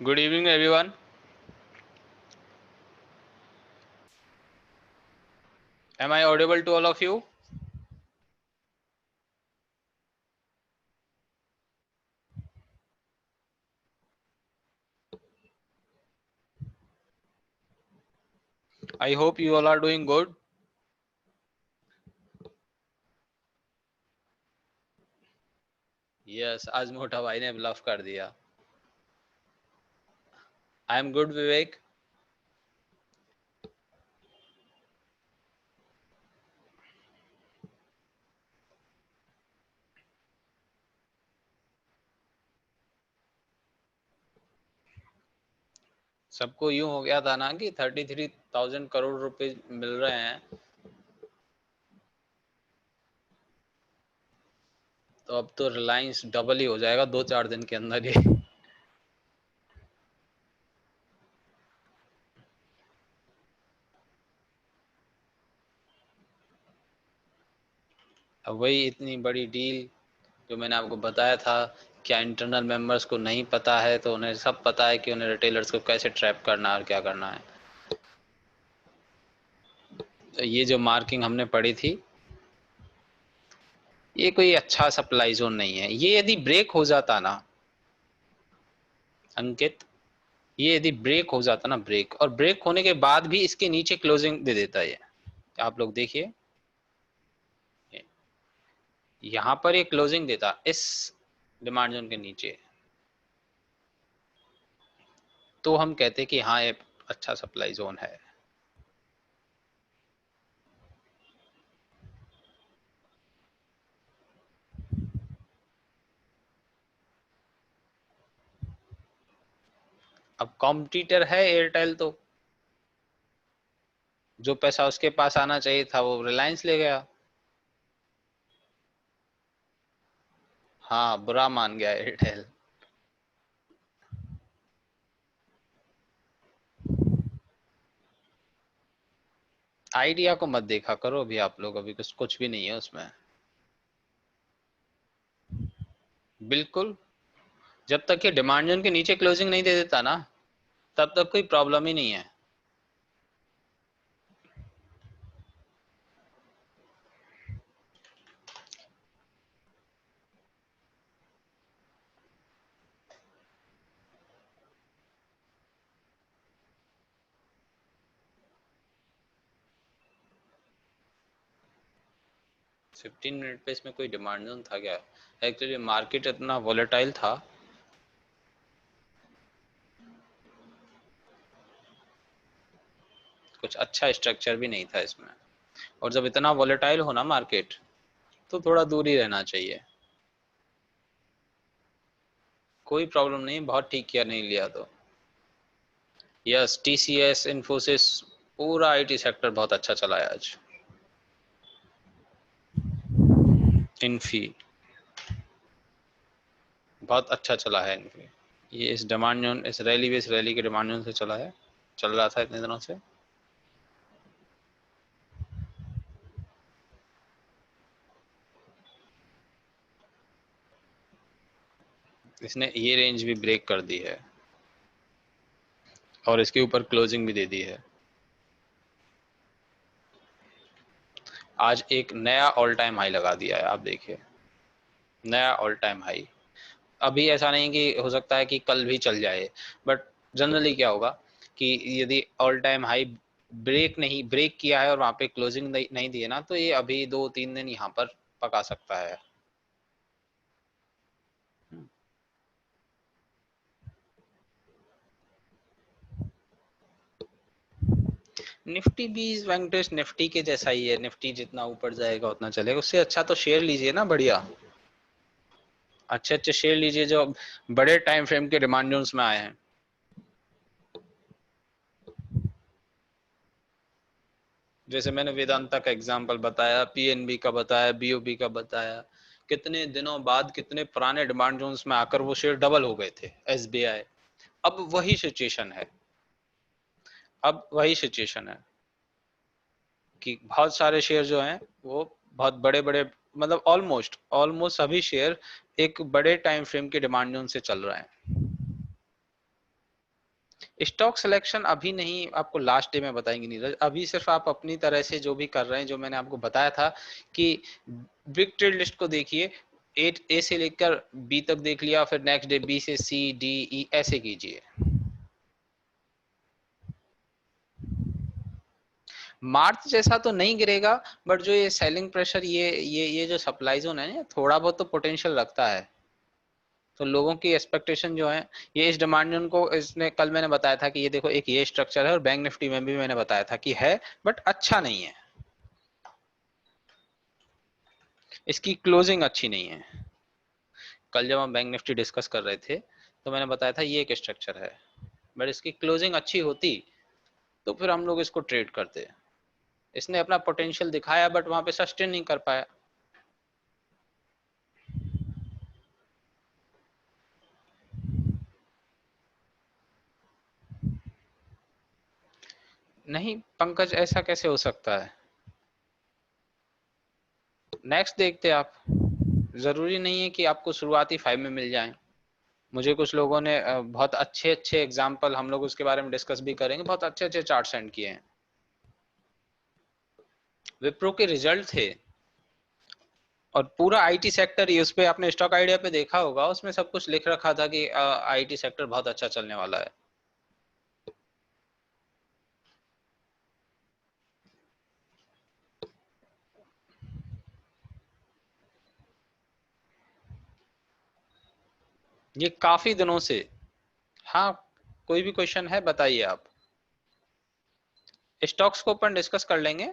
Good evening, everyone. Am I audible to all of you? I hope you all are doing good. Yes, आज मोटा भाई ने bulb कर दिया. I am good, Vivek. सबको यूं हो गया था ना कि 33,000 करोड़ रुपए मिल रहे हैं, तो अब तो रिलायंस डबल ही हो जाएगा 2-4 दिन के अंदर ही. अब वही इतनी बड़ी डील जो मैंने आपको बताया था, क्या इंटरनल मेंबर्स को नहीं पता है, तो उन्हें सब पता है कि उन्हें रिटेलर्स को कैसे ट्रैप करना है और क्या करना है. तो ये जो मार्किंग हमने पढ़ी थी, ये कोई अच्छा सप्लाई जोन नहीं है. ये यदि ब्रेक हो जाता ना अंकित, ये यदि ब्रेक हो जाता ना, ब्रेक, और ब्रेक होने के बाद भी इसके नीचे क्लोजिंग दे देता है. आप लोग देखिए, यहां पर ये क्लोजिंग देता इस डिमांड जोन के नीचे, तो हम कहते कि हाँ ये अच्छा सप्लाई जोन है. अब कॉम्पिटिटर है एयरटेल, तो जो पैसा उसके पास आना चाहिए था वो रिलायंस ले गया. हाँ, बुरा मान गया एयरटेल. आइडिया को मत देखा करो अभी आप लोग, अभी कुछ भी नहीं है उसमें. बिल्कुल. जब तक ये डिमांड जोन के नीचे क्लोजिंग नहीं दे देता ना, तब तक कोई प्रॉब्लम ही नहीं है. 15 मिनट पे इसमें कोई डिमांड जोन था क्या? एक्चुअली मार्केट इतना वोलेटाइल था. कुछ अच्छा स्ट्रक्चर भी नहीं था इसमें. और जब इतना वोलेटाइल हो ना मार्केट, तो थोड़ा दूर ही रहना चाहिए. कोई प्रॉब्लम नहीं, बहुत ठीक किया नहीं लिया तो. यस, टीसीएस, इन्फोसिस, पूरा आईटी सेक्टर बहुत अच्छा चला है आज. इन्फी बहुत अच्छा चला है. इन्फी ये इस डिमांड जोन, इस रैली बेस रैली के डिमांड जोन से चला है, चल रहा था इतने दिनों से. इसने ये रेंज भी ब्रेक कर दी है और इसके ऊपर क्लोजिंग भी दे दी है. आज एक नया ऑल टाइम हाई लगा दिया है, आप देखिए, नया ऑल टाइम हाई. अभी ऐसा नहीं कि हो सकता है कि कल भी चल जाए, बट जनरली क्या होगा कि यदि ऑल टाइम हाई ब्रेक किया है और वहां पे क्लोजिंग नहीं दी है ना, तो ये अभी 2-3 दिन यहाँ पर पका सकता है. निफ्टी भी वेंकटेश निफ्टी के जैसा ही है. निफ्टी जितना ऊपर जाएगा उतना चलेगा. उससे अच्छा तो शेयर लीजिए ना, बढ़िया अच्छे अच्छे शेयर लीजिए जो बड़े टाइम फ्रेम के डिमांड जोन्स में आए हैं. जैसे मैंने वेदांता का एग्जांपल बताया, पीएनबी का बताया, बीओबी का बताया. कितने दिनों बाद कितने पुराने डिमांड जोन्स में आकर वो शेयर डबल हो गए थे. एसबीआई. अब वही सिचुएशन है. अब वही सिचुएशन है कि बहुत सारे शेयर जो हैं वो बहुत बड़े बड़े, मतलब ऑलमोस्ट ऑलमोस्ट सभी शेयर एक बड़े टाइम फ्रेम के डिमांड जोन से चल रहे हैं. स्टॉक सिलेक्शन अभी नहीं, आपको लास्ट डे में बताएंगे नीरज। अभी सिर्फ आप अपनी तरह से जो भी कर रहे हैं, जो मैंने आपको बताया था कि बिग ट्रेड लिस्ट को देखिए, ए से लेकर बी तक देख लिया, फिर नेक्स्ट डे बी से सी डी ई ऐसे कीजिए। मार्च जैसा तो नहीं गिरेगा, बट जो ये सेलिंग प्रेशर, ये जो सप्लाई जोन है, थोड़ा बहुत तो पोटेंशियल रखता है। तो लोगों की एक्सपेक्टेशन जो है, ये इस डिमांड जोन को, इसने कल मैंने बताया था कि ये देखो एक ये स्ट्रक्चर है, और बैंक निफ्टी में भी मैंने बताया था कि है, बट अच्छा नहीं है, इसकी क्लोजिंग अच्छी नहीं है। कल जब हम बैंक निफ्टी डिस्कस कर रहे थे तो मैंने बताया था ये एक स्ट्रक्चर है, बट इसकी क्लोजिंग अच्छी होती तो फिर हम लोग इसको ट्रेड करते। इसने अपना पोटेंशियल दिखाया, बट वहां पे सस्टेन नहीं कर पाया। नहीं पंकज, ऐसा कैसे हो सकता है? नेक्स्ट देखते आप, जरूरी नहीं है कि आपको शुरुआती 5 में मिल जाए। मुझे कुछ लोगों ने बहुत अच्छे अच्छे एग्जाम्पल, हम लोग उसके बारे में डिस्कस भी करेंगे, बहुत अच्छे अच्छे चार्ट सेंड किए हैं। विप्रो के रिजल्ट थे, और पूरा आईटी सेक्टर ही, उस पे आपने स्टॉक आइडिया पे देखा होगा, उसमें सब कुछ लिख रखा था कि आईटी सेक्टर बहुत अच्छा चलने वाला है। ये काफी दिनों से। हाँ, कोई भी क्वेश्चन है बताइए आप। स्टॉक्स को अपन डिस्कस कर लेंगे,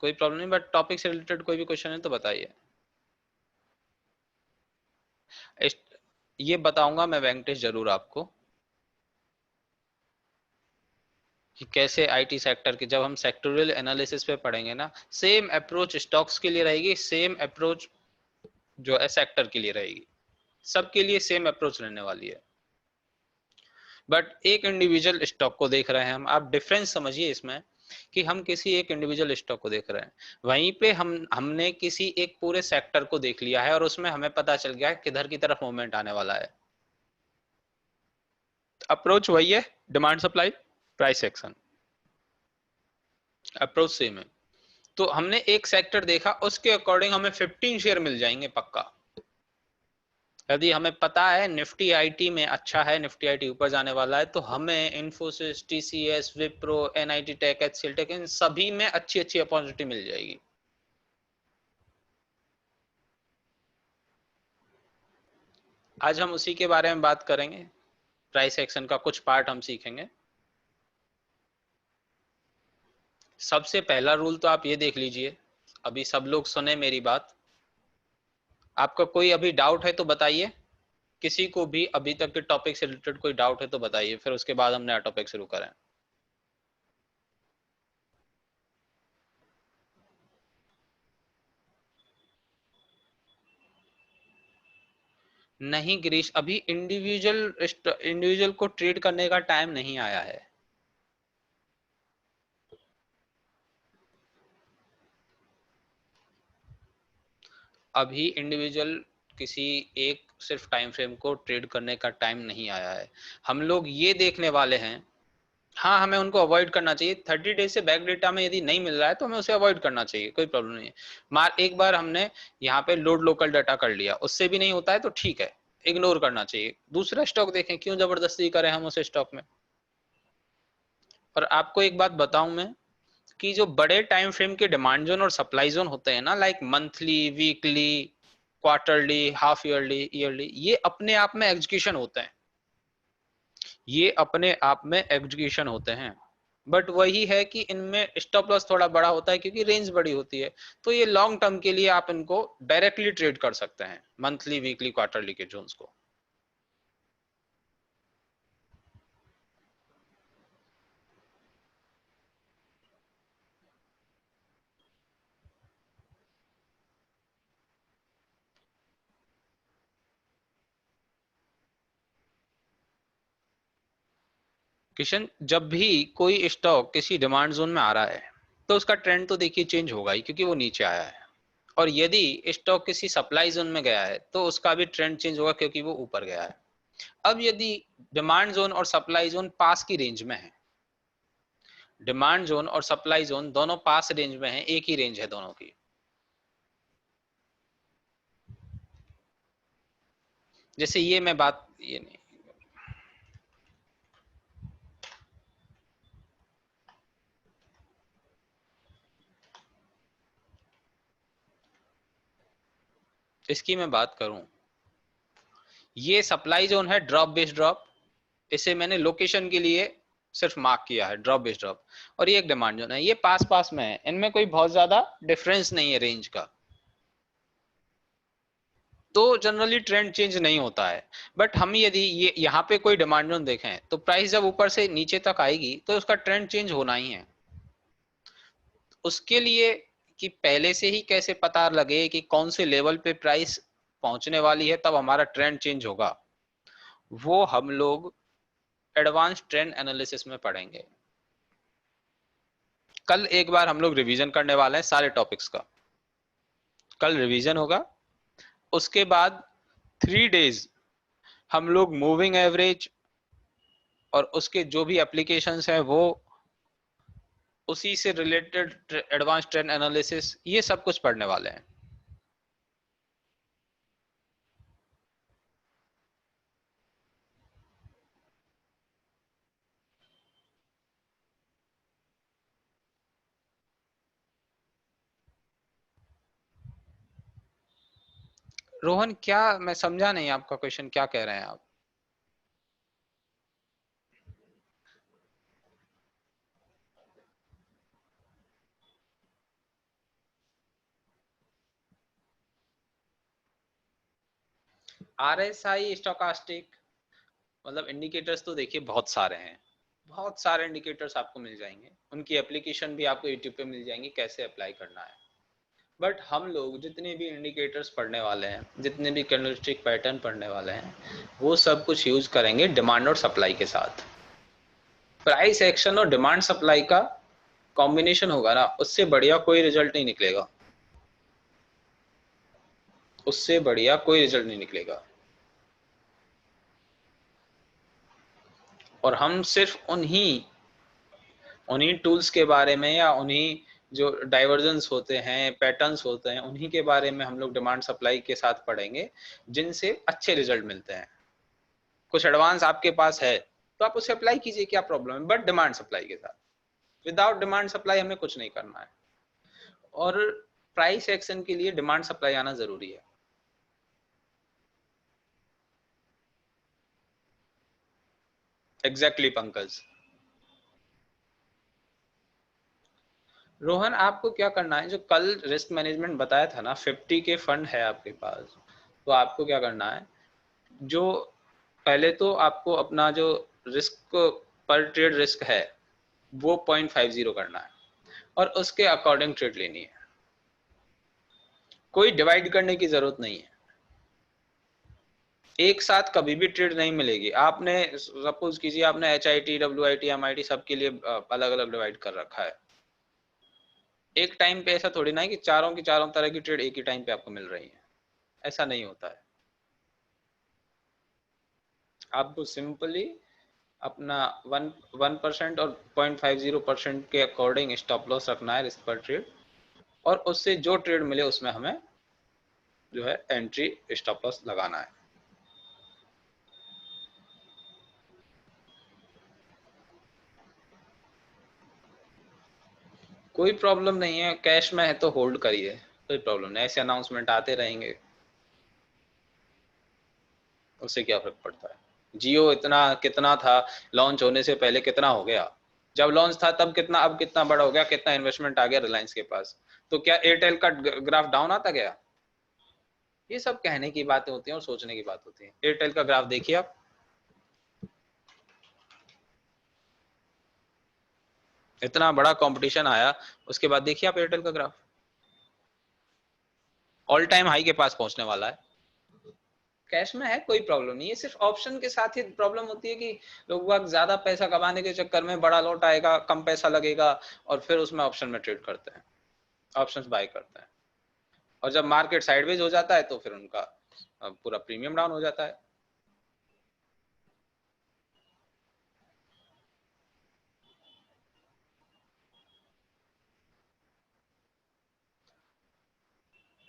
कोई प्रॉब्लम नहीं, बट टॉपिक से रिलेटेड कोई भी क्वेश्चन है तो बताइए। ये बताऊंगा मैं वेंकटेश जरूर आपको कि कैसे आईटी सेक्टर के, जब हम सेक्टोरियल एनालिसिस पे पढ़ेंगे ना, सेम अप्रोच स्टॉक्स के लिए रहेगी, सेम अप्रोच जो है सेक्टर के लिए रहेगी, सबके लिए सेम अप्रोच रहने वाली है। बट एक इंडिविजुअल स्टॉक को देख रहे हैं हम, आप डिफरेंस समझिए इसमें, कि हम किसी एक इंडिविजुअल स्टॉक को देख रहे हैं, वहीं पे हमने किसी एक पूरे सेक्टर को देख लिया है, और उसमें हमें पता चल गया है किधर की तरफ मूवमेंट आने वाला है। अप्रोच वही है, demand supply price action, approach same है। तो हमने एक सेक्टर देखा, उसके अकॉर्डिंग हमें 15 शेयर मिल जाएंगे पक्का। यदि हमें पता है निफ्टी आईटी में अच्छा है, निफ्टी आईटी ऊपर जाने वाला है, तो हमें इन्फोसिस, टीसीएस, विप्रो, एनआईटी टेक, एचसीएल टेक, इन सभी में अच्छी अच्छी अपॉर्चुनिटी मिल जाएगी। आज हम उसी के बारे में बात करेंगे, प्राइस एक्शन का कुछ पार्ट हम सीखेंगे। सबसे पहला रूल तो आप ये देख लीजिए, अभी सब लोग सुने मेरी बात, आपका कोई अभी डाउट है तो बताइए, किसी को भी अभी तक के टॉपिक से रिलेटेड कोई डाउट है तो बताइए, फिर उसके बाद हम नया टॉपिक शुरू करें। नहीं गिरीश, अभी इंडिविजुअल को ट्रेड करने का टाइम नहीं आया है। अभी इंडिविजुअल किसी एक सिर्फ टाइम फ्रेम को ट्रेड करने का टाइम नहीं आया है। हम लोग ये देखने वाले हैं, हाँ हमें उनको अवॉइड करना चाहिए। 30 डेज से बैक डेटा में यदि नहीं मिल रहा है तो हमें उसे अवॉइड करना चाहिए, कोई प्रॉब्लम नहीं है। एक बार हमने यहाँ पे लोड लोकल डाटा कर लिया, उससे भी नहीं होता है तो ठीक है, इग्नोर करना चाहिए, दूसरा स्टॉक देखें, क्यों जबरदस्ती करें हम उस स्टॉक में। और आपको एक बात बताऊं मैं, कि जो बड़े टाइम फ्रेम के डिमांड जोन और सप्लाई जोन होते हैं ना, like monthly, weekly, quarterly, half yearly, yearly, ये अपने आप में एग्जीक्यूशन होते हैं, ये अपने आप में एग्जीक्यूशन होते हैं। बट वही है कि इनमें स्टॉप लॉस थोड़ा बड़ा होता है क्योंकि रेंज बड़ी होती है। तो ये लॉन्ग टर्म के लिए आप इनको डायरेक्टली ट्रेड कर सकते हैं, मंथली, वीकली, क्वार्टरली के जोन्स को। किशन, जब भी कोई स्टॉक किसी डिमांड जोन में आ रहा है तो उसका ट्रेंड तो देखिए चेंज होगा ही, क्योंकि वो नीचे आया है। और यदि स्टॉक किसी सप्लाई जोन में गया है तो उसका भी ट्रेंड चेंज होगा, क्योंकि वो ऊपर गया है। अब यदि डिमांड जोन और सप्लाई जोन पास की रेंज में है, डिमांड जोन और सप्लाई जोन दोनों पास रेंज में है, एक ही रेंज है दोनों की, जैसे ये मैं बात, ये नहीं, इसकी मैं बात करूं, ये सप्लाई जोन है ड्रॉप बेस्ड ड्रॉप, इसे मैंने लोकेशन के लिए सिर्फ मार्क किया है ड्रॉप बेस्ड ड्रॉप, और ये एक डिमांड जोन है, ये पास पास में है, इनमें कोई बहुत ज्यादा डिफरेंस नहीं है रेंज का, तो जनरली ट्रेंड चेंज नहीं होता है। बट हम यदि ये यहाँ पे कोई डिमांड जोन देखें तो प्राइस जब ऊपर से नीचे तक आएगी तो उसका ट्रेंड चेंज होना ही है। उसके लिए कि पहले से ही कैसे पता लगे कि कौन से लेवल पे प्राइस पहुंचने वाली है तब हमारा ट्रेंड चेंज होगा, वो हम लोग एडवांस ट्रेंड एनालिसिस में पढ़ेंगे। कल एक बार हम लोग रिवीजन करने वाले हैं सारे टॉपिक्स का, कल रिवीजन होगा, उसके बाद 3 डेज हम लोग मूविंग एवरेज और उसके जो भी एप्लीकेशंस हैं वो, उसी से रिलेटेड एडवांस ट्रेंड एनालिसिस, ये सब कुछ पढ़ने वाले हैं। रोहन क्या, मैं समझा नहीं आपका क्वेश्चन, क्या कह रहे हैं आप? आरएसआई स्टोकास्टिक, मतलब इंडिकेटर्स तो देखिए बहुत सारे हैं, बहुत सारे इंडिकेटर्स आपको मिल जाएंगे, उनकी एप्लीकेशन भी आपको यूट्यूब पे मिल जाएंगी कैसे अप्लाई करना है। बट हम लोग जितने भी इंडिकेटर्स पढ़ने वाले हैं, जितने भी कैंडलस्टिक पैटर्न पढ़ने वाले हैं, वो सब कुछ यूज करेंगे डिमांड और सप्लाई के साथ। प्राइस एक्शन और डिमांड सप्लाई का कॉम्बिनेशन होगा ना, उससे बढ़िया कोई रिजल्ट नहीं निकलेगा, उससे बढ़िया कोई रिजल्ट नहीं निकलेगा। और हम सिर्फ उन्हीं उन्हीं टूल्स के बारे में या उन्हीं जो डाइवर्जेंस होते हैं, पैटर्न्स होते हैं, उन्हीं के बारे में हम लोग डिमांड सप्लाई के साथ पढ़ेंगे जिनसे अच्छे रिजल्ट मिलते हैं। कुछ एडवांस आपके पास है तो आप उसे अप्लाई कीजिए, क्या प्रॉब्लम है, बट डिमांड सप्लाई के साथ। विदाउट डिमांड सप्लाई हमें कुछ नहीं करना है, और प्राइस एक्शन के लिए डिमांड सप्लाई आना जरूरी है। एग्जैक्टली पंकज। रोहन आपको क्या करना है, जो कल रिस्क मैनेजमेंट बताया था ना, 50 के फंड है आपके पास, तो आपको क्या करना है, जो पहले तो आपको अपना जो रिस्क पर ट्रेड रिस्क है वो 0.50 करना है, और उसके अकॉर्डिंग ट्रेड लेनी है, कोई डिवाइड करने की जरूरत नहीं है। एक साथ कभी भी ट्रेड नहीं मिलेगी, आपने सपोज कीजिए आपने HIT WIT MIT सबके लिए अलग अलग डिवाइड कर रखा है, एक टाइम पे ऐसा थोड़ी ना है कि चारों की चारों तरह की ट्रेड एक ही टाइम पे आपको मिल रही है, ऐसा नहीं होता है। आपको सिंपली अपना 1% और 0.50% के अकॉर्डिंग स्टॉप लॉस रखना है रिस्क पर ट्रेड, और उससे जो ट्रेड मिले उसमें हमें जो है एंट्री स्टॉप लॉस लगाना है। कोई प्रॉब्लम नहीं है, कैश में है तो होल्ड करिए, कोई प्रॉब्लम नहीं, ऐसे अनाउंसमेंट आते रहेंगे, उससे क्या फर्क पड़ता है। जियो इतना कितना था लॉन्च होने से पहले, कितना हो गया, जब लॉन्च था तब कितना, अब कितना बड़ा हो गया, कितना इन्वेस्टमेंट आ गया रिलायंस के पास, तो क्या एयरटेल का ग्राफ डाउन आता गया? ये सब कहने की बातें होती हैं और सोचने की बात होती है। एयरटेल का ग्राफ देखिए आप, इतना बड़ा कंपटीशन आया, उसके बाद देखिए आप एयरटेल का ग्राफ ऑल टाइम हाई के पास पहुंचने वाला है। कैश में है कोई प्रॉब्लम नहीं है, सिर्फ ऑप्शन के साथ ही प्रॉब्लम होती है कि लोग बाग ज्यादा पैसा कमाने के चक्कर में बड़ा लॉट आएगा, कम पैसा लगेगा, और फिर उसमें ऑप्शन में ट्रेड करते हैं, ऑप्शंस बाय करते हैं, और जब मार्केट साइडवेज हो जाता है तो फिर उनका पूरा प्रीमियम डाउन हो जाता है।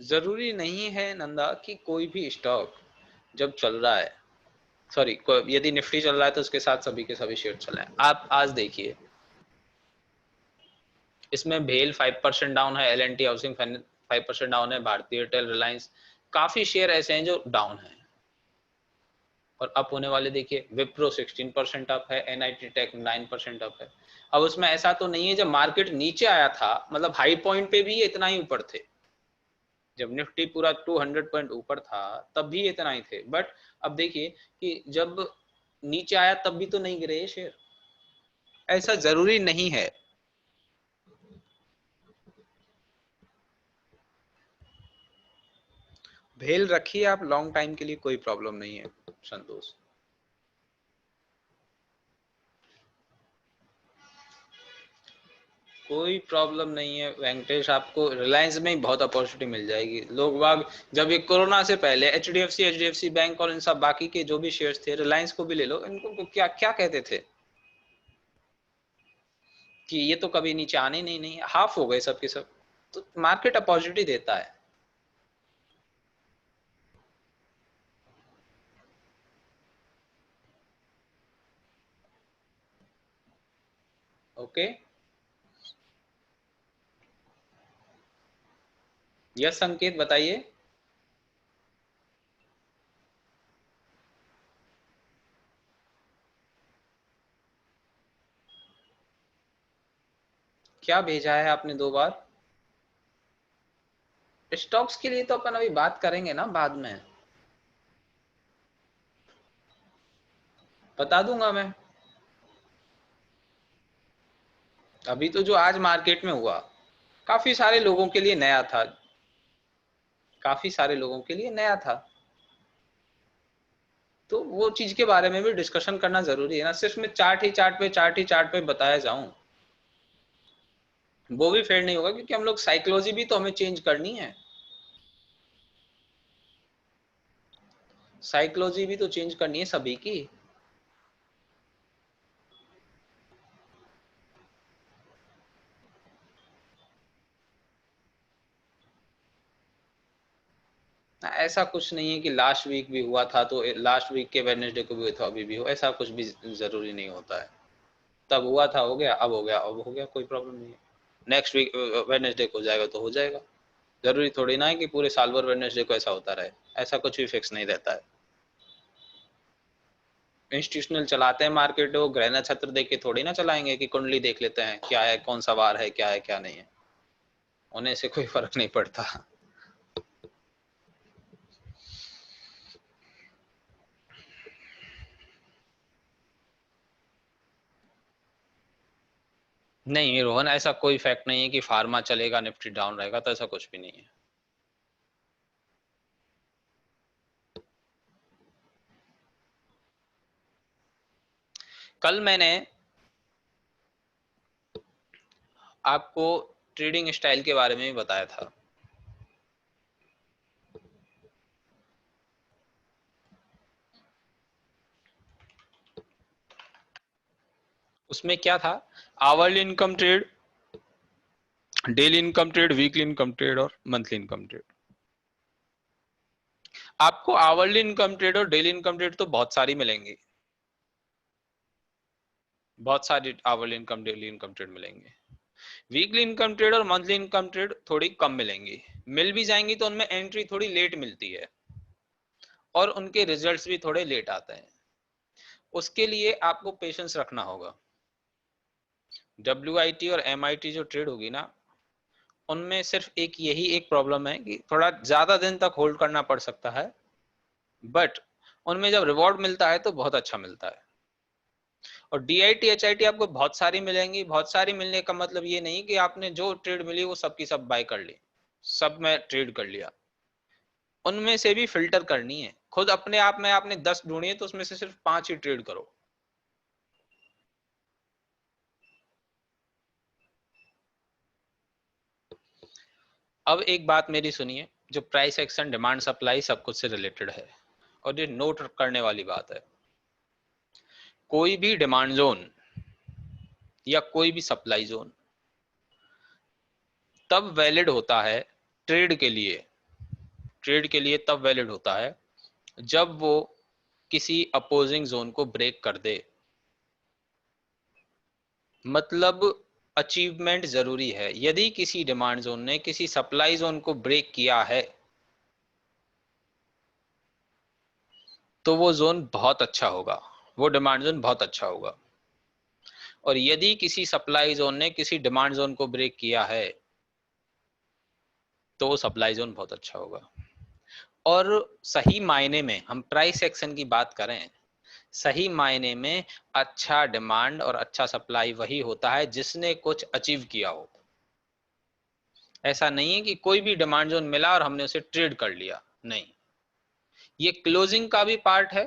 जरूरी नहीं है नंदा कि कोई भी स्टॉक जब चल रहा है, सॉरी, यदि निफ्टी चल रहा है तो उसके साथ सभी के सभी शेयर चल रहे हैं। आप आज देखिए, इसमें भेल 5% डाउन है, एल&टी हाउसिंग 5% डाउन है, भारतीय एयरटेल, रिलायंस, काफी शेयर ऐसे हैं जो डाउन है। और अप होने वाले देखिए, विप्रो 16% अप है, एनआईटी टेक 9% अप है। अब उसमें ऐसा तो नहीं है, जब मार्केट नीचे आया था, मतलब हाई पॉइंट पे भी ये इतना ही ऊपर थे, जब निफ्टी पूरा 200 पॉइंट ऊपर था तब भी इतना ही थे। बट अब देखिए कि जब नीचे आया तब भी तो नहीं गिरे ये शेयर। ऐसा जरूरी नहीं है। भेल रखिए आप लॉन्ग टाइम के लिए, कोई प्रॉब्लम नहीं है संतोष। कोई प्रॉब्लम नहीं है वेंकटेश, आपको रिलायंस में ही बहुत अपॉर्चुनिटी मिल जाएगी। लोग बाग जब ये कोरोना से पहले एचडीएफसी बैंक और इन सब बाकी के जो भी शेयर्स थे, रिलायंस को भी ले लो, इनको क्या क्या कहते थे कि ये तो कभी नीचे आने नहीं, हाफ हो गए सबके सब। तो मार्केट अपॉर्चुनिटी देता है। ओके, यस संकेत बताइए। क्या भेजा है आपने 2 बार? स्टॉक्स के लिए तो अपन अभी बात करेंगे ना बाद में, बता दूंगा मैं। अभी तो जो आज मार्केट में हुआ, काफी सारे लोगों के लिए नया था, काफी सारे लोगों के लिए नया था। तो वो चीज के बारे में भी डिस्कशन करना जरूरी है ना, सिर्फ मैं चार्ट पे बताया जाऊं, वो भी फेयर नहीं होगा, क्योंकि हम लोग साइकोलॉजी भी तो हमें चेंज करनी है। साइकोलॉजी भी तो चेंज करनी है सभी की। ऐसा कुछ नहीं है कि लास्ट वीक भी हुआ था तो लास्ट वीक के वेडनेसडे को भी हुआ था अभी भी हो, ऐसा कुछ भी जरूरी नहीं होता है। तब हुआ था, हो गया, अब हो गया, अब हो गया, कोई प्रॉब्लम नहीं है। नेक्स्ट वीक वेडनेसडे को हो जाएगा तो हो जाएगा। जरूरी थोड़ी ना है कि पूरे साल भर वेडनेसडे को ऐसा होता रहे, ऐसा कुछ भी फिक्स नहीं रहता है। इंस्टीट्यूशनल चलाते हैं मार्केट, वो ग्रह नक्षत्र देख के थोड़ी ना चलाएंगे कि कुंडली देख लेते हैं क्या है, कौन सा वार है, क्या है क्या नहीं है, उन्हें से कोई फर्क नहीं पड़ता। नहीं रोहन, ऐसा कोई फैक्ट नहीं है कि फार्मा चलेगा निफ्टी डाउन रहेगा, तो ऐसा कुछ भी नहीं है। कल मैंने आपको ट्रेडिंग स्टाइल के बारे में भी बताया था। उसमें क्या था, hourly income trade, daily income trade, weekly income trade और मंथली इनकम ट्रेड। आपको आवरली इनकम ट्रेड और डेली इनकम ट्रेड तो बहुत सारी मिलेंगी, बहुत सारी hourly income daily income trade मिलेंगे। वीकली इनकम ट्रेड और मंथली इनकम ट्रेड थोड़ी कम मिलेंगी, मिल भी जाएंगी तो उनमें एंट्री थोड़ी लेट मिलती है और उनके रिजल्ट्स भी थोड़े लेट आते हैं। उसके लिए आपको पेशेंस रखना होगा। WIT और MIT जो ट्रेड होगी ना, उनमें सिर्फ एक यही एक प्रॉब्लम है कि थोड़ा ज्यादा दिन तक होल्ड करना पड़ सकता है, बट उनमें जब रिवॉर्ड मिलता है तो बहुत अच्छा मिलता है। और DIT HIT आपको बहुत सारी मिलेंगी। बहुत सारी मिलने का मतलब ये नहीं कि आपने जो ट्रेड मिली वो सबकी सब बाय कर ली, सब में ट्रेड कर लिया। उनमें से भी फिल्टर करनी है खुद अपने आप में। आपने 10 ढूंढी है तो उसमें से सिर्फ 5 ही ट्रेड करो। अब एक बात मेरी सुनिए, जो प्राइस एक्शन, डिमांड, सप्लाई सब कुछ से रिलेटेड है, और ये नोट करने वाली बात है। कोई भी डिमांड जोन या कोई भी सप्लाई जोन तब वैलिड होता है ट्रेड के लिए ट्रेड के लिए तब वैलिड होता है जब वो किसी अपोजिंग जोन को ब्रेक कर दे। मतलब अचीवमेंट जरूरी है। यदि किसी डिमांड जोन ने किसी सप्लाई जोन को ब्रेक किया है तो वो जोन बहुत अच्छा होगा, वो डिमांड जोन बहुत अच्छा होगा। और यदि किसी सप्लाई जोन ने किसी डिमांड जोन को ब्रेक किया है तो वो सप्लाई जोन बहुत अच्छा होगा। और सही मायने में हम प्राइस एक्शन की बात करें, सही मायने में अच्छा डिमांड और अच्छा सप्लाई वही होता है जिसने कुछ अचीव किया हो। ऐसा नहीं है कि कोई भी डिमांड जोन मिला और हमने उसे ट्रेड कर लिया, नहीं। ये क्लोजिंग का भी पार्ट है,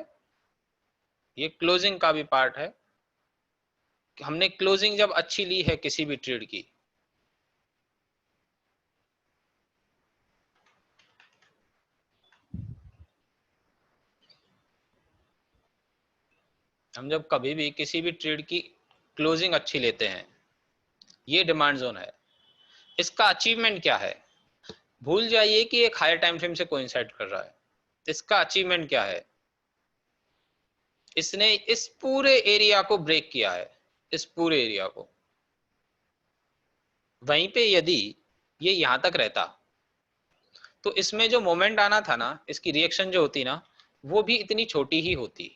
ये क्लोजिंग का भी पार्ट है। हमने क्लोजिंग जब अच्छी ली है किसी भी ट्रेड की, हम जब कभी भी किसी भी ट्रेड की क्लोजिंग अच्छी लेते हैं, ये डिमांड जोन है, इसका अचीवमेंट क्या है? भूल जाइए कि एक हायर टाइम फ्रेम से कोइंसाइड कर रहा है। इसका अचीवमेंट क्या है? इसने इस पूरे एरिया को ब्रेक किया है, इस पूरे एरिया को। वहीं पे यदि ये यहां तक रहता तो इसमें जो मोमेंट आना था ना, इसकी रिएक्शन जो होती ना, वो भी इतनी छोटी ही होती।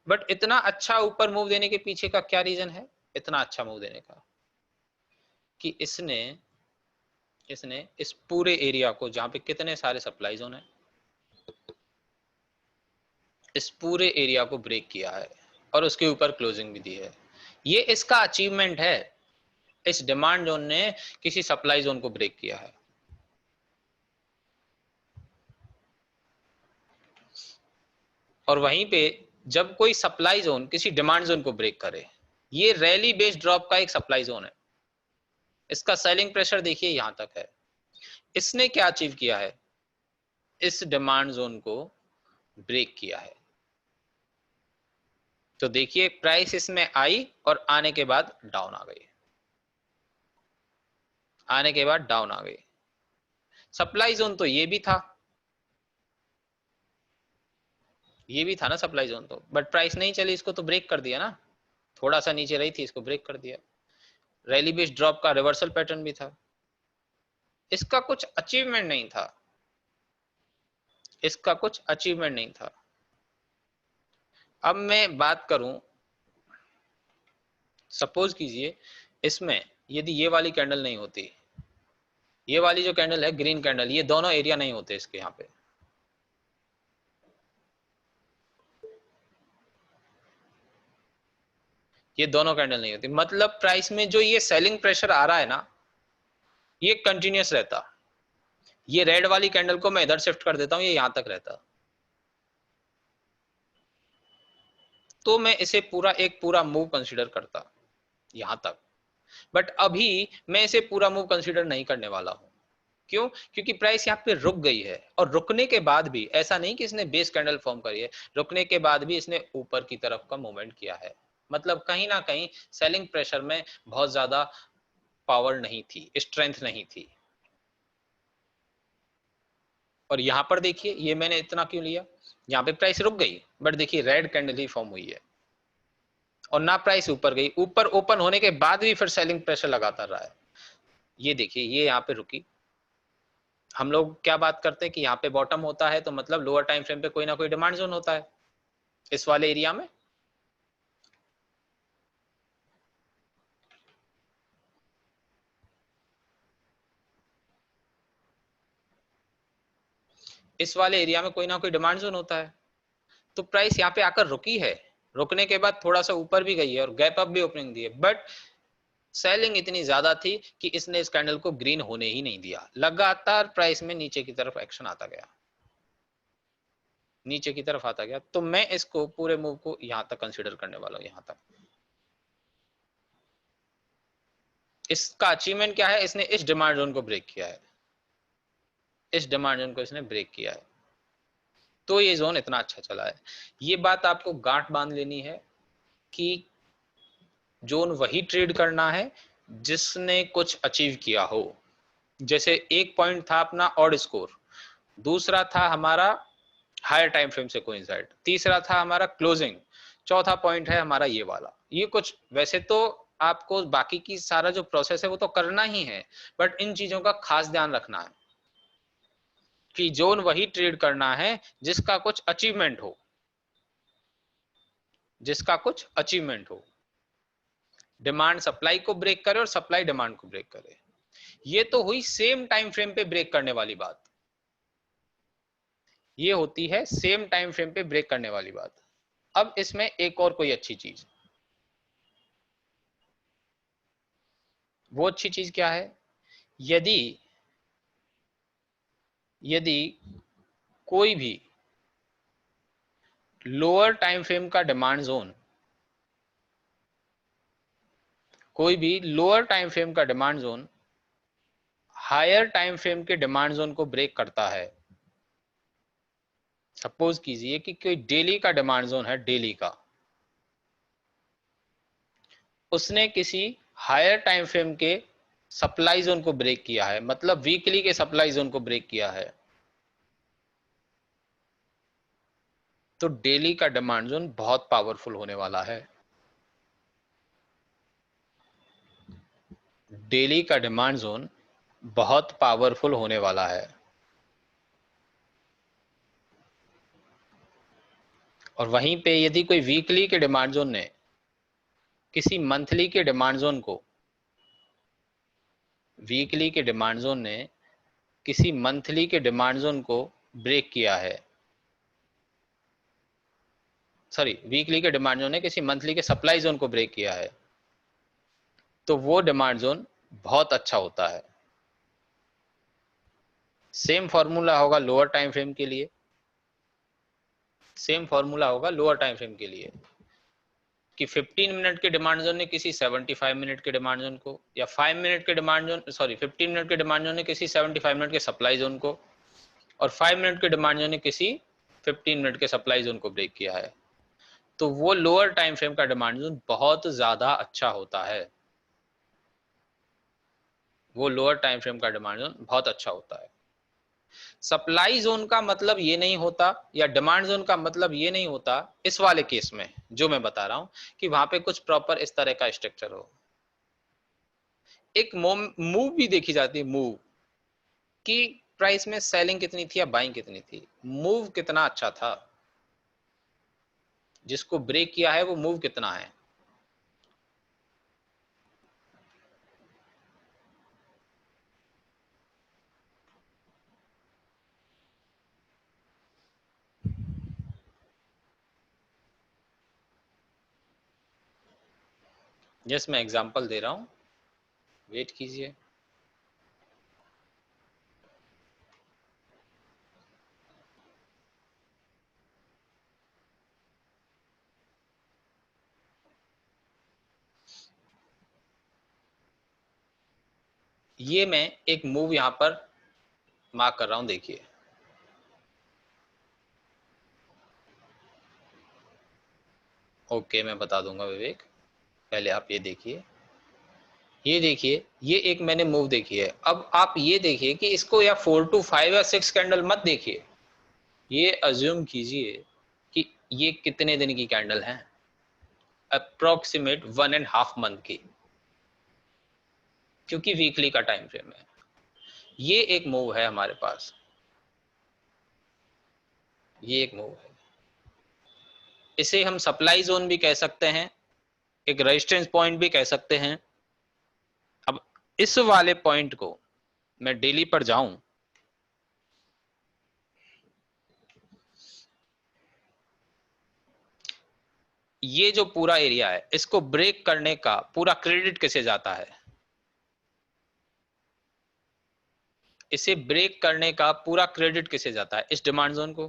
बट इतना अच्छा ऊपर मूव देने के पीछे का क्या रीजन है? इतना अच्छा मूव देने का कि इसने इसने इस पूरे एरिया को, जहां पे कितने सारे सप्लाई जोन है, इस पूरे एरिया को ब्रेक किया है और उसके ऊपर क्लोजिंग भी दी है। ये इसका अचीवमेंट है। इस डिमांड जोन ने किसी सप्लाई जोन को ब्रेक किया है। और वहीं पे जब कोई सप्लाई जोन किसी डिमांड जोन को ब्रेक करे, ये रैली बेस्ड ड्रॉप का एक सप्लाई जोन है। इसका सेलिंग प्रेशर देखिए यहां तक है। इसने क्या अचीव किया है? इस डिमांड जोन को ब्रेक किया है। तो देखिए प्राइस इसमें आई और आने के बाद डाउन आ गई, आने के बाद डाउन आ गई। सप्लाई जोन तो ये भी था, ये भी था ना सप्लाई जोन तो, बट प्राइस नहीं चली, इसको तो ब्रेक कर दिया ना। थोड़ा सा नीचे रही थी, इसको ब्रेक कर दिया। रैली बेस्ड ड्रॉप का रिवर्सल पैटर्न भी था। इसका कुछ अचीवमेंट नहीं था, इसका कुछ अचीवमेंट नहीं था। अब मैं बात करूं, सपोज कीजिए इसमें यदि ये वाली कैंडल नहीं होती, ये वाली जो कैंडल है ग्रीन कैंडल, ये दोनों एरिया नहीं होते इसके यहाँ पे, ये दोनों कैंडल नहीं होती। मतलब प्राइस में जो ये सेलिंग प्रेशर आ रहा है ना, ये कंटिन्यूस रहता। ये रेड वाली कैंडल को मैं इधर शिफ्ट कर देता हूं, ये यहां तक रहता, तो मैं इसे पूरा एक पूरा मूव कंसीडर करता यहां तक। बट अभी मैं इसे पूरा मूव कंसीडर नहीं करने वाला हूं। क्यों? क्योंकि प्राइस यहाँ पे रुक गई है, और रुकने के बाद भी ऐसा नहीं कि इसने बेस कैंडल फॉर्म करी है, रुकने के बाद भी इसने ऊपर की तरफ का मूवमेंट किया है। मतलब कहीं ना कहीं सेलिंग प्रेशर में बहुत ज्यादा पावर नहीं थी, स्ट्रेंथ नहीं थी। और यहां पर देखिए ये मैंने इतना क्यों लिया, यहाँ पे प्राइस रुक गई बट देखिए रेड कैंडल ही फॉर्म हुई है, और ना प्राइस ऊपर गई, ऊपर ओपन होने के बाद भी फिर सेलिंग प्रेशर लगाता रहा है। ये देखिए ये यहाँ पे रुकी। हम लोग क्या बात करते हैं कि यहाँ पे बॉटम होता है तो मतलब लोअर टाइम फ्रेम पे कोई ना कोई डिमांड जोन होता है इस वाले एरिया में। इस वाले एरिया में कोई ना कोई डिमांड जोन होता है। तो प्राइस यहाँ पे आकर रुकी है, रुकने के बाद थोड़ा सा ऊपर भी गई है और गैप अप भी ओपनिंग दी है, बट सेलिंग इतनी ज्यादा थी कि इसने इस कैंडल को ग्रीन होने ही नहीं दिया। लगातार प्राइस में नीचे की तरफ एक्शन आता गया, नीचे की तरफ आता गया। तो मैं इसको पूरे मूव को यहां तक कंसीडर करने वाला हूं, यहां तक। इसका अचीवमेंट क्या है? इसने इस डिमांड जोन को ब्रेक किया है, इस डिमांड जोन को इसने ब्रेक किया है, तो ये जोन इतना अच्छा चला है। ये बात आपको गांठ बांध लेनी है कि जोन वही ट्रेड करना है जिसने कुछ अचीव किया हो। जैसे एक पॉइंट था अपना ऑड स्कोर, दूसरा था हमारा हायर टाइम फ्रेम से कोइंसाइड, तीसरा था हमारा क्लोजिंग, चौथा पॉइंट है हमारा ये वाला। ये कुछ वैसे तो आपको बाकी की सारा जो प्रोसेस है वो तो करना ही है, बट इन चीजों का खास ध्यान रखना है कि जोन वही ट्रेड करना है जिसका कुछ अचीवमेंट हो, जिसका कुछ अचीवमेंट हो, डिमांड सप्लाई को ब्रेक करे और सप्लाई डिमांड को ब्रेक करे। ये तो हुई सेम टाइम फ्रेम पे ब्रेक करने वाली बात, ये होती है सेम टाइम फ्रेम पे ब्रेक करने वाली बात। अब इसमें एक और कोई अच्छी चीज, वो अच्छी चीज क्या है, यदि यदि कोई भी लोअर टाइम फ्रेम का डिमांड जोन, कोई भी लोअर टाइम फ्रेम का demand zone higher time frame के डिमांड जोन को ब्रेक करता है। सपोज कीजिए कि कोई डेली का डिमांड जोन है, डेली का, उसने किसी हायर टाइम फ्रेम के सप्लाई जोन को ब्रेक किया है, मतलब वीकली के सप्लाई जोन को ब्रेक किया है, तो डेली का डिमांड जोन बहुत पावरफुल होने वाला है। डेली का डिमांड जोन बहुत पावरफुल होने वाला है। और वहीं पे यदि कोई वीकली के डिमांड जोन ने किसी मंथली के डिमांड जोन को, वीकली के डिमांड जोन ने किसी मंथली के डिमांड जोन को ब्रेक किया है, सॉरी वीकली के डिमांड जोन ने किसी मंथली के सप्लाई जोन को ब्रेक किया है, तो वो डिमांड जोन बहुत अच्छा होता है। सेम फॉर्मूला होगा लोअर टाइम फ्रेम के लिए, सेम फॉर्मूला होगा लोअर टाइम फ्रेम के लिए कि 15 मिनट के डिमांड जोन ने किसी 75 मिनट के डिमांड जोन को, या 5 मिनट के डिमांड जोन, सॉरी 15 मिनट के डिमांड जोन ने किसी 75 मिनट के सप्लाई जोन को, और 5 मिनट के डिमांड जोन ने किसी 15 मिनट के सप्लाई जोन को ब्रेक किया है, तो वो लोअर टाइम फ्रेम का डिमांड जोन बहुत ज्यादा अच्छा होता है। वो लोअर टाइम फ्रेम का डिमांड जोन बहुत अच्छा होता है। सप्लाई जोन का मतलब ये नहीं होता, या डिमांड जोन का मतलब ये नहीं होता इस वाले केस में जो मैं बता रहा हूं कि वहां पे कुछ प्रॉपर इस तरह का स्ट्रक्चर हो। एक मूव भी देखी जाती है, मूव कि प्राइस में सेलिंग कितनी थी या बाइंग कितनी थी, मूव कितना अच्छा था, जिसको ब्रेक किया है वो मूव कितना है। जस्ट मैं एग्जांपल दे रहा हूं, वेट कीजिए। ये मैं एक मूव यहां पर मार्क कर रहा हूं, देखिए। ओके, मैं बता दूंगा विवेक, पहले आप ये देखिए, ये देखिए, ये एक मैंने मूव देखी है। अब आप ये देखिए कि इसको या 4 to 5 या 6 कैंडल मत देखिए, ये अज्यूम कीजिए कि ये कितने दिन की कैंडल है, अप्रोक्सीमेट 1.5 मंथ की, क्योंकि वीकली का टाइम फ्रेम है। ये एक मूव है हमारे पास, ये एक मूव है। इसे हम सप्लाई जोन भी कह सकते हैं, एक रेजिस्टेंस पॉइंट भी कह सकते हैं। अब इस वाले पॉइंट को मैं डेली पर जाऊं, ये जो पूरा एरिया है इसको ब्रेक करने का पूरा क्रेडिट किसे जाता है, इसे ब्रेक करने का पूरा क्रेडिट किसे जाता है, इस डिमांड जोन को,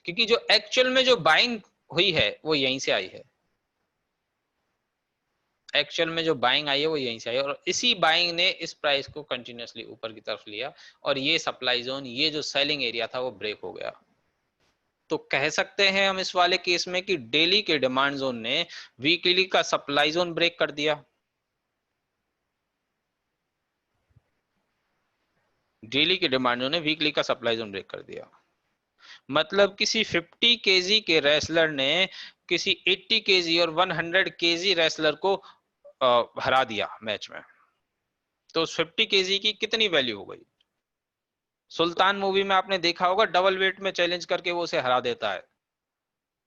क्योंकि जो एक्चुअल में जो बाइंग हुई है वो यहीं से आई है, एक्चुअल में जो बाइंग आई है वो यहीं से आई है, और इसी बाइंग ने इस प्राइस को कंटिन्यूअसली ऊपर की तरफ लिया, और ये सप्लाई जोन, ये जो सेलिंग एरिया था वो ब्रेक हो गया। तो कह सकते हैं हम इस वाले केस में कि डेली के डिमांड जोन ने वीकली का सप्लाई जोन ब्रेक कर दिया। डेली की डिमांड जोन है, वीकली का सप्लाई जोन ब्रेक कर दिया। मतलब किसी 50 केजी के रेसलर ने किसी 80 केजी और 100 केजी रेसलर को हरा दिया मैच में, तो उस 50 केजी की कितनी वैल्यू हो गई? सुल्तान मूवी में आपने देखा होगा, डबल वेट में चैलेंज करके वो उसे हरा देता है,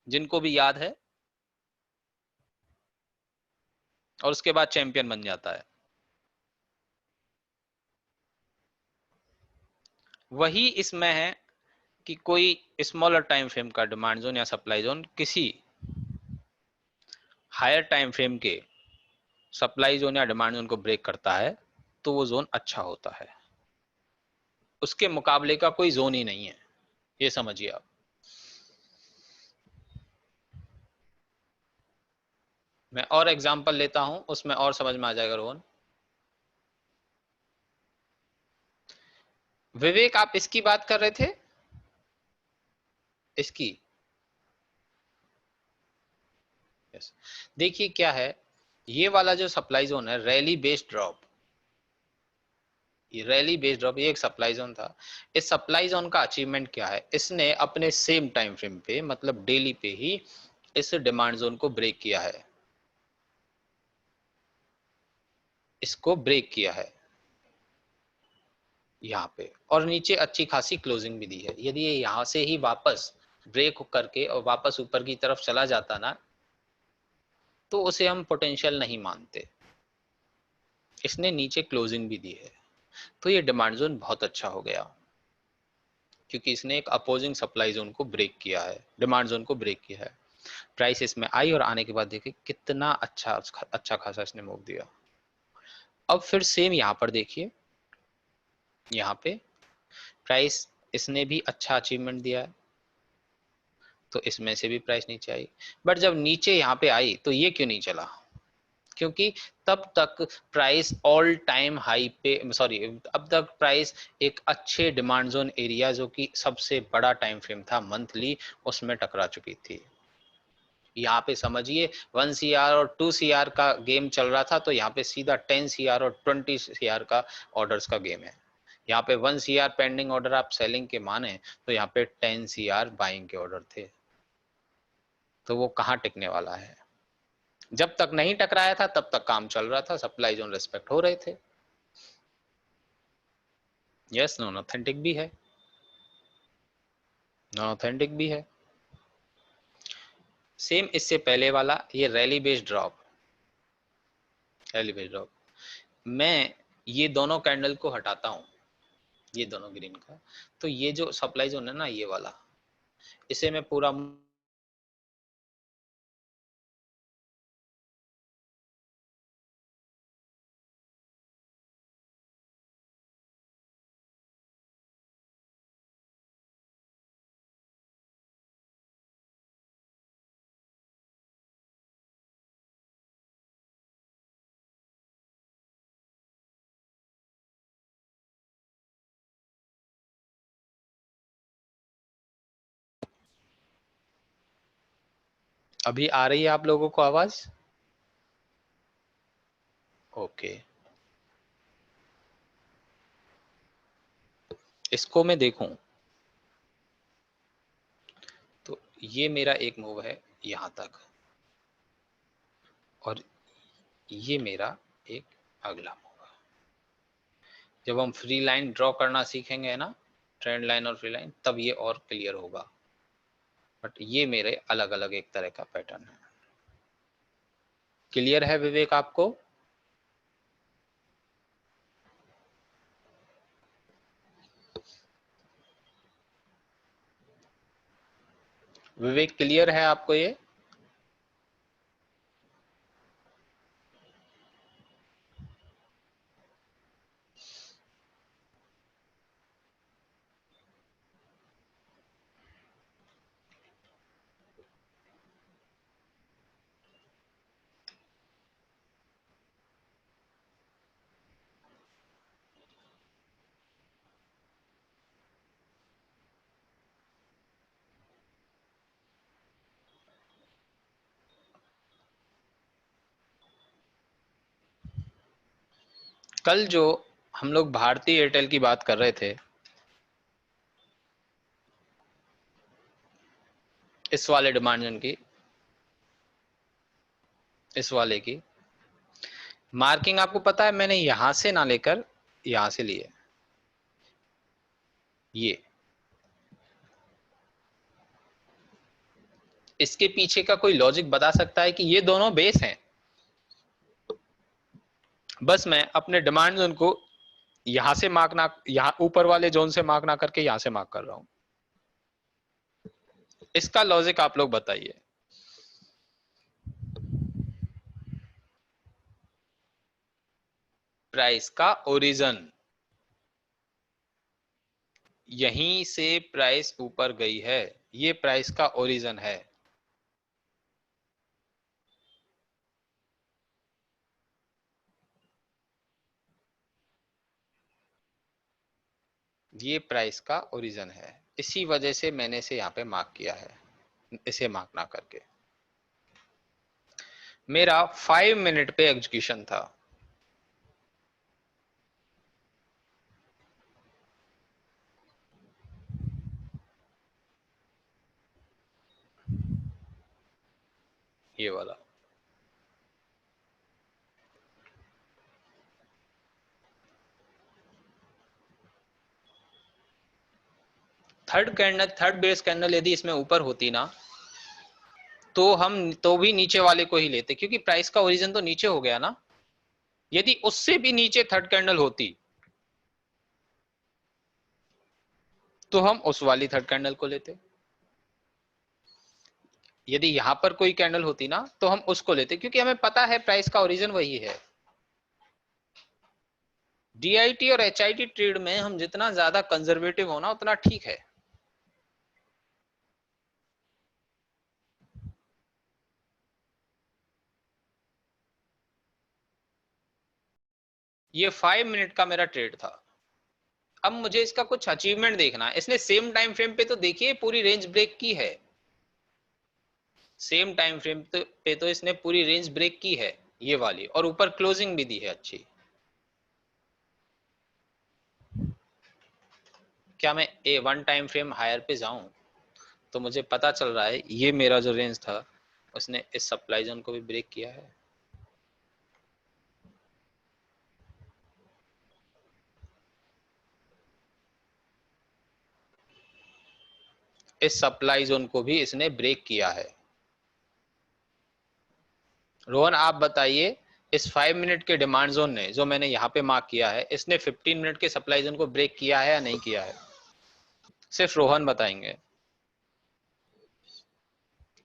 जिनको भी याद है, और उसके बाद चैंपियन बन जाता है। वही इसमें है कि कोई स्मॉलर टाइम फ्रेम का डिमांड जोन या सप्लाई जोन किसी हायर टाइम फ्रेम के सप्लाई जोन या डिमांड जोन को ब्रेक करता है, तो वो जोन अच्छा होता है। उसके मुकाबले का कोई जोन ही नहीं है, ये समझिए आप। मैं और एग्जांपल लेता हूं, उसमें और समझ में आ जाएगा रोहन। विवेक, आप इसकी बात कर रहे थे, इसकी। यस। देखिए क्या है, ये वाला जो सप्लाई जोन है, रैली बेस्ड ड्रॉप, ये रैली बेस्ड ड्रॉप, ये एक सप्लाई जोन था। इस सप्लाई जोन का अचीवमेंट क्या है, इसने अपने सेम टाइम फ्रेम पे, मतलब डेली पे ही इस डिमांड जोन को ब्रेक किया है, इसको ब्रेक किया है यहाँ पे, और नीचे अच्छी खासी क्लोजिंग भी दी है। यदि ये यहाँ से ही वापस ब्रेक करके और वापस ऊपर की तरफ चला जाता ना, तो उसे हम पोटेंशियल नहीं मानते। इसने नीचे क्लोजिंग भी दी है, तो ये डिमांड जोन बहुत अच्छा हो गया, क्योंकि इसने एक अपोजिंग सप्लाई जोन को ब्रेक किया है, डिमांड जोन को ब्रेक किया है। प्राइस इसमें आई और आने के बाद देखिए कितना अच्छा अच्छा खासा इसने मूव दिया। अब फिर सेम यहाँ पर देखिए, यहाँ पे प्राइस इसने भी अच्छा अचीवमेंट दिया है, तो इसमें से भी प्राइस नीचे आई। बट जब नीचे यहाँ पे आई तो ये क्यों नहीं चला? क्योंकि तब तक प्राइस ऑल टाइम हाई पे, सॉरी, अब तक प्राइस एक अच्छे डिमांड जोन एरिया, जो कि सबसे बड़ा टाइम फ्रेम था मंथली, उसमें टकरा चुकी थी। यहाँ पे समझिए 1 CR और 2 CR का गेम चल रहा था, तो यहाँ पे सीधा 10 CR और 20 CR का ऑर्डर्स का गेम है। यहाँ पे 1 CR पेंडिंग ऑर्डर आप सेलिंग के माने, तो यहाँ पे 10 CR बाइंग के ऑर्डर थे, तो वो कहाँ टिकने वाला है? जब तक नहीं टकराया था तब तक काम चल रहा था, सप्लाई जोन रिस्पेक्ट हो रहे थे। यस, नॉन ऑथेंटिक भी है, नॉन ऑथेंटिक भी है। सेम इससे पहले वाला, ये rally based drop, rally based drop, मैं ये दोनों कैंडल को हटाता हूं, ये दोनों ग्रीन का, तो ये जो सप्लाई जोन है ना, ये वाला, इसे मैं पूरा, अभी आ रही है आप लोगों को आवाज? ओके, इसको मैं देखूं तो ये मेरा एक मूव है यहां तक, और ये मेरा एक अगला मूव है। जब हम फ्री लाइन ड्रॉ करना सीखेंगे ना, ट्रेंड लाइन और फ्री लाइन, तब ये और क्लियर होगा। बट ये मेरे अलग अलग एक तरह का पैटर्न है। क्लियर है विवेक आपको? विवेक, क्लियर है आपको ये? कल जो हम लोग भारती एयरटेल की बात कर रहे थे, इस वाले डिमांड जोन की, इस वाले की मार्किंग आपको पता है, मैंने यहां से ना लेकर यहां से लिए। ये इसके पीछे का कोई लॉजिक बता सकता है कि ये दोनों बेस हैं? बस मैं अपने डिमांड जोन को यहां से मार्क ना, यहां ऊपर वाले जोन से मार्क ना करके यहां से मार्क कर रहा हूं। इसका लॉजिक आप लोग बताइए। प्राइस का ओरिजिन, यहीं से प्राइस ऊपर गई है, ये प्राइस का ओरिजिन है। ये प्राइस का ओरिजिन है, इसी वजह से मैंने इसे यहां पे मार्क किया है, इसे मार्क ना करके। मेरा 5 मिनट पे एग्जीक्यूशन था। ये वाला third candle, third base candle यदि इसमें ऊपर होती ना, तो हम तो भी नीचे वाले को ही लेते, क्योंकि प्राइस का ओरिजिन तो नीचे हो गया ना। यदि उससे भी नीचे थर्ड कैंडल होती तो हम उस वाली थर्ड कैंडल को लेते। यदि यहां पर कोई कैंडल होती ना तो हम उसको लेते, क्योंकि हमें पता है प्राइस का ओरिजिन वही है। डीआईटी और एचआईटी ट्रेड में हम जितना ज्यादा कंजर्वेटिव होना उतना ठीक है। ये 5 मिनट का मेरा ट्रेड था। अब मुझे इसका कुछ अचीवमेंट देखना है। इसने सेम टाइम फ्रेम पे तो देखिए पूरी रेंज ब्रेक की है, सेम टाइम फ्रेम पे तो इसने पूरी रेंज ब्रेक की है ये वाली, और ऊपर क्लोजिंग भी दी है अच्छी। क्या मैं ए वन टाइम फ्रेम हायर पे जाऊं तो मुझे पता चल रहा है ये मेरा जो रेंज था उसने इस सप्लाई जोन को भी ब्रेक किया है। इस सप्लाई जोन को भी इसने ब्रेक किया है। रोहन आप बताइए, इस 5 मिनट के डिमांड जोन ने जो मैंने यहाँ पे मार्क किया है, इसने 15 मिनट के सप्लाई जोन को ब्रेक किया है या नहीं किया है? सिर्फ रोहन बताएंगे।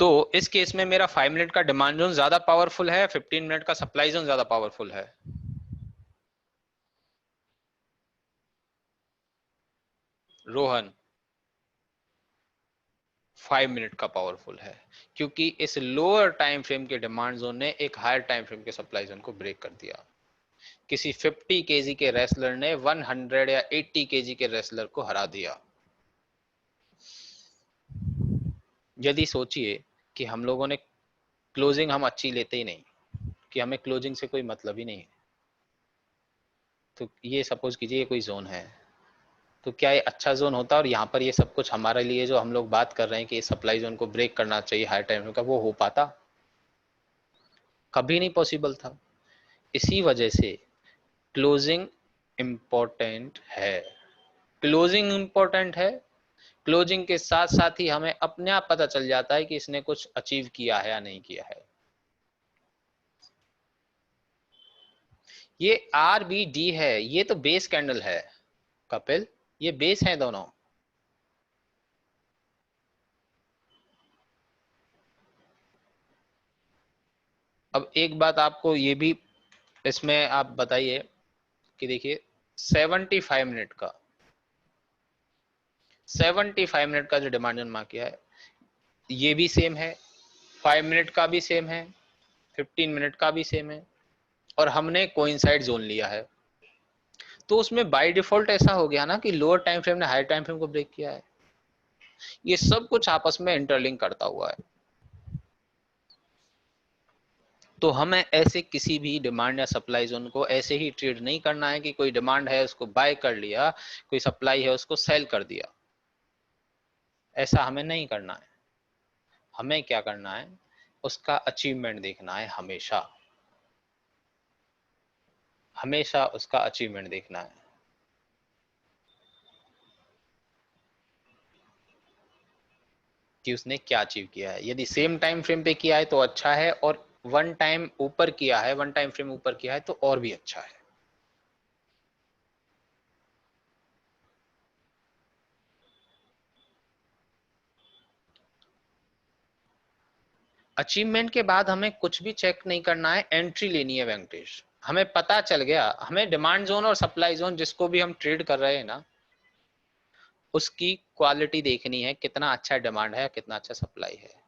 तो इस केस में मेरा 5 मिनट का डिमांड जोन ज्यादा पावरफुल है, 15 मिनट का सप्लाई जोन ज्यादा पावरफुल है? रोहन 5 मिनट का पावरफुल है, क्योंकि इस लोअर टाइम फ्रेम के डिमांड जोन ने एक हायर टाइम फ्रेम के सप्लाई जोन को ब्रेक कर दिया। किसी 50 केजी के रेसलर ने 100 या 80 केजी के रेसलर को हरा दिया। यदि सोचिए कि हम लोगों ने क्लोजिंग हम अच्छी लेते ही नहीं, कि हमें क्लोजिंग से कोई मतलब ही नहीं है, तो ये सपोज कीजिए ये कोई जोन है, तो क्या ये अच्छा जोन होता और यहाँ पर ये सब कुछ हमारे लिए जो हम लोग बात कर रहे हैं कि इस सप्लाई जोन को ब्रेक करना चाहिए हाई टाइम का, वो हो पाता? कभी नहीं पॉसिबल था। इसी वजह से क्लोजिंग इंपॉर्टेंट है, क्लोजिंग इंपॉर्टेंट है। क्लोजिंग के साथ साथ ही हमें अपने आप पता चल जाता है कि इसने कुछ अचीव किया है या नहीं किया है। ये आर बी डी है, ये तो बेस कैंडल है कपिल, ये बेस है दोनों। अब एक बात आपको ये भी इसमें आप बताइए कि देखिए 75 मिनट का, 75 मिनट का जो डिमांड मार्क किया है ये भी सेम है, 5 मिनट का भी सेम है, 15 मिनट का भी सेम है, और हमने कोइंसाइड जोन लिया है। तो उसमें बाय डिफॉल्ट ऐसा हो गया ना कि लोअर टाइम फ्रेम ने हायर टाइम फ्रेम को ब्रेक किया है। ये सब कुछ आपस में इंटरलिंक करता हुआ है। तो हमें ऐसे किसी भी डिमांड या सप्लाई जोन को ऐसे ही ट्रेड नहीं करना है कि कोई डिमांड है उसको बाय कर लिया, कोई सप्लाई है उसको सेल कर दिया। ऐसा हमें नहीं करना है। हमें क्या करना है, उसका अचीवमेंट देखना है, हमेशा हमेशा उसका अचीवमेंट देखना है। कि उसने क्या अचीव किया है। यदि सेम टाइम फ्रेम पे किया है तो अच्छा है, और वन टाइम ऊपर किया है, वन टाइम फ्रेम ऊपर किया है तो और भी अच्छा है। अचीवमेंट के बाद हमें कुछ भी चेक नहीं करना है, एंट्री लेनी है वेंकटेश। हमें पता चल गया, हमें डिमांड जोन और सप्लाई जोन जिसको भी हम ट्रेड कर रहे हैं ना, उसकी क्वालिटी देखनी है, कितना अच्छा डिमांड है, कितना अच्छा सप्लाई है।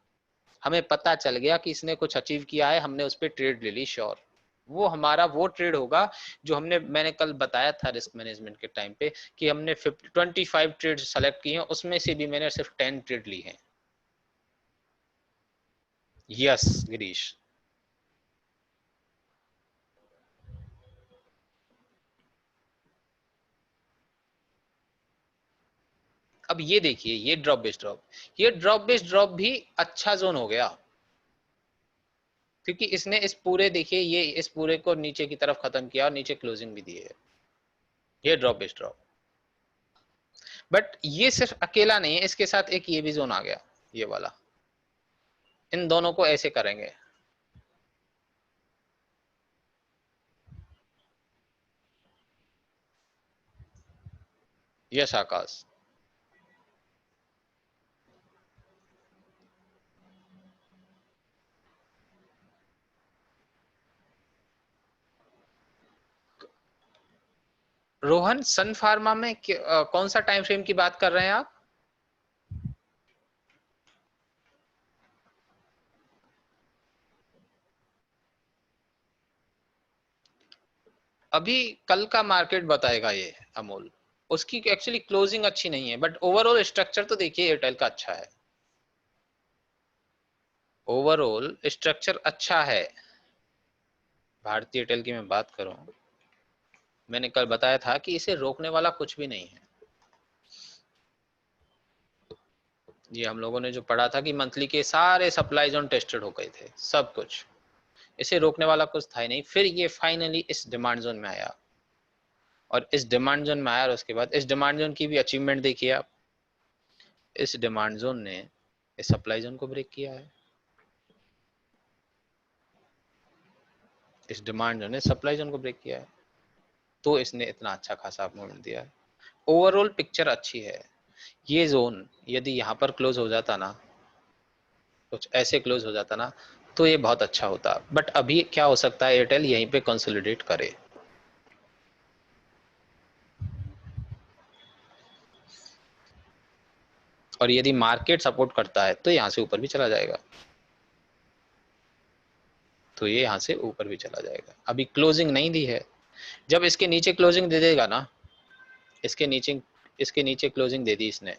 हमें पता चल गया कि इसने कुछ अचीव किया है, हमने उस पर ट्रेड ले ली, श्योर वो हमारा वो ट्रेड होगा जो मैंने कल बताया था रिस्क मैनेजमेंट के टाइम पे, कि हमने 25 ट्रेड सेलेक्ट किए हैं, उसमें से भी मैंने सिर्फ 10 ट्रेड ली हैं। यस गिरीश। अब ये देखिए, ये ड्रॉप बेस्ड ड्रॉप, ये ड्रॉप बेस्ड ड्रॉप भी अच्छा जोन हो गया, क्योंकि इसने इस पूरे, देखिए ये इस पूरे को नीचे की तरफ खत्म किया और नीचे क्लोजिंग भी दी है। ये ड्रॉप बेस्ड ड्रॉप, बट ये सिर्फ अकेला नहीं है, इसके साथ एक ये भी जोन आ गया, ये वाला। इन दोनों को ऐसे करेंगे। यस आकाश। रोहन, सन फार्मा में कौन सा टाइम फ्रेम की बात कर रहे हैं आप? अभी कल का मार्केट बताएगा ये, अमोल। उसकी एक्चुअली क्लोजिंग अच्छी नहीं है, बट ओवरऑल स्ट्रक्चर तो देखिए एयरटेल का अच्छा है। ओवरऑल स्ट्रक्चर अच्छा है। भारतीय एयरटेल की मैं बात करूं, मैंने कल बताया था कि इसे रोकने वाला कुछ भी नहीं है। ये हम लोगों ने जो पढ़ा था कि मंथली के सारे सप्लाई जोन टेस्टेड हो गए थे, सब कुछ, इसे रोकने वाला कुछ था ही नहीं। फिर ये फाइनली इस डिमांड जोन में आया, और इस डिमांड जोन में आया, और उसके बाद इस डिमांड जोन की भी अचीवमेंट देखिए आप। इस डिमांड जोन ने इस सप्लाई जोन को ब्रेक किया है, इस डिमांड जोन ने सप्लाई जोन को ब्रेक किया है, तो इसने इतना अच्छा खासा मूवमेंट दिया है। ओवरऑल पिक्चर अच्छी है। ये जोन यदि यहाँ पर क्लोज हो जाता ना, कुछ ऐसे क्लोज हो जाता ना, तो ये बहुत अच्छा होता। बट अभी क्या हो सकता है, एयरटेल यहीं पे कंसोलिडेट करे, और यदि मार्केट सपोर्ट करता है तो यहाँ से ऊपर भी चला जाएगा, तो ये यहाँ से ऊपर भी चला जाएगा। अभी क्लोजिंग नहीं दी है, जब इसके नीचे क्लोजिंग दे देगा ना, इसके नीचे क्लोजिंग दे दी इसने,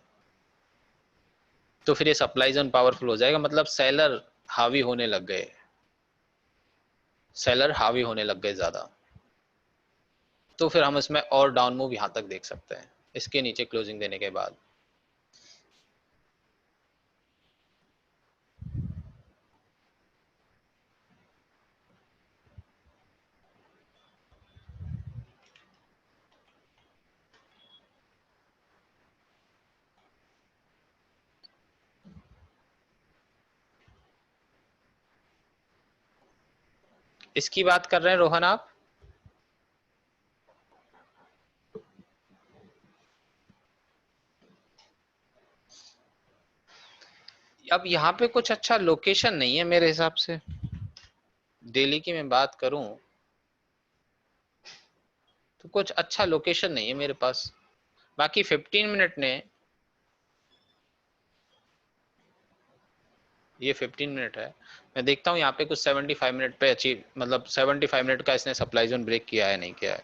तो फिर ये सप्लाई जोन पावरफुल हो जाएगा, मतलब सेलर हावी होने लग गए ज्यादा। तो फिर हम इसमें और डाउन मूव यहां तक देख सकते हैं, इसके नीचे क्लोजिंग देने के बाद। इसकी बात कर रहे हैं रोहन आप? अब यहाँ पे कुछ अच्छा लोकेशन नहीं है मेरे हिसाब से। दिल्ली की मैं बात करूं तो कुछ अच्छा लोकेशन नहीं है मेरे पास। बाकी 15 मिनट ने, ये 15 मिनट है, मैं देखता हूँ यहाँ पे कुछ 75 मिनट पे अचीव, मतलब 75 मिनट का इसने सप्लाई जोन ब्रेक किया है नहीं किया है।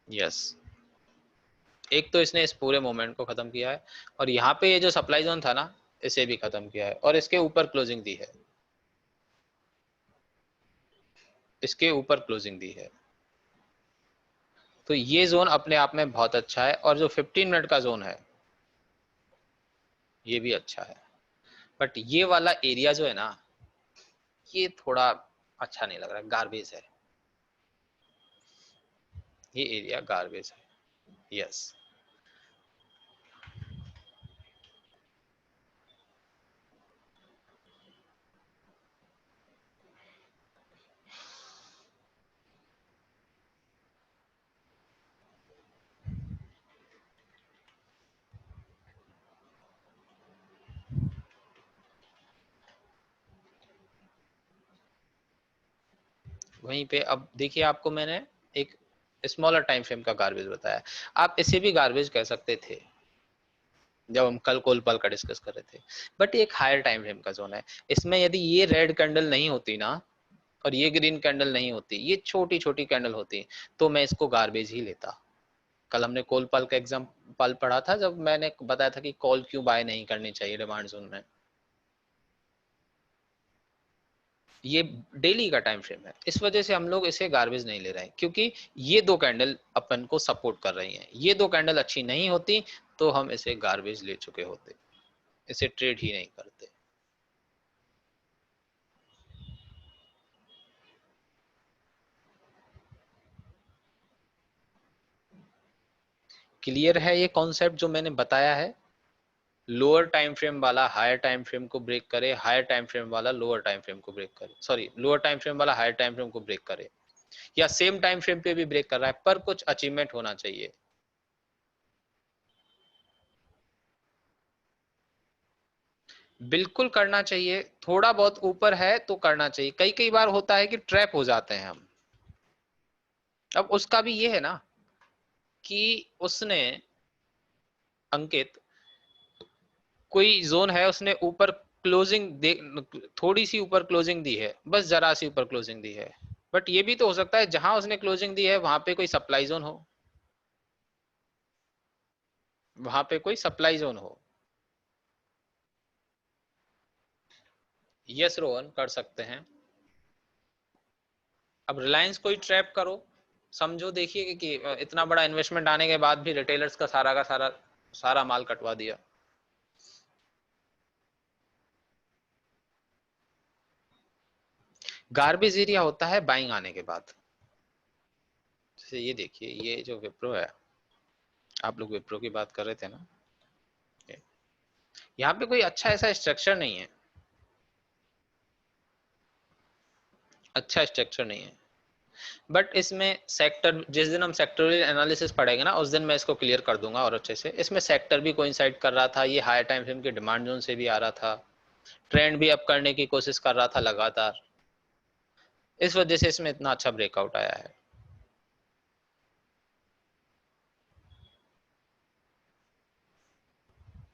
यस, एक तो इसने इस पूरे मोमेंट को खत्म किया है, और यहाँ पे ये जो सप्लाई जोन था ना, इसे भी खत्म किया है, और इसके ऊपर क्लोजिंग दी है। इसके ऊपर क्लोजिंग दी है। तो ये जोन अपने आप में बहुत अच्छा है, और जो 15 मिनट का जोन है ये भी अच्छा है। बट ये वाला एरिया जो है ना, ये थोड़ा अच्छा नहीं लग रहा, गार्बेज है, ये एरिया गार्बेज है। यस, वहीं पे अब देखिए, आपको मैंने एक स्मॉलर टाइम फ्रेम का गार्बेज बताया, आप इसे भी गार्बेज कह सकते थे जब हम कल कोल पल का डिस्कस कर रहे थे। बट ये एक हायर टाइम फ्रेम का जोन है, इसमें यदि ये रेड कैंडल नहीं होती ना, और ये ग्रीन कैंडल नहीं होती, ये छोटी छोटी कैंडल होती, तो मैं इसको गार्बेज ही लेता। कल हमने कॉल पल का एग्जाम्पल पढ़ा था, जब मैंने बताया था कि कॉल क्यों बाय नहीं करनी चाहिए डिमांड जोन में। ये डेली का टाइम फ्रेम है, इस वजह से हम लोग इसे गार्बेज नहीं ले रहे हैं, क्योंकि ये दो कैंडल अपन को सपोर्ट कर रही हैं। ये दो कैंडल अच्छी नहीं होती तो हम इसे गार्बेज ले चुके होते, इसे ट्रेड ही नहीं करते। क्लियर है ये कॉन्सेप्ट जो मैंने बताया है? लोअर टाइम फ्रेम वाला हायर टाइम फ्रेम को ब्रेक करे, हायर टाइम फ्रेम वाला लोअर टाइम फ्रेम को ब्रेक करे, सॉरी लोअर टाइम फ्रेम वाला हायर टाइम फ्रेम को ब्रेक करे, या सेम टाइम फ्रेम पे भी ब्रेक कर रहा है, पर कुछ अचीवमेंट होना चाहिए। बिल्कुल करना चाहिए, थोड़ा बहुत ऊपर है तो करना चाहिए। कई कई बार होता है कि ट्रैप हो जाते हैं हम। अब उसका भी ये है ना कि उसने, अंकित, कोई जोन है, उसने ऊपर क्लोजिंग दे, थोड़ी सी ऊपर क्लोजिंग दी है, बस जरा सी ऊपर क्लोजिंग दी है। बट ये भी तो हो सकता है जहां उसने क्लोजिंग दी है वहां पे कोई सप्लाई जोन हो, वहां पे कोई सप्लाई जोन हो। यस रोहन, कर सकते हैं। अब रिलायंस कोई ट्रैप करो, समझो, देखिए कि इतना बड़ा इन्वेस्टमेंट आने के बाद भी रिटेलर्स का सारा सारा माल कटवा दिया। गार्बेज एरिया होता है बाइंग आने के बाद। जैसे ये देखिए, ये जो विप्रो है, आप लोग विप्रो की बात कर रहे थे ना, यहाँ पे कोई अच्छा ऐसा स्ट्रक्चर नहीं है, अच्छा स्ट्रक्चर नहीं है। बट इसमें सेक्टर, जिस दिन हम सेक्टोरल एनालिसिस पढ़ेंगे ना, उस दिन मैं इसको क्लियर कर दूंगा और अच्छे से। इसमें सेक्टर भी कोइंसाइड कर रहा था, ये हायर टाइम फ्रेम के डिमांड जोन से भी आ रहा था, ट्रेंड भी अप करने की कोशिश कर रहा था लगातार, इस वजह से इसमें इतना अच्छा ब्रेकआउट आया है।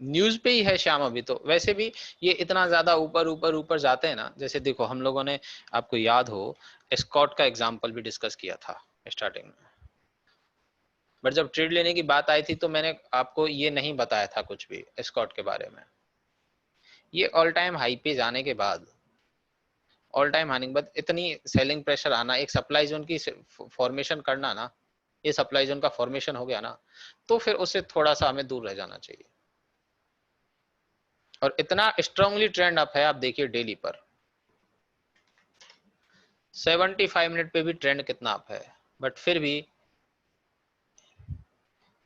न्यूज पे ही है श्याम अभी तो, वैसे भी ये इतना ज्यादा ऊपर ऊपर ऊपर जाते हैं ना। जैसे देखो, हम लोगों ने, आपको याद हो, स्कॉट का एग्जांपल भी डिस्कस किया था स्टार्टिंग में, बट जब ट्रेड लेने की बात आई थी तो मैंने आपको ये नहीं बताया था कुछ भी स्कॉट के बारे में। ये ऑल टाइम हाई पे जाने के बाद, ऑल टाइम हाई के बाद इतनी सेलिंग प्रेशर आना, एक सप्लाई जोन की फॉर्मेशन करना ना, ये सप्लाई जोन का फॉर्मेशन हो गया ना, तो फिर उससे थोड़ा सा हमें दूर रह जाना चाहिए। और इतना स्ट्रांगली ट्रेंड अप है, आप देखिए डेली पर 75 मिनट पे भी ट्रेंड कितना अप है, बट फिर भी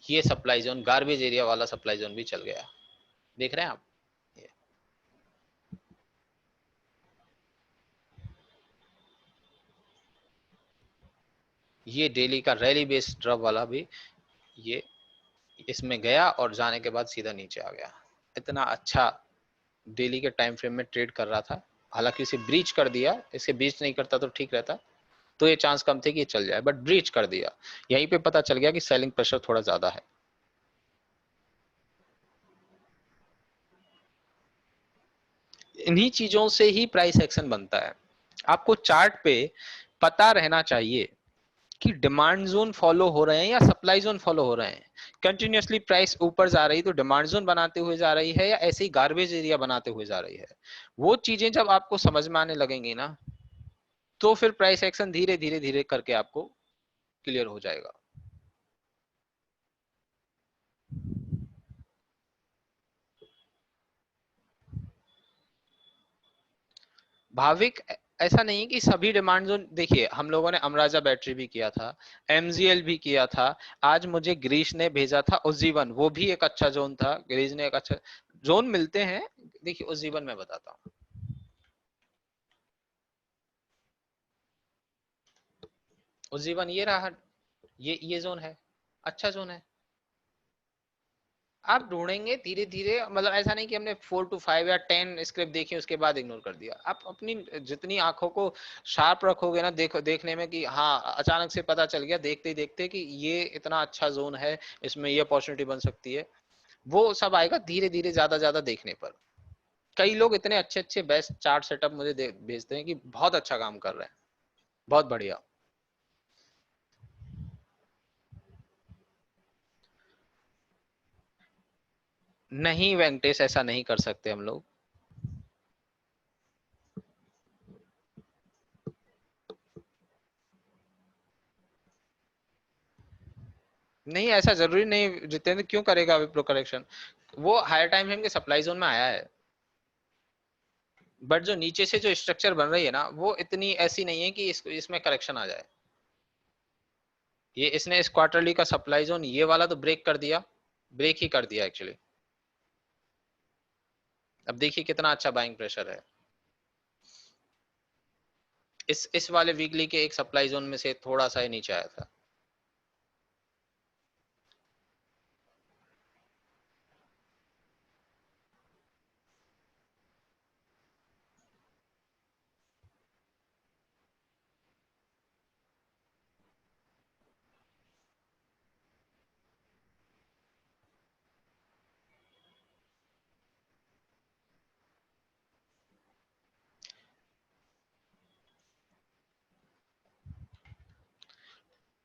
ये सप्लाई जोन, गार्बेज एरिया वाला सप्लाई जोन भी चल गया। देख रहे हैं आप? ये डेली का रैली बेस्ड ड्रॉप वाला भी, ये इसमें गया और जाने के बाद सीधा नीचे आ गया। इतना अच्छा डेली के टाइम फ्रेम में ट्रेड कर रहा था, हालांकि इसे ब्रीच कर दिया, इसे ब्रीच नहीं करता तो ठीक रहता, तो ये चांस कम थे कि ये चल जाए, बट ब्रीच कर दिया। यहीं पे पता चल गया कि सेलिंग प्रेशर थोड़ा ज्यादा है। इन्हीं चीजों से ही प्राइस एक्शन बनता है। आपको चार्ट पे पता रहना चाहिए कि डिमांड जोन फॉलो हो रहे हैं या सप्लाई जोन फॉलो हो रहे हैं। कंटिन्यूअसली प्राइस ऊपर जा रही तो डिमांड जोन बनाते हुए जा रही है, या ऐसे ही गार्बेज एरिया बनाते हुए जा रही है। वो चीजें जब आपको समझ में आने लगेंगी ना, तो फिर प्राइस एक्शन धीरे धीरे धीरे करके आपको क्लियर हो जाएगा। भाविक ऐसा नहीं कि सभी डिमांड जोन, देखिए हम लोगों ने अमराजा बैटरी भी किया था, एमजीएल भी किया था, आज मुझे ग्रीश ने भेजा था उज्जीवन, वो भी एक अच्छा जोन था, ग्रीश ने एक अच्छा जोन मिलते हैं। देखिए उज्जीवन मैं बताता हूँ, उज्जीवन ये रहा, ये जोन है, अच्छा जोन है। आप ढूंढेंगे धीरे धीरे, मतलब ऐसा नहीं कि हमने 4 to 5 या 10 स्क्रिप्ट देखी उसके बाद इग्नोर कर दिया। आप अपनी जितनी आंखों को शार्प रखोगे ना, देखो देखने में कि हाँ अचानक से पता चल गया देखते ही देखते कि ये इतना अच्छा जोन है, इसमें ये अपॉर्चुनिटी बन सकती है, वो सब आएगा धीरे धीरे ज्यादा ज्यादा देखने पर। कई लोग इतने अच्छे अच्छे बेस्ट चार्ट सेटअप मुझे भेजते हैं कि बहुत अच्छा काम कर रहे हैं, बहुत बढ़िया। नहीं वेंकटेश, ऐसा नहीं कर सकते हम लोग। नहीं ऐसा जरूरी नहीं, जितेंद्र क्यों करेगा विप्रो करेक्शन, वो हायर टाइम फ्रेम के सप्लाई जोन में आया है, बट जो नीचे से जो स्ट्रक्चर बन रही है ना, वो इतनी ऐसी नहीं है कि इसमें करेक्शन आ जाए। ये इसने इस क्वार्टरली का सप्लाई जोन ये वाला तो ब्रेक कर दिया, ब्रेक ही कर दिया एक्चुअली। अब देखिए कितना अच्छा बाइंग प्रेशर है। इस वाले वीकली के एक सप्लाई जोन में से थोड़ा सा ही नीचे आया था।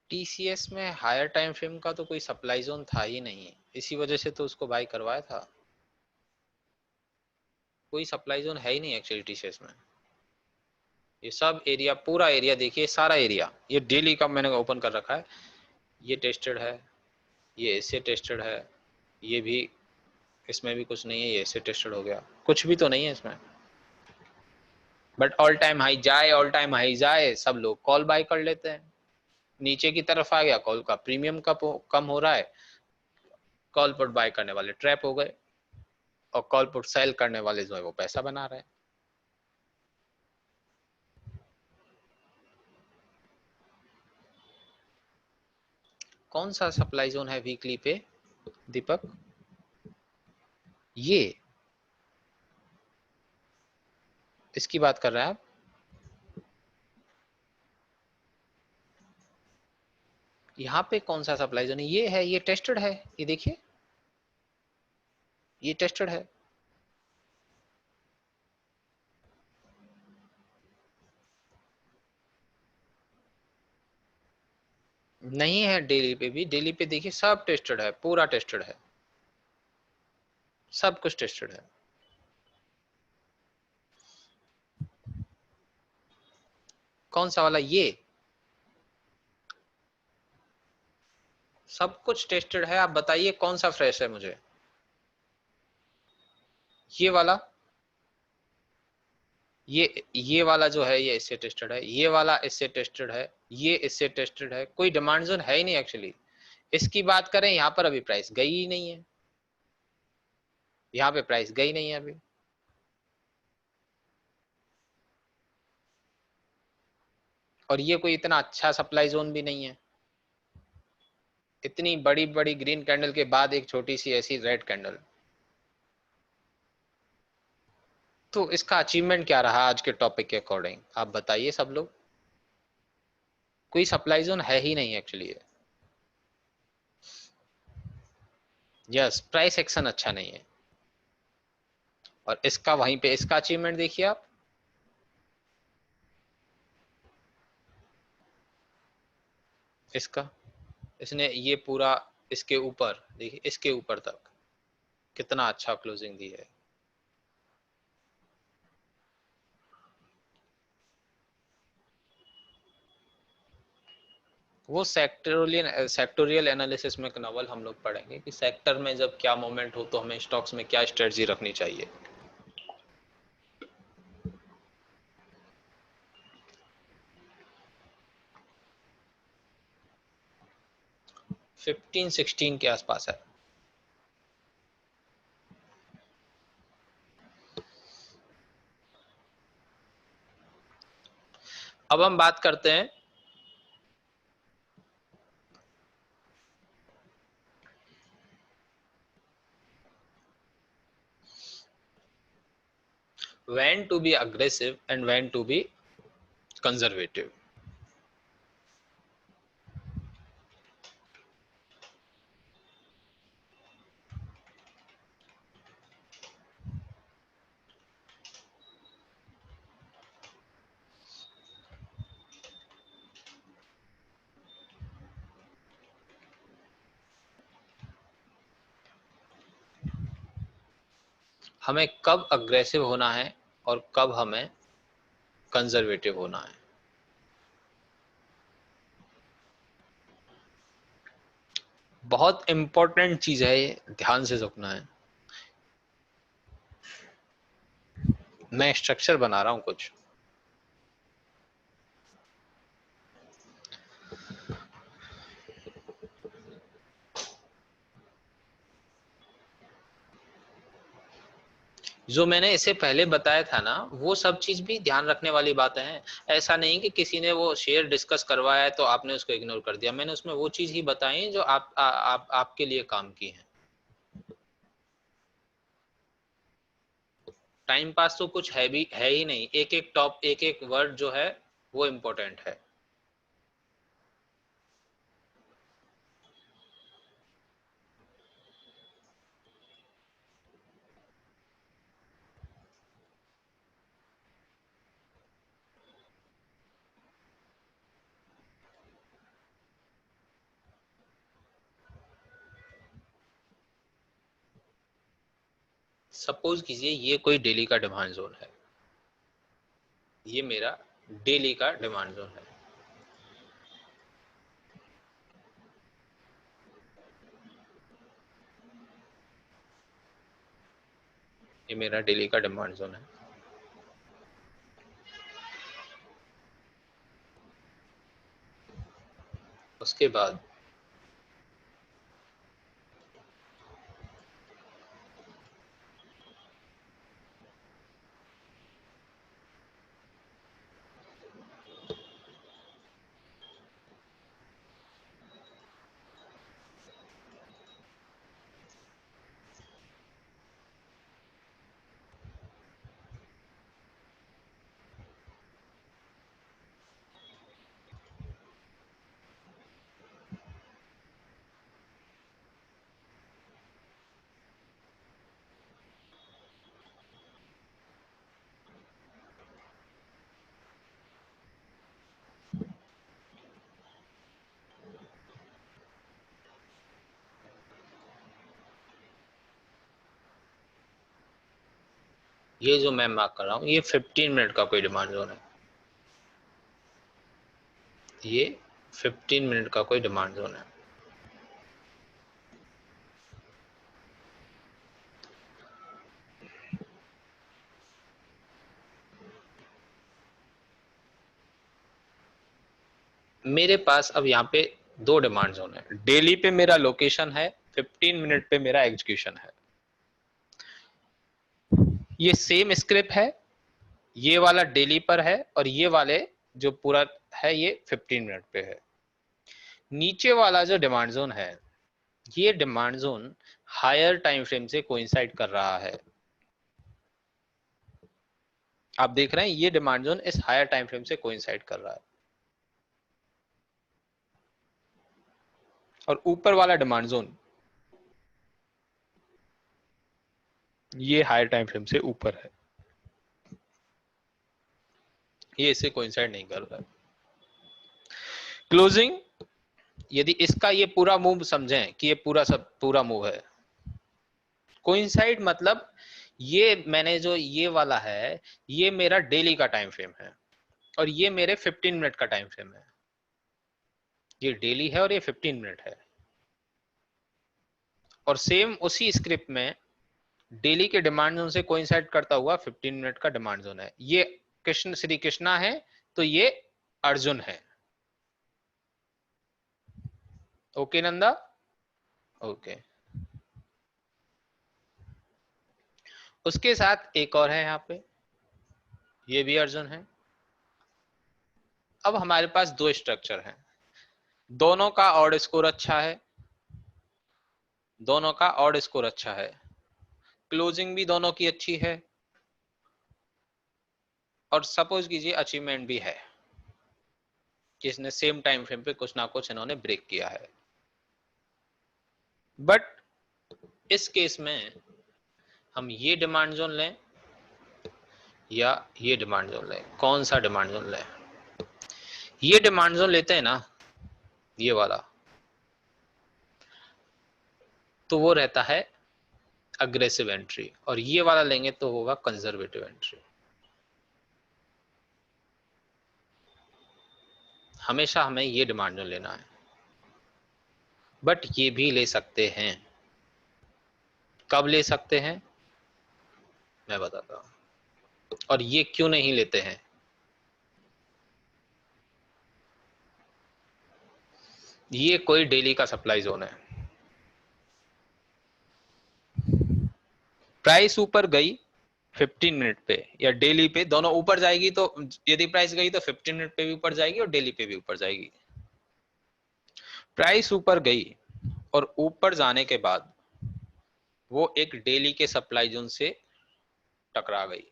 टीसीएस में हायर टाइम फ्रेम का तो कोई सप्लाई जोन था ही नहीं, इसी वजह से तो उसको बाय करवाया था। कोई सप्लाई जोन है ही नहीं एक्चुअली टीसीएस में। ये सब एरिया, पूरा एरिया देखिए, सारा एरिया ये डेली का मैंने ओपन कर रखा है, ये टेस्टेड है, ये इससे टेस्टेड है, ये भी, इसमें भी कुछ नहीं है, ये इससे टेस्टेड हो गया, कुछ भी तो नहीं है इसमें। बट ऑल टाइम हाई जाए, ऑल टाइम हाई जाए, सब लोग कॉल बाय कर लेते हैं। नीचे की तरफ आ गया, कॉल का प्रीमियम कम हो रहा है, कॉल पुट बाय करने वाले ट्रैप हो गए, और कॉल पुट सेल करने वाले जो है वो पैसा बना रहे हैं। कौन सा सप्लाई जोन है वीकली पे दीपक? ये इसकी बात कर रहे हैं आप? यहाँ पे कौन सा सप्लाई जोन है? ये है, ये टेस्टेड है, ये देखिए, ये टेस्टेड है। नहीं है डेली पे भी, डेली पे देखिए सब टेस्टेड है, पूरा टेस्टेड है, सब कुछ टेस्टेड है। कौन सा वाला? ये सब कुछ टेस्टेड है। आप बताइए कौन सा फ्रेश है मुझे? ये वाला, ये वाला जो है ये इससे टेस्टेड है, ये वाला इससे टेस्टेड है, ये इससे टेस्टेड है, कोई डिमांड जोन है ही नहीं एक्चुअली। इसकी बात करें यहाँ पर अभी प्राइस गई ही नहीं है, यहाँ पे प्राइस गई नहीं है अभी। और ये कोई इतना अच्छा सप्लाई जोन भी नहीं है, इतनी बड़ी बड़ी ग्रीन कैंडल के बाद एक छोटी सी ऐसी रेड कैंडल। तो इसका अचीवमेंट क्या रहा आज के टॉपिक के अकॉर्डिंग, आप बताइए सब लोग। कोई सप्लाई जोन है ही नहीं एक्चुअली। यस, प्राइस एक्शन अच्छा नहीं है। और इसका वहीं पे इसका अचीवमेंट देखिए आप, इसका, इसने ये पूरा इसके ऊपर देखिए, इसके ऊपर तक कितना अच्छा क्लोजिंग दी है। वो सेक्टोरियल एनालिसिस में नॉवल हम लोग पढ़ेंगे कि सेक्टर में जब क्या मोमेंट हो तो हमें स्टॉक्स में क्या स्ट्रेटजी रखनी चाहिए। फिफ्टीन 16 के आसपास है। अब हम बात करते हैं when to be aggressive and when to be conservative। हमें कब अग्रेसिव होना है और कब हमें कंजर्वेटिव होना है। बहुत इंपॉर्टेंट चीज है ये, ध्यान से सुनना है। मैं स्ट्रक्चर बना रहा हूं कुछ। जो मैंने इसे पहले बताया था ना, वो सब चीज भी ध्यान रखने वाली बातें हैं। ऐसा नहीं कि किसी ने वो शेयर डिस्कस करवाया है तो आपने उसको इग्नोर कर दिया। मैंने उसमें वो चीज ही बताई जो आपके लिए काम की है। टाइम पास तो कुछ है ही नहीं। एक एक वर्ड जो है वो इम्पोर्टेंट है। सपोज कीजिए ये कोई डेली का डिमांड जोन है, ये मेरा डेली का डिमांड जोन है। ये मेरा डेली का डिमांड जोन है। उसके बाद ये जो मैं मार्क कर रहा हूं ये 15 मिनट का कोई डिमांड जोन है। ये 15 मिनट का कोई डिमांड जोन है। मेरे पास अब यहाँ पे दो डिमांड जोन है। डेली पे मेरा लोकेशन है, 15 मिनट पे मेरा एग्जीक्यूशन है। ये सेम स्क्रिप्ट है, ये वाला डेली पर है और ये वाले जो पूरा है ये 15 मिनट पे है। नीचे वाला जो डिमांड जोन है, ये demand zone higher time frame से कोइंसाइड कर रहा है। आप देख रहे हैं ये डिमांड जोन इस हायर टाइम फ्रेम से कोइंसाइड कर रहा है और ऊपर वाला डिमांड जोन ये हायर टाइम फ्रेम से ऊपर है, ये इससे कोइंसाइड नहीं कर रहा है। क्लोजिंग, यदि इसका ये पूरा मूव समझें कि ये पूरा मूव है। कोइंसाइड मतलब ये मैंने जो ये वाला है ये मेरा डेली का टाइम फ्रेम है और ये मेरे 15 मिनट का टाइम फ्रेम है। ये डेली है और ये 15 मिनट है। और सेम उसी स्क्रिप्ट में डेली के डिमांड जोन से कोइंसाइड करता हुआ 15 मिनट का डिमांड जोन है। ये कृष्ण श्री कृष्णा है तो ये अर्जुन है। ओके नंदा? ओके। उसके साथ एक और है यहाँ पे, ये भी अर्जुन है। अब हमारे पास दो स्ट्रक्चर हैं, दोनों का ऑड स्कोर अच्छा है, दोनों का ऑड स्कोर अच्छा है, क्लोजिंग भी दोनों की अच्छी है, और सपोज कीजिए अचीवमेंट भी है कि इसने सेम टाइम फ्रेम पे कुछ ना कुछ इन्होंने ब्रेक किया है। बट इस केस में हम ये डिमांड जोन लें या ये डिमांड जोन लें, कौन सा डिमांड जोन लें? ये डिमांड जोन लेते हैं ना, ये वाला, तो वो रहता है अग्रेसिव एंट्री, और ये वाला लेंगे तो होगा कंजर्वेटिव एंट्री। हमेशा हमें ये डिमांड जोन लेना है। बट ये भी ले सकते हैं। कब ले सकते हैं मैं बताता हूं। और ये क्यों नहीं लेते हैं? ये कोई डेली का सप्लाई जोन है, प्राइस ऊपर गई 15 मिनट पे या डेली पे, दोनों ऊपर जाएगी, तो यदि प्राइस गई तो 15 मिनट पे भी ऊपर जाएगी और डेली पे भी ऊपर जाएगी। प्राइस ऊपर गई और ऊपर जाने के बाद वो एक डेली के सप्लाई जोन से टकरा गई।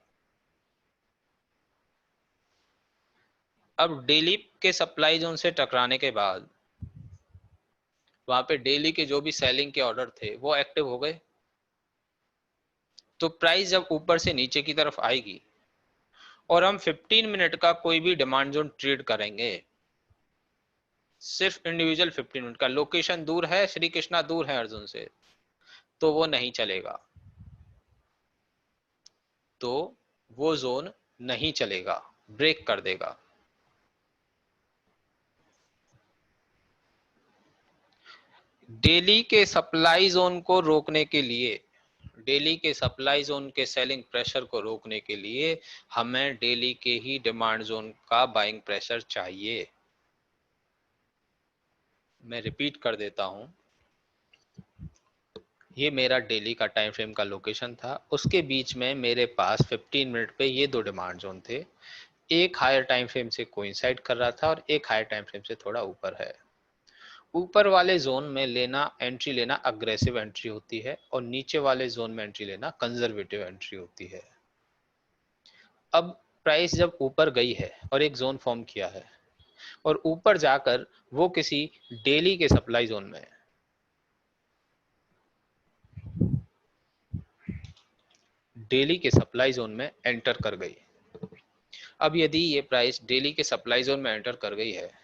अब डेली के सप्लाई जोन से टकराने के बाद वहां पे डेली के जो भी सेलिंग के ऑर्डर थे वो एक्टिव हो गए। तो प्राइस जब ऊपर से नीचे की तरफ आएगी और हम 15 मिनट का कोई भी डिमांड जोन ट्रेड करेंगे, सिर्फ इंडिविजुअल 15 मिनट का, लोकेशन दूर है, श्री कृष्णा दूर है अर्जुन से, तो वो नहीं चलेगा, तो वो जोन नहीं चलेगा, ब्रेक कर देगा। डेली के सप्लाई जोन को रोकने के लिए, डेली के सप्लाई जोन के सेलिंग प्रेशर को रोकने के लिए हमें डेली के ही डिमांड जोन का बाइंग प्रेशर चाहिए। मैं रिपीट कर देता हूं, ये मेरा डेली का टाइम फ्रेम का लोकेशन था, उसके बीच में मेरे पास 15 मिनट पे ये दो डिमांड जोन थे, एक हायर टाइम फ्रेम से कोइंसाइड कर रहा था और एक हायर टाइम फ्रेम से थोड़ा ऊपर है। ऊपर वाले जोन में लेना, एंट्री लेना अग्रेसिव एंट्री होती है, और नीचे वाले जोन में एंट्री लेना कंजर्वेटिव एंट्री होती है। अब प्राइस जब ऊपर गई है और एक जोन फॉर्म किया है और ऊपर जाकर वो किसी डेली के सप्लाई जोन में, डेली के सप्लाई जोन में एंटर कर गई। अब यदि ये प्राइस डेली के सप्लाई जोन में एंटर कर गई है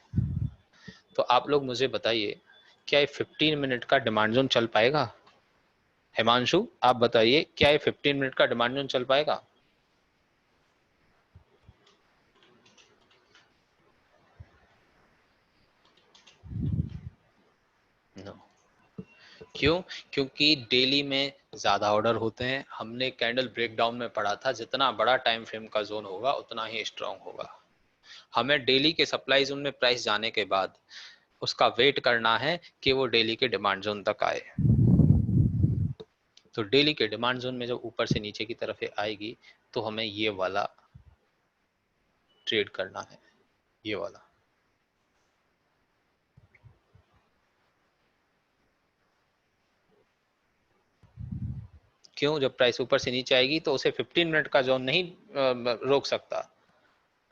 तो आप लोग मुझे बताइए, क्या ये 15 मिनट का डिमांड जोन चल पाएगा? हिमांशु आप बताइए, क्या ये 15 मिनट का डिमांड जोन चल पाएगा? नो। क्यों? क्योंकि डेली में ज्यादा ऑर्डर होते हैं। हमने कैंडल ब्रेकडाउन में पढ़ा था, जितना बड़ा टाइम फ्रेम का जोन होगा उतना ही स्ट्रांग होगा। हमें डेली के सप्लाई जोन में प्राइस जाने के बाद उसका वेट करना है कि वो डेली के डिमांड जोन तक आए। तो डेली के डिमांड जोन में जब ऊपर से नीचे की तरफ आएगी तो हमें ये वाला ट्रेड करना है, ये वाला। क्यों? जब प्राइस ऊपर से नीचे आएगी तो उसे 15 मिनट का जोन नहीं रोक सकता,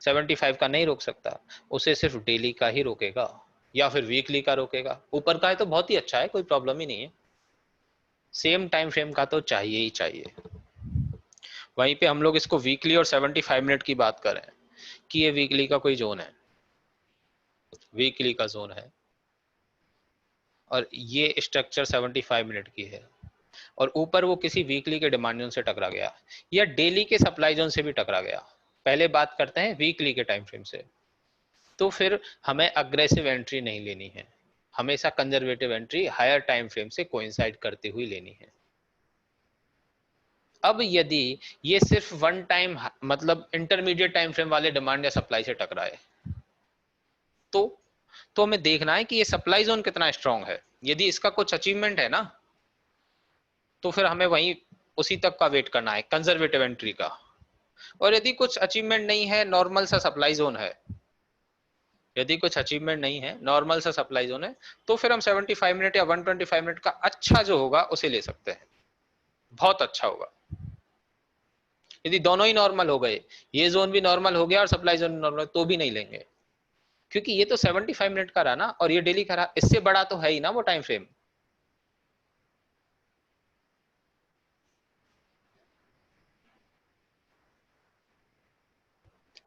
75 का नहीं रोक सकता, उसे सिर्फ डेली का ही रोकेगा या फिर वीकली का रोकेगा। ऊपर का है तो बहुत ही अच्छा है, कोई प्रॉब्लम ही नहीं है, सेम टाइम फ्रेम का तो चाहिए ही चाहिए। वहीं पे हम लोग इसको वीकली और 75 मिनट की बात करें कि ये वीकली का कोई जोन है, वीकली का जोन है और ये स्ट्रक्चर 75 मिनट की है, और ऊपर वो किसी वीकली के डिमांड जोन से टकरा गया या डेली के सप्लाई जोन से भी टकरा गया। पहले बात करते हैं वीकली के टाइम फ्रेम से। तो फिर हमें अग्रेसिव एंट्री नहीं लेनी है, हमेशा conservative entry higher time frame से कोइंसाइड करते हुए लेनी है। अब यदि ये सिर्फ वन टाइम मतलब इंटरमीडिएट टाइम फ्रेम वाले डिमांड या सप्लाई से टकराए, तो हमें देखना है कि ये सप्लाई जोन कितना स्ट्रांग है। यदि इसका कुछ अचीवमेंट है ना, तो फिर हमें वहीं उसी तक का वेट करना है कंजर्वेटिव एंट्री का। और यदि कुछ अचीवमेंट नहीं है, नॉर्मल सा सप्लाई जोन है, यदि कुछ अचीवमेंट नहीं है, नॉर्मल सा सप्लाई जोन है, तो फिर हम 75 मिनट या 125 मिनट का अच्छा जो होगा उसे ले सकते हैं, बहुत अच्छा होगा। यदि दोनों ही नॉर्मल हो गए, ये जोन भी नॉर्मल हो गया और सप्लाई जोन नॉर्मल, तो भी नहीं लेंगे, क्योंकि ये तो 75 मिनट का रहा ना, और ये डेली का रहा, इससे बड़ा तो है ही ना वो टाइम फ्रेम।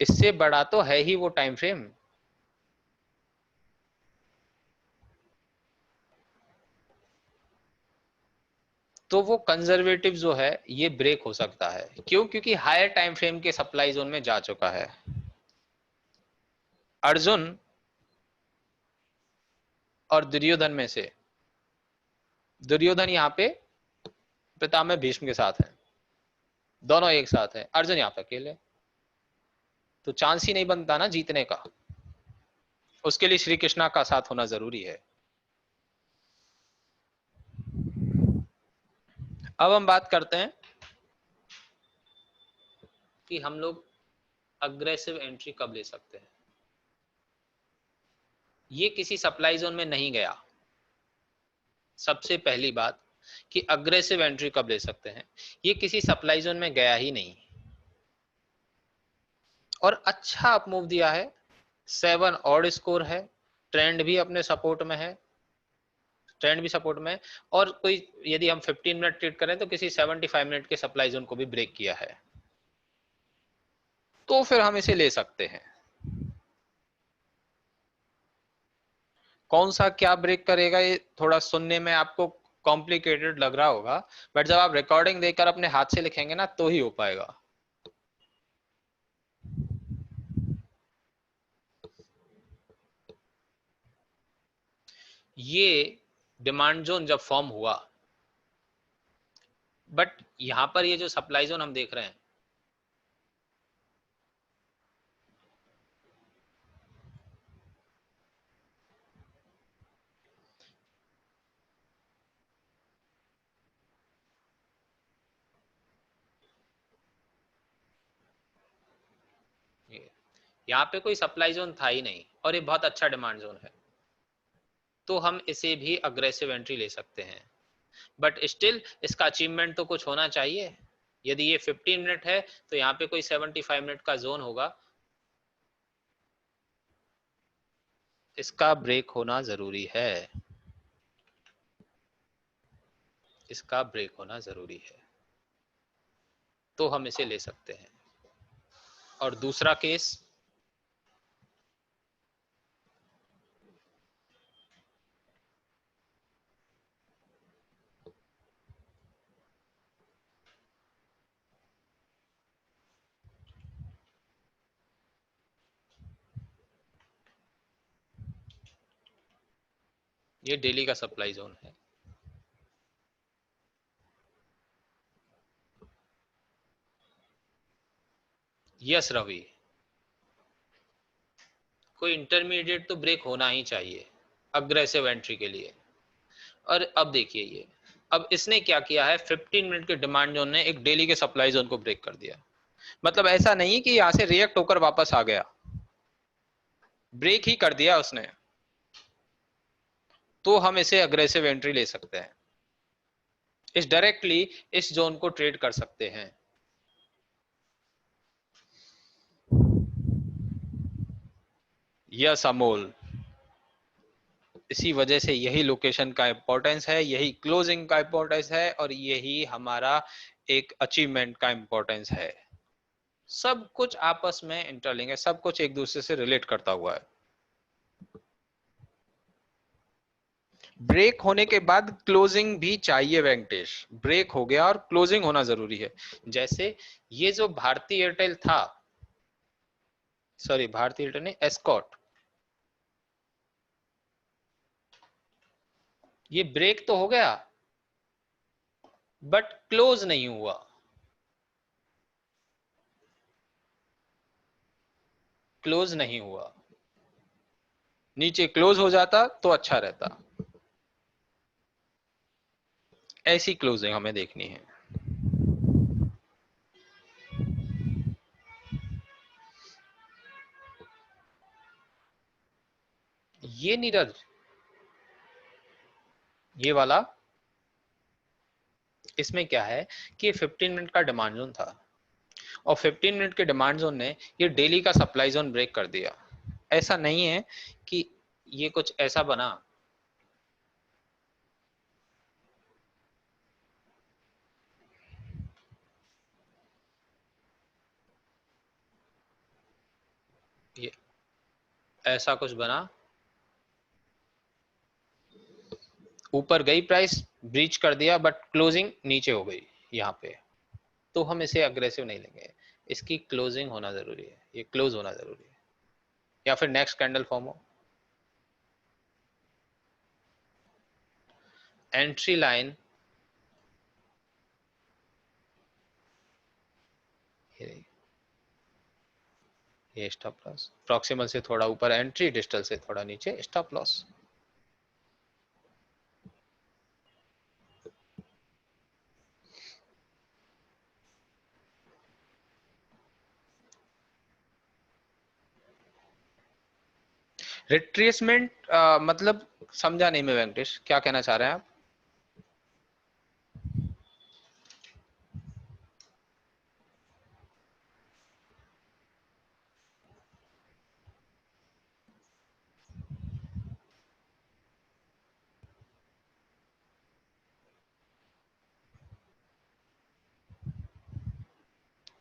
इससे बड़ा तो है ही वो टाइम फ्रेम। तो वो कंजर्वेटिव जो है ये ब्रेक हो सकता है। क्यों? क्योंकि हायर टाइम फ्रेम के सप्लाई जोन में जा चुका है। अर्जुन और दुर्योधन में से दुर्योधन यहाँ पे पितामह भीष्म के साथ है, दोनों एक साथ है, अर्जुन यहाँ पे अकेले, तो चांस ही नहीं बनता ना जीतने का। उसके लिए श्री कृष्णा का साथ होना जरूरी है। अब हम बात करते हैं कि हम लोग अग्रेसिव एंट्री कब ले सकते हैं। ये किसी सप्लाई जोन में नहीं गया, सबसे पहली बात कि अग्रेसिव एंट्री कब ले सकते हैं, ये किसी सप्लाई जोन में गया ही नहीं और अच्छा अप मूव दिया है, 7 ऑड स्कोर है, ट्रेंड भी अपने सपोर्ट में है, ट्रेंड भी सपोर्ट में, और कोई यदि हम 15 मिनट ट्रेड करें तो किसी 75 मिनट के सप्लाई जोन को भी ब्रेक किया है, तो फिर हम इसे ले सकते हैं। कौन सा क्या ब्रेक करेगा ये थोड़ा सुनने में आपको कॉम्प्लिकेटेड लग रहा होगा, बट जब आप रिकॉर्डिंग देकर अपने हाथ से लिखेंगे ना तो ही हो पाएगा। ये डिमांड जोन जब फॉर्म हुआ, बट यहां पर ये जो सप्लाई जोन हम देख रहे हैं, यहाँ पे कोई सप्लाई जोन था ही नहीं और ये बहुत अच्छा डिमांड जोन है, तो हम इसे भी अग्रेसिव एंट्री ले सकते हैं। बट स्टिल इसका अचीवमेंट तो कुछ होना चाहिए। यदि ये 15 मिनट है तो यहाँ पे कोई 75 मिनट का जोन होगा, इसका ब्रेक होना जरूरी है, इसका ब्रेक होना जरूरी है, तो हम इसे ले सकते हैं। और दूसरा केस, ये डेली का सप्लाई जोन है, यस रवि, कोई इंटरमीडिएट तो ब्रेक होना ही चाहिए अग्रेसिव एंट्री के लिए। और अब देखिए ये, अब इसने क्या किया है, 15 मिनट के डिमांड जोन ने एक डेली के सप्लाई जोन को ब्रेक कर दिया। मतलब ऐसा नहीं कि यहां से रिएक्ट होकर वापस आ गया, ब्रेक ही कर दिया उसने, तो हम इसे अग्रेसिव एंट्री ले सकते हैं, इस डायरेक्टली इस जोन को ट्रेड कर सकते हैं। यस अमोल, इसी वजह से यही लोकेशन का इंपॉर्टेंस है, यही क्लोजिंग का इंपॉर्टेंस है, और यही हमारा एक अचीवमेंट का इंपॉर्टेंस है। सब कुछ आपस में इंटरलिंक है, सब कुछ एक दूसरे से रिलेट करता हुआ है। ब्रेक होने के बाद क्लोजिंग भी चाहिए वेंकटेश, ब्रेक हो गया और क्लोजिंग होना जरूरी है। जैसे ये जो भारतीय एयरटेल था, सॉरी भारतीय एयरटेल नहीं, एस्कॉट, ये ब्रेक तो हो गया बट क्लोज नहीं हुआ। क्लोज नहीं हुआ, नीचे क्लोज हो जाता तो अच्छा रहता। ऐसी क्लोजिंग हमें देखनी है। ये नीरज, ये वाला, इसमें क्या है कि 15 मिनट का डिमांड जोन था और 15 मिनट के डिमांड जोन ने ये डेली का सप्लाई जोन ब्रेक कर दिया। ऐसा नहीं है कि ये कुछ ऐसा बना। ये ऐसा कुछ बना, ऊपर गई प्राइस, ब्रीच कर दिया बट क्लोजिंग नीचे हो गई यहाँ पे, तो हम इसे अग्रेसिव नहीं लेंगे। इसकी क्लोजिंग होना जरूरी है, ये क्लोज होना जरूरी है, या फिर नेक्स्ट कैंडल फॉर्म हो। एंट्री लाइन, ये स्टॉप लॉस, प्रॉक्सिमल से थोड़ा ऊपर एंट्री, डिजिटल से थोड़ा नीचे स्टॉप लॉस। रिट्रेसमेंट मतलब समझा नहीं मैं वेंकटेश, क्या कहना चाह रहे हैं आप?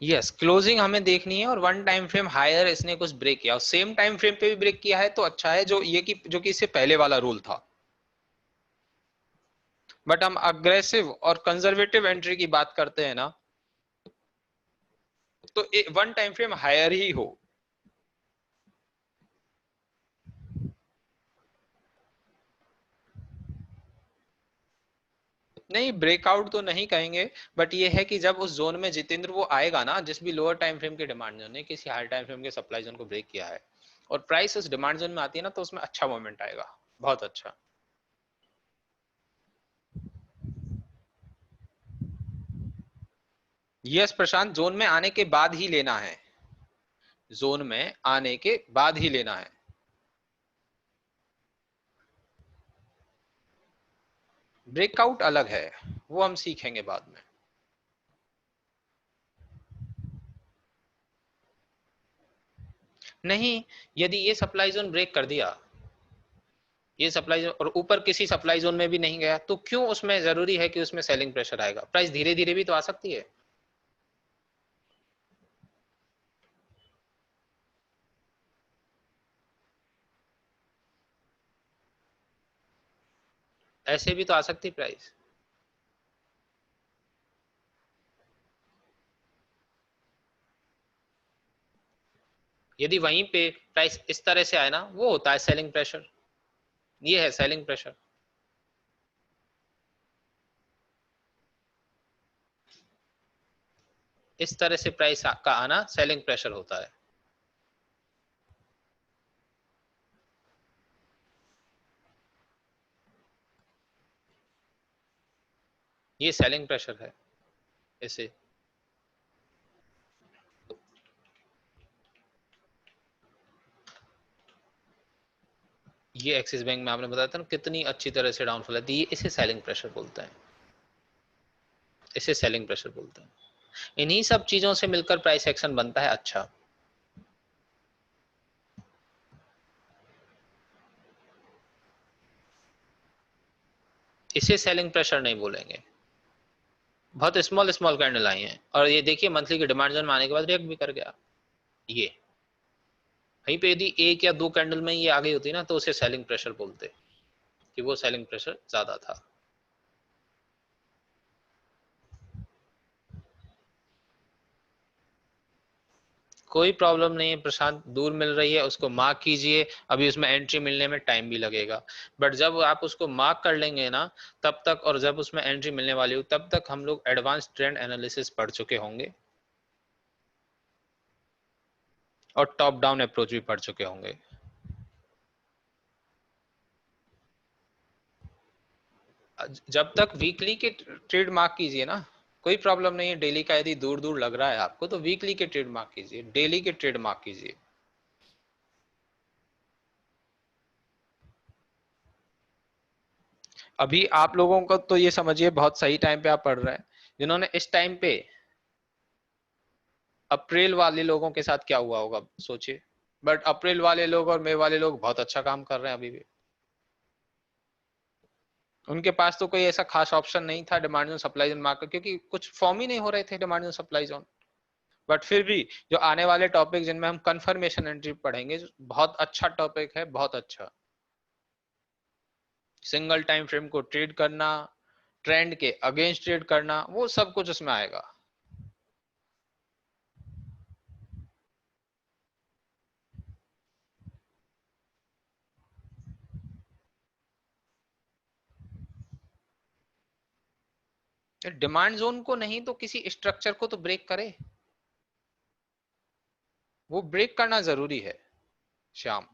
यस, क्लोजिंग हमें देखनी है और वन टाइम फ्रेम हायर इसने कुछ ब्रेक किया और सेम टाइम फ्रेम पे भी ब्रेक किया है तो अच्छा है, जो ये कि जो कि इससे पहले वाला रूल था। बट हम अग्रेसिव और कंजर्वेटिव एंट्री की बात करते हैं ना, तो वन टाइम फ्रेम हायर ही हो। नहीं, ब्रेकआउट तो नहीं कहेंगे, बट ये है कि जब उस जोन में जितेंद्र वो आएगा ना, जिस भी लोअर टाइम फ्रेम के डिमांड जोन ने किसी हायर टाइम फ्रेम के सप्लाई जोन को ब्रेक किया है और प्राइस उस डिमांड जोन में आती है ना, तो उसमें अच्छा मोमेंट आएगा, बहुत अच्छा। यस प्रशांत, जोन में आने के बाद ही लेना है, जोन में आने के बाद ही लेना है। ब्रेकआउट अलग है, वो हम सीखेंगे बाद में। नहीं, यदि ये सप्लाई जोन ब्रेक कर दिया, ये सप्लाई जोन और ऊपर किसी सप्लाई जोन में भी नहीं गया, तो क्यों उसमें जरूरी है कि उसमें सेलिंग प्रेशर आएगा? प्राइस धीरे धीरे भी तो आ सकती है। ऐसे भी तो आ सकती प्राइस। यदि वहीं पे प्राइस इस तरह से आए ना, वो होता है सेलिंग प्रेशर, ये है सेलिंग प्रेशर। इस तरह से प्राइस का आना सेलिंग प्रेशर होता है, ये सेलिंग प्रेशर है इसे। ये एक्सिस बैंक में आपने बताया था ना कितनी अच्छी तरह से डाउनफॉल है, ये इसे सेलिंग प्रेशर बोलते हैं, इसे सेलिंग प्रेशर बोलते हैं। इन्हीं सब चीजों से मिलकर प्राइस एक्शन बनता है अच्छा। इसे सेलिंग प्रेशर नहीं बोलेंगे। बहुत स्मॉल स्मॉल कैंडल आई हैं और ये देखिए मंथली के डिमांड जोन में आने के बाद रिएक्ट भी कर गया। ये वहीं पे यदि एक या दो कैंडल में ये आ गई होती ना, तो उसे सेलिंग प्रेशर बोलते, कि वो सेलिंग प्रेशर ज्यादा था। कोई प्रॉब्लम नहीं है प्रशांत, दूर मिल रही है उसको मार्क कीजिए, अभी उसमें एंट्री मिलने में टाइम भी लगेगा, बट जब आप उसको मार्क कर लेंगे ना तब तक, और जब उसमें एंट्री मिलने वाली हो तब तक हम लोग एडवांस ट्रेंड एनालिसिस पढ़ चुके होंगे और टॉप डाउन अप्रोच भी पढ़ चुके होंगे। जब तक वीकली के ट्रेड मार्क कीजिए ना, कोई प्रॉब्लम नहीं है, डेली का यदि दूर दूर लग रहा है आपको तो वीकली के ट्रेड मार्क कीजिए, डेली के ट्रेड मार्क कीजिए। अभी आप लोगों को तो ये समझिए बहुत सही टाइम पे आप पढ़ रहे हैं, जिन्होंने इस टाइम पे, अप्रैल वाले लोगों के साथ क्या हुआ होगा सोचिए, बट अप्रैल वाले लोग और मई वाले लोग बहुत अच्छा काम कर रहे हैं अभी भी। उनके पास तो कोई ऐसा खास ऑप्शन नहीं था demand zone supply zone market, क्योंकि कुछ फॉर्म ही नहीं हो रहे थे demand zone supply zone. But फिर भी जो आने वाले टॉपिक जिनमें हम कंफर्मेशन एंट्री पढ़ेंगे, बहुत अच्छा टॉपिक है, बहुत अच्छा। सिंगल टाइम फ्रेम को ट्रेड करना, ट्रेंड के अगेंस्ट ट्रेड करना, वो सब कुछ उसमें आएगा। डिमांड जोन को नहीं तो किसी स्ट्रक्चर को तो ब्रेक करे, वो ब्रेक करना जरूरी है श्याम।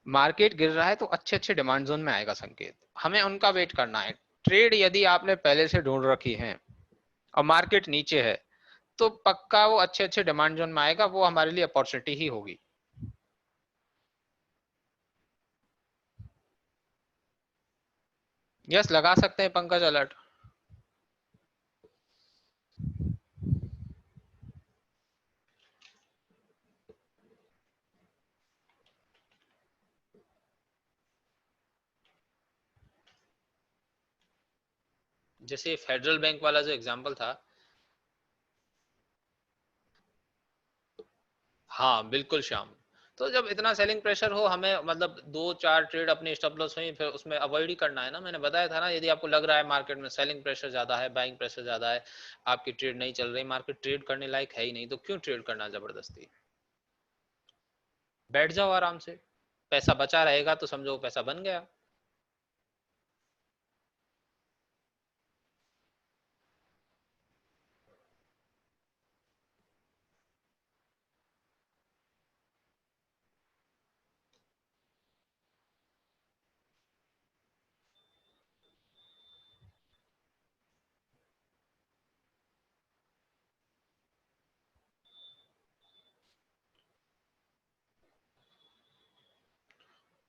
मार्केट गिर रहा है तो अच्छे अच्छे डिमांड जोन में आएगा संकेत, हमें उनका वेट करना है। ट्रेड यदि आपने पहले से ढूंढ रखी है और मार्केट नीचे है तो पक्का वो अच्छे अच्छे डिमांड जोन में आएगा, वो हमारे लिए अपॉर्चुनिटी ही होगी। यस, लगा सकते हैं पंकज अलर्ट। जैसे फेडरल बैंक वाला जो एग्जांपल था, हाँ बिल्कुल श्याम। तो जब इतना सेलिंग प्रेशर हो, हमें मतलब दो चार ट्रेड अपनी स्टॉप लॉस हुई फिर उसमें अवॉइड ही करना है ना। मैंने बताया था ना, यदि आपको लग रहा है मार्केट में सेलिंग प्रेशर ज्यादा है, बाइंग प्रेशर ज्यादा है, आपकी ट्रेड नहीं चल रही, मार्केट ट्रेड करने लायक है ही नहीं, तो क्यों ट्रेड करना जबरदस्ती। बैठ जाओ आराम से, पैसा बचा रहेगा तो समझो पैसा बन गया।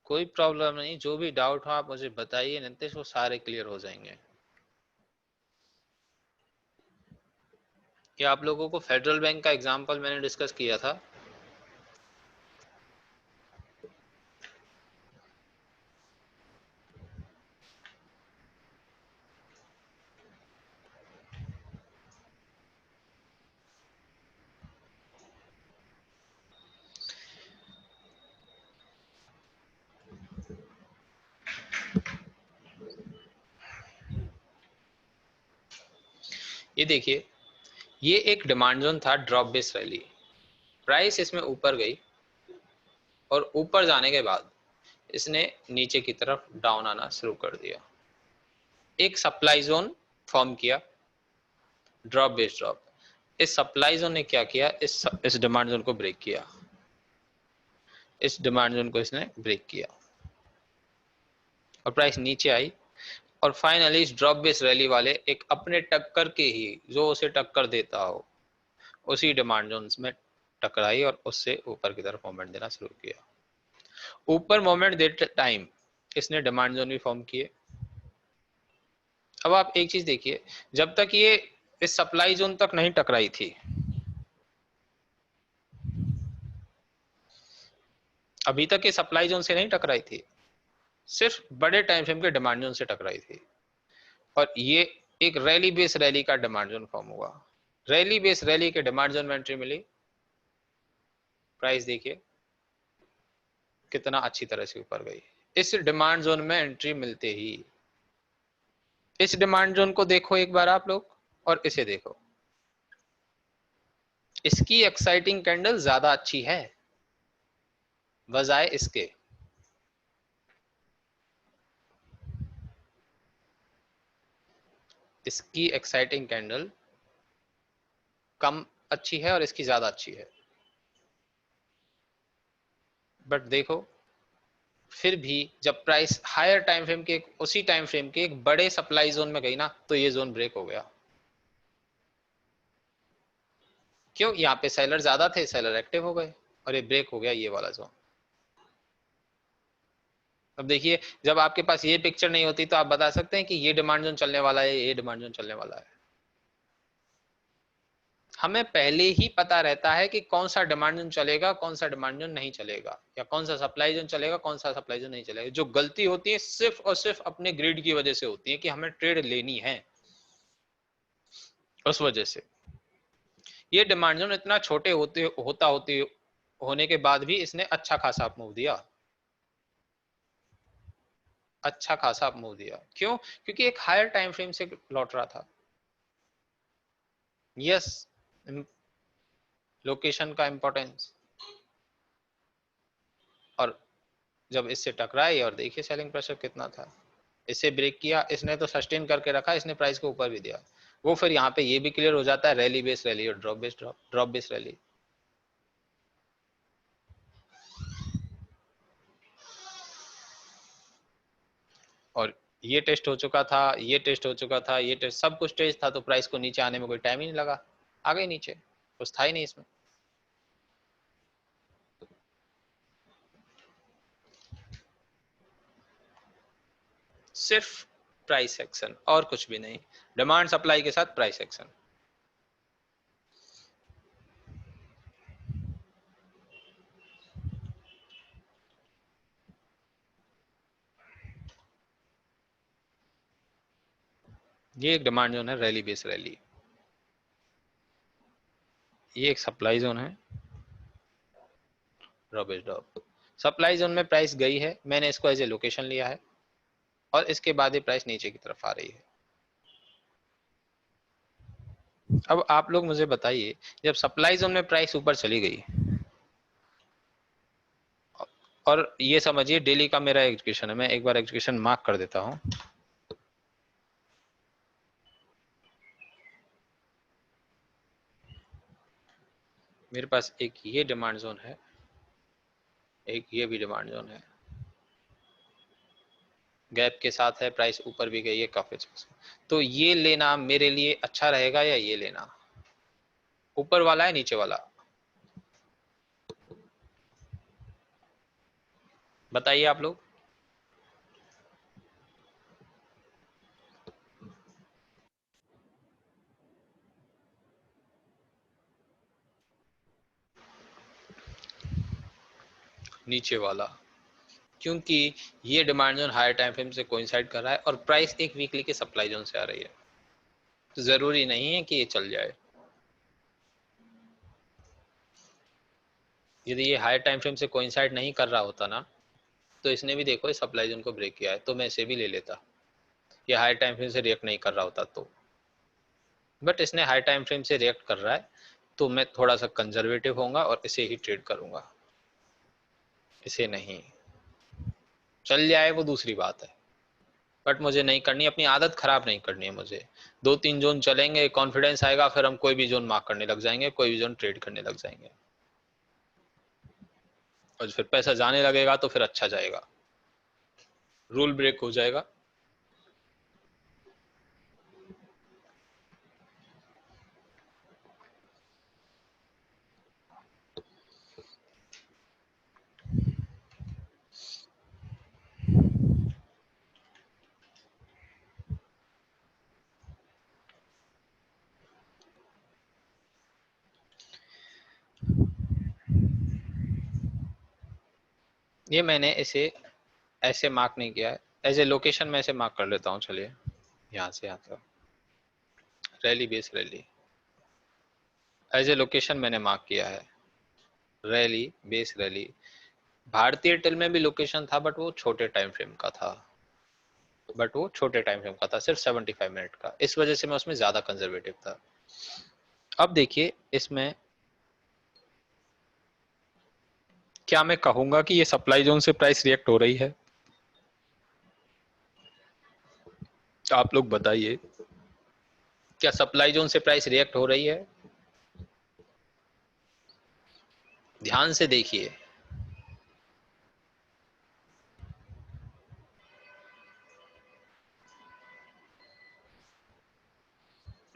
कोई प्रॉब्लम नहीं, जो भी डाउट हो आप मुझे बताइए नितेश, वो सारे क्लियर हो जाएंगे। क्या आप लोगों को फेडरल बैंक का एग्जांपल मैंने डिस्कस किया था? ये देखिए, ये एक डिमांड जोन था ड्रॉप बेस रैली, प्राइस इसमें ऊपर गई और ऊपर जाने के बाद इसने नीचे की तरफ डाउन आना शुरू कर दिया, एक सप्लाई जोन फॉर्म किया, ड्रॉप बेस ड्रॉप। इस सप्लाई जोन ने क्या किया, इस डिमांड जोन को ब्रेक किया, इस डिमांड जोन को इसने ब्रेक किया और प्राइस नीचे आई, और फाइनली इस ड्रॉप बेस रैली वाले एक अपने टक्कर के ही, जो उसे टक्कर देता हो उसी डिमांड जोन में टकराई और उससे ऊपर की तरफ मोमेंट देना शुरू किया। ऊपर मोमेंट देते टाइम इसने डिमांड जोन भी फॉर्म किए। अब आप एक चीज देखिए, जब तक ये इस सप्लाई जोन तक नहीं टकराई थी, अभी तक ये सप्लाई जोन से नहीं टकराई थी, सिर्फ बड़े टाइम फ्रेम के डिमांड जोन से टकराई थी, और ये एक रैली बेस रैली का डिमांड जोन फॉर्म हुआ। रैली बेस रैली के डिमांड जोन में एंट्री मिली, प्राइस देखिए कितना अच्छी तरह से ऊपर गई। इस डिमांड जोन में एंट्री मिलते ही, इस डिमांड जोन को देखो एक बार आप लोग, और इसे देखो, इसकी एक्साइटिंग कैंडल ज्यादा अच्छी है बजाय इसके। इसकी एक्साइटिंग कैंडल कम अच्छी है और इसकी ज्यादा अच्छी है, बट देखो फिर भी जब प्राइस हायर टाइम फ्रेम के उसी टाइम फ्रेम के एक बड़े सप्लाई जोन में गई ना, तो ये जोन ब्रेक हो गया। क्यों? यहाँ पे सेलर ज्यादा थे, सेलर एक्टिव हो गए और ये ब्रेक हो गया ये वाला जोन। अब देखिए, जब आपके पास ये पिक्चर नहीं होती तो आप बता सकते हैं कि ये डिमांड जोन चलने वाला है, ये डिमांड जोन चलने वाला है। हमें पहले ही पता रहता है कि कौन सा डिमांड जोन चलेगा, कौन सा डिमांड जोन नहीं चलेगा, या कौन सा सप्लाई जोन चलेगा, कौन सा सप्लाई जोन नहीं चलेगा। जो गलती होती है सिर्फ और सिर्फ अपने ग्रिड की वजह से होती है कि हमें ट्रेड लेनी है, उस वजह से। ये डिमांड जोन इतना छोटे होते होने के बाद भी इसने अच्छा खासा अप मूव दिया, अच्छा खासा अप मूव दिया। क्यों? क्योंकि एक हायर टाइम फ्रेम से लौट रहा था। यस, लोकेशन का इंपॉर्टेंस। और जब इससे टकराई और देखिए सेलिंग प्रेशर कितना था, इसे ब्रेक किया इसने तो सस्टेन करके रखा, इसने प्राइस को ऊपर भी दिया। वो फिर यहाँ पे ये भी क्लियर हो जाता है, रैली बेस रैली और drop base drop, drop base rally. और ये टेस्ट हो चुका था, ये टेस्ट हो चुका था, ये टेस्ट, सब कुछ टेस्ट था, तो प्राइस को नीचे आने में कोई टाइम ही नहीं लगा, आ गई नीचे, कुछ था ही नहीं इसमें। सिर्फ प्राइस एक्शन और कुछ भी नहीं, डिमांड सप्लाई के साथ प्राइस एक्शन। ये एक डिमांड जोन है, रैली बेस रैली। ये एक सप्लाई जोन है, drop base drop. Supply zone में प्राइस गई है, मैंने इसको एज ए लोकेशन लिया है, और इसके बाद ये प्राइस नीचे की तरफ आ रही है। अब आप लोग मुझे बताइए, जब सप्लाई जोन में प्राइस ऊपर चली गई, और ये समझिए डेली का मेरा एग्जीक्यूशन है, मैं एक बार एग्जीक्यूशन मार्क कर देता हूं। मेरे पास एक ये डिमांड जोन है, एक ये भी डिमांड जोन है, गैप के साथ है, प्राइस ऊपर भी गई है काफी अच्छा से। तो ये लेना मेरे लिए अच्छा रहेगा या ये लेना? ऊपर वाला है नीचे वाला? बताइए आप लोग। नीचे वाला, क्योंकि ये demand zone higher time frame से कोइंसाइड कर रहा है और प्राइस एक वीकली के सप्लाई जोन से आ रही है, तो जरूरी नहीं है कि ये चल जाए। यदि ये हायर टाइम फ्रेम से कोइंसाइड नहीं कर रहा होता ना, तो इसने भी देखो इस सप्लाई जोन को ब्रेक किया है, तो मैं इसे भी ले लेता। ये हायर टाइम फ्रेम से रिएक्ट नहीं कर रहा होता तो, बट इसने हाई टाइम फ्रेम से रिएक्ट कर रहा है, तो मैं थोड़ा सा कंजर्वेटिव होऊंगा और इसे ही ट्रेड करूंगा, इसे नहीं। चल जाए वो दूसरी बात है, बट मुझे नहीं करनी, अपनी आदत खराब नहीं करनी है मुझे। 2-3 जोन चलेंगे, कॉन्फिडेंस आएगा, फिर हम कोई भी जोन मार्क करने लग जाएंगे, कोई भी जोन ट्रेड करने लग जाएंगे, और फिर पैसा जाने लगेगा तो फिर अच्छा जाएगा, रूल ब्रेक हो जाएगा। ये मैंने इसे ऐसे मार्क नहीं किया है, एज ए लोकेशन में ऐसे मार्क कर लेता हूँ। चलिए यहाँ से यहाँ तक rally base rally, as a location मैंने मार्क किया है, रैली बेस रैली। भारतीय टेल में भी लोकेशन था, बट वो छोटे टाइम फ्रेम का था। बट वो छोटे टाइम फ्रेम का था, सिर्फ 75 मिनट का, इस वजह से मैं उसमें ज्यादा कंजर्वेटिव था। अब देखिए इसमें क्या मैं कहूंगा कि ये सप्लाई जोन से प्राइस रिएक्ट हो रही है? आप लोग बताइए, क्या सप्लाई जोन से प्राइस रिएक्ट हो रही है? ध्यान से देखिए,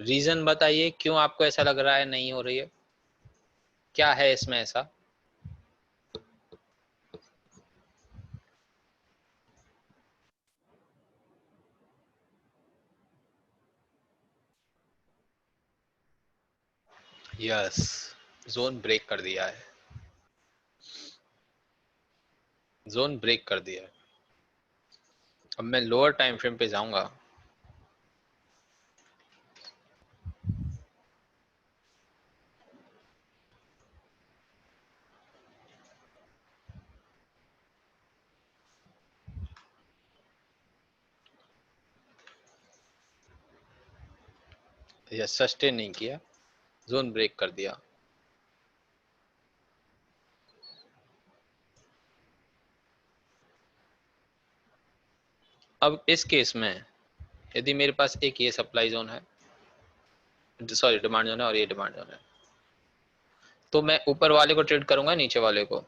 रीजन बताइए क्यों आपको ऐसा लग रहा है नहीं हो रही है, क्या है इसमें ऐसा? यस, जोन ब्रेक कर दिया है, जोन ब्रेक कर दिया है। अब मैं लोअर टाइम फ्रेम पे जाऊंगा, यस सस्टेन नहीं किया, जोन ब्रेक कर दिया। अब इस केस में यदि मेरे पास एक ये सप्लाई जोन है, सॉरी डिमांड जोन है, और ये डिमांड जोन है, तो मैं ऊपर वाले को ट्रेड करूंगा, नीचे वाले को?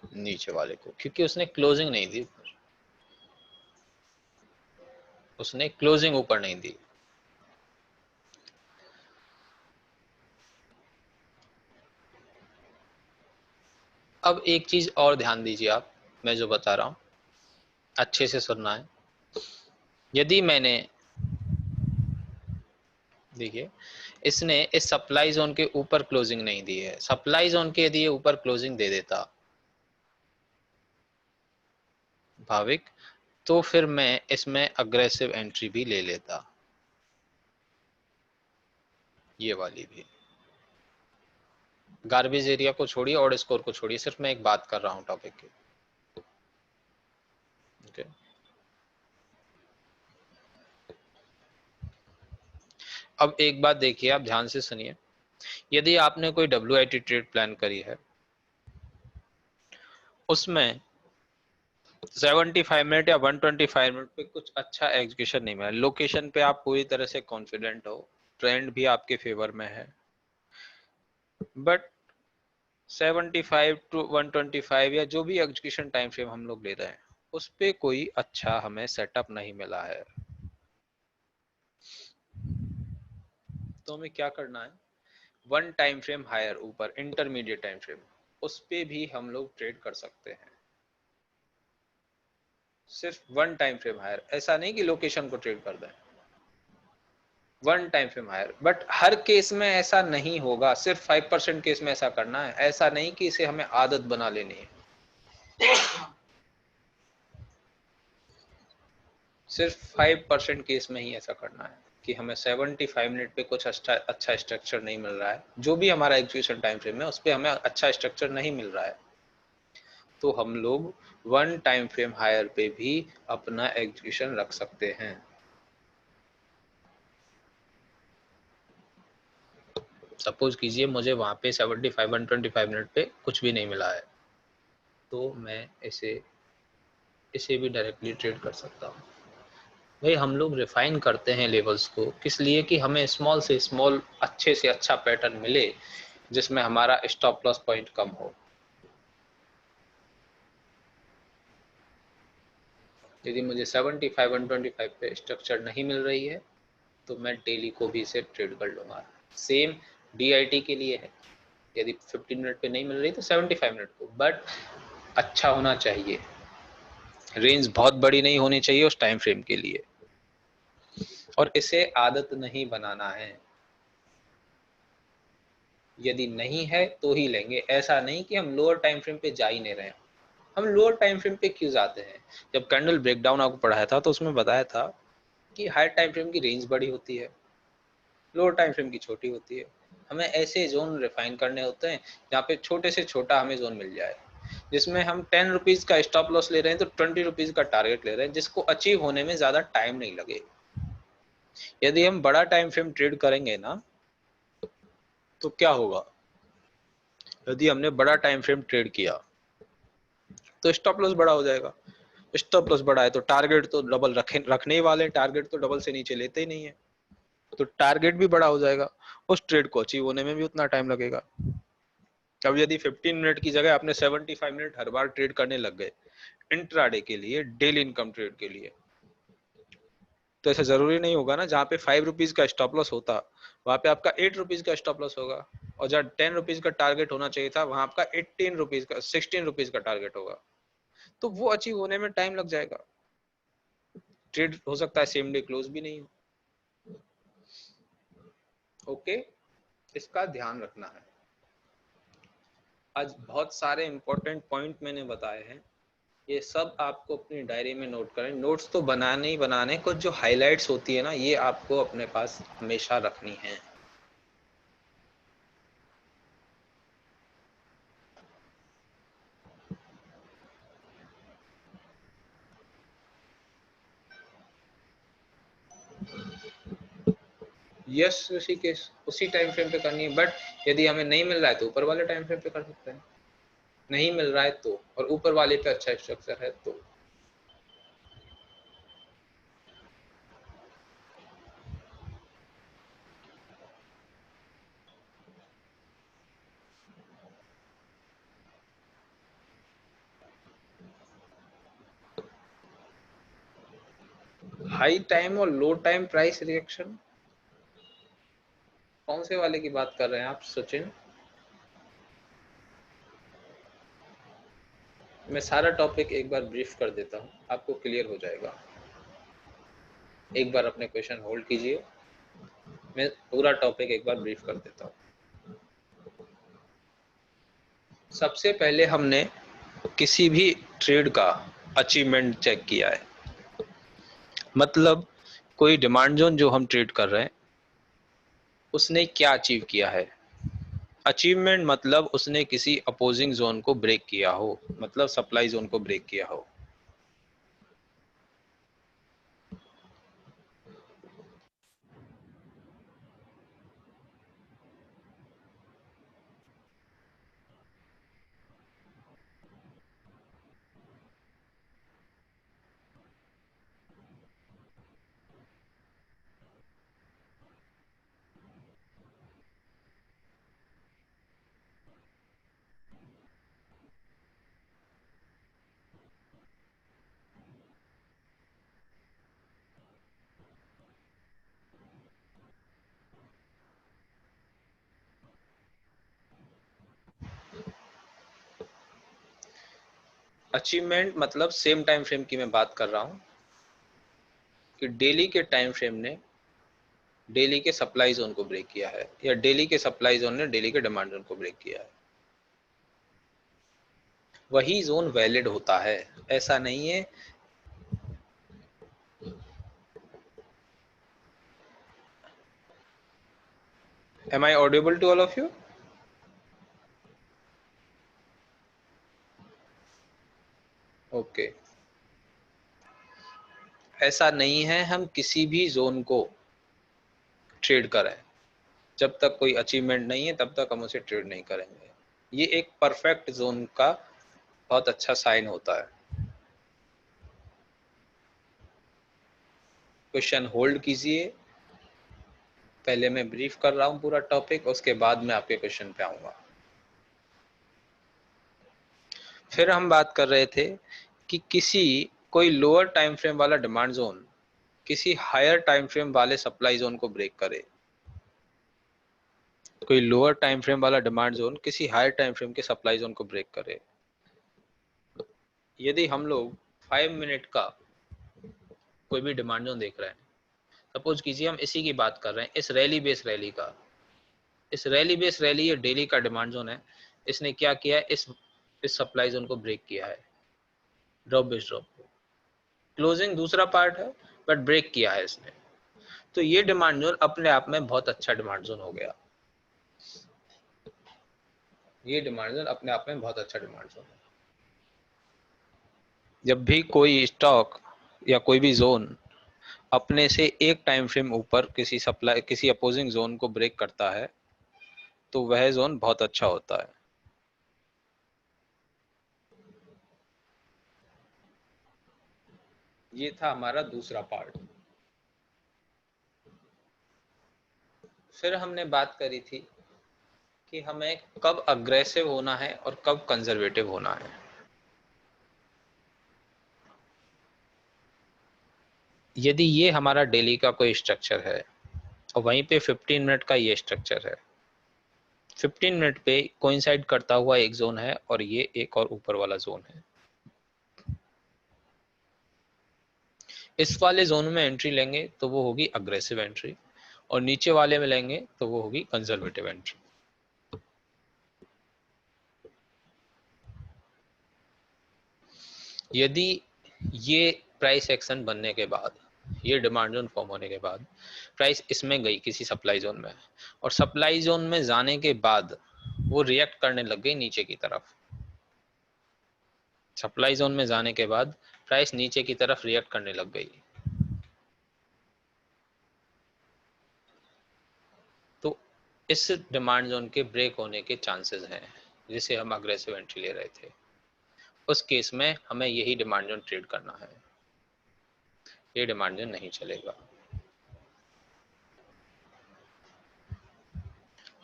नीचे वाले को, क्योंकि उसने क्लोजिंग नहीं दी, उसने क्लोजिंग ऊपर नहीं दी। अब एक चीज और ध्यान दीजिए आप, मैं जो बता रहा हूं अच्छे से सुनना है। यदि मैंने, देखिए इसने इस सप्लाई जोन के ऊपर क्लोजिंग नहीं दी है, सप्लाई जोन के यदि ये ऊपर क्लोजिंग दे देता भाविक, तो फिर मैं इसमें अग्रेसिव एंट्री भी ले लेता, ये वाली भी। गार्बेज एरिया को छोड़िए और स्कोर को छोड़िए, सिर्फ मैं एक बात कर रहा हूं टॉपिक की, ओके। अब एक बात देखिए, आप ध्यान से सुनिए, यदि आपने कोई WIT ट्रेड प्लान करी है, उसमें 75 मिनट या 125 मिनट पे कुछ अच्छा एग्जीक्यूशन नहीं मिला, लोकेशन पे आप पूरी तरह से कॉन्फिडेंट हो, ट्रेंड भी आपके फेवर में है, बट 75 टू 125 या जो भी एग्जीक्यूशन टाइम फ्रेम हम लोग ले रहे हैं, उस पे कोई अच्छा हमें सेटअप नहीं मिला है, तो हमें क्या करना है? वन टाइम फ्रेम हायर ऊपर, इंटरमीडिएट टाइम फ्रेम, उस पे भी हम लोग ट्रेड कर सकते हैं, सिर्फ वन टाइम फ्रेम हायर, ऐसा नहीं कि लोकेशन को ट्रेड कर दें, one time frame higher. But हर केस में ऐसा नहीं होगा, सिर्फ 5% केस में ऐसा करना है, ऐसा नहीं कि इसे हमें आदत बना लेनी है, सिर्फ 5% केस में ही ऐसा करना है कि हमें 75 मिनट पे कुछ अच्छा स्ट्रक्चर नहीं मिल रहा है, जो भी हमारा एग्जीक्यूशन टाइम फ्रेम है उस पर हमें अच्छा स्ट्रक्चर नहीं मिल रहा है, तो हम लोग वन टाइम फ्रेम हायर पे भी अपना एग्जीक्यूशन रख सकते हैं। सपोज कीजिए मुझे वहां पे 75 125 मिनट पे कुछ भी नहीं मिला है, तो मैं इसे भी डायरेक्टली ट्रेड कर सकता हूँ। भाई हम लोग रिफाइन करते हैं लेवल्स को, किस लिए? कि हमें स्मॉल से स्मॉल अच्छे से अच्छा पैटर्न मिले जिसमें हमारा स्टॉप लॉस पॉइंट कम हो। यदि मुझे 75 125 पे स्ट्रक्चर नहीं मिल रही है, तो मैं डेली को भी इसे ट्रेड कर लूंगा। सेम DIT के लिए है, यदि 15 मिनट पे नहीं मिल रही तो 75 मिनट को, बट अच्छा होना चाहिए, रेंज बहुत बड़ी नहीं होनी चाहिए उस टाइम फ्रेम के लिए, और इसे आदत नहीं बनाना है। यदि नहीं है तो ही लेंगे, ऐसा नहीं कि हम लोअर टाइम फ्रेम पे जा ही नहीं रहे हैं। हम लोअर टाइम फ्रेम पे क्यों जाते हैं? जब कैंडल ब्रेकडाउन आपको पढ़ाया था तो उसमें बताया था कि हायर टाइम फ्रेम की रेंज बड़ी होती है, लोअर टाइम फ्रेम की छोटी होती है। हमें ऐसे जोन रिफाइन करने होते हैं जहाँ पे छोटे से छोटा हमें जोन मिल जाए, जिसमें हम 10 रुपीज का स्टॉप लॉस ले रहे हैं तो 20 रुपीज का टारगेट ले रहे हैं, जिसको अचीव होने में ज्यादा टाइम नहीं लगे। यदि हम बड़ा टाइम फ्रेम ट्रेड करेंगे ना तो क्या होगा, यदि हमने बड़ा टाइम फ्रेम ट्रेड किया तो स्टॉप लॉस बड़ा हो जाएगा। स्टॉप लॉस बड़ा है तो टारगेट तो डबल रखने ही वाले हैं, टारगेट तो डबल से नीचे लेते ही नहीं है, तो टारगेट भी बड़ा हो जाएगा, उस ट्रेड को अचीव होने में भी उतना टाइम लगेगा। अब यदि 15 मिनट की जगह आपने 75 मिनट हर बार ट्रेड करने लग गए इंट्राडे के लिए, डेली इनकम ट्रेड के लिए, तो ऐसा जरूरी नहीं होगा ना, जहाँ पे 5 रुपीज का स्टॉप लॉस होता वहां पे आपका 8 रुपीज का स्टॉप लॉस होगा, और जहाँ 10 रुपीज का टारगेट होना चाहिए था वहां आपका 18 रुपीज का 16 रुपीज का टारगेट होगा, तो वो अचीव होने में टाइम लग जाएगा। ट्रेड हो सकता है सेम डे क्लोज भी नहीं हो। ओके, इसका ध्यान रखना है। आज बहुत सारे इंपॉर्टेंट पॉइंट मैंने बताए हैं, ये सब आपको अपनी डायरी में नोट करें। नोट्स तो बनाने ही बनाने, कुछ जो हाइलाइट्स होती है ना ये आपको अपने पास हमेशा रखनी है। यस ऋषिकेश, उसी टाइम फ्रेम पे करनी है, बट यदि हमें नहीं मिल रहा है तो ऊपर वाले टाइम फ्रेम पे कर सकते हैं, नहीं मिल रहा है तो, और ऊपर वाले पे अच्छा स्ट्रक्चर है तो। हाई टाइम और लो टाइम प्राइस रिएक्शन, कौन से वाले की बात कर रहे हैं आप सचिन? मैं सारा टॉपिक एक बार ब्रीफ कर देता हूँ, आपको क्लियर हो जाएगा। एक बार अपने क्वेश्चन होल्ड कीजिए, मैं पूरा टॉपिक एक बार ब्रीफ कर देता हूँ। सबसे पहले हमने किसी भी ट्रेड का अचीवमेंट चेक किया है, मतलब कोई डिमांड जोन जो हम ट्रेड कर रहे हैं उसने क्या अचीव किया है। अचीवमेंट मतलब उसने किसी अपोजिंग जोन को ब्रेक किया हो, मतलब सप्लाई जोन को ब्रेक किया हो। अचीवमेंट मतलब सेम टाइम फ्रेम की मैं बात कर रहा हूं कि डेली के टाइम फ्रेम ने डेली के सप्लाई जोन को ब्रेक किया है, या डेली के सप्लाई जोन ने डेली के डिमांड जोन को ब्रेक किया है, वही जोन वैलिड होता है। ऐसा नहीं है am I audible to all of you? Okay, ऐसा नहीं है हम किसी भी जोन को ट्रेड करें, जब तक कोई अचीवमेंट नहीं है तब तक हम उसे ट्रेड नहीं करेंगे। ये एक परफेक्ट जोन का बहुत अच्छा साइन होता है। क्वेश्चन होल्ड कीजिए, पहले मैं ब्रीफ कर रहा हूं पूरा टॉपिक, उसके बाद मैं आपके क्वेश्चन पे आऊंगा। फिर हम बात कर रहे थे कि किसी कोई लोअर टाइम फ्रेम वाला डिमांड जोन किसी हायर टाइम फ्रेम वाले सप्लाई जोन को ब्रेक करे। कोई लोअर टाइम फ्रेम वाला डिमांड जोन किसी हायर टाइम फ्रेम के सप्लाई जोन को ब्रेक करे। यदि हम लोग 5 मिनट का कोई भी डिमांड जोन देख रहे हैं, सपोज कीजिए हम इसी की बात कर रहे हैं, इस रैली बेस रैली का, इस रैली बेस रैली ये डेली का डिमांड जोन है, इसने क्या किया है, इस सप्लाई जोन को ब्रेक किया है, ड्रॉप बेस ड्रॉप को। क्लोजिंग दूसरा पार्ट है बट ब्रेक किया है इसने, तो ये डिमांड जोन अपने आप में बहुत अच्छा डिमांड जोन हो गया। ये डिमांड जोन अपने आप में बहुत अच्छा डिमांड जोन है। जब भी कोई स्टॉक या कोई भी जोन अपने से एक टाइम फ्रेम ऊपर किसी अपोजिंग जोन को ब्रेक करता है तो वह जोन बहुत अच्छा होता है। ये था हमारा दूसरा पार्ट। फिर हमने बात करी थी कि हमें कब अग्रेसिव होना है और कब कंजर्वेटिव होना है। यदि ये हमारा डेली का कोई स्ट्रक्चर है और वहीं पे 15 मिनट का ये स्ट्रक्चर है, 15 मिनट पे कोइंसाइड करता हुआ एक जोन है और ये एक और ऊपर वाला जोन है। इस वाले जोन में एंट्री लेंगे तो वो होगी अग्रेसिव एंट्री, और नीचे वाले में लेंगे तो वो होगी कंजर्वेटिव एंट्री। यदि ये प्राइस एक्शन बनने के बाद, ये डिमांड जोन फॉर्म होने के बाद प्राइस इसमें गई किसी सप्लाई जोन में, और सप्लाई जोन में जाने के बाद वो रिएक्ट करने लग गई नीचे की तरफ, सप्लाई जोन में जाने के बाद प्राइस नीचे की तरफ रिएक्ट करने लग गई, तो इस डिमांड जोन के ब्रेक होने के चांसेस हैं, जिसे हम अग्रेसिव एंट्री ले रहे थे। उस केस में हमें यही डिमांड जोन ट्रेड करना है, ये डिमांड जोन नहीं चलेगा।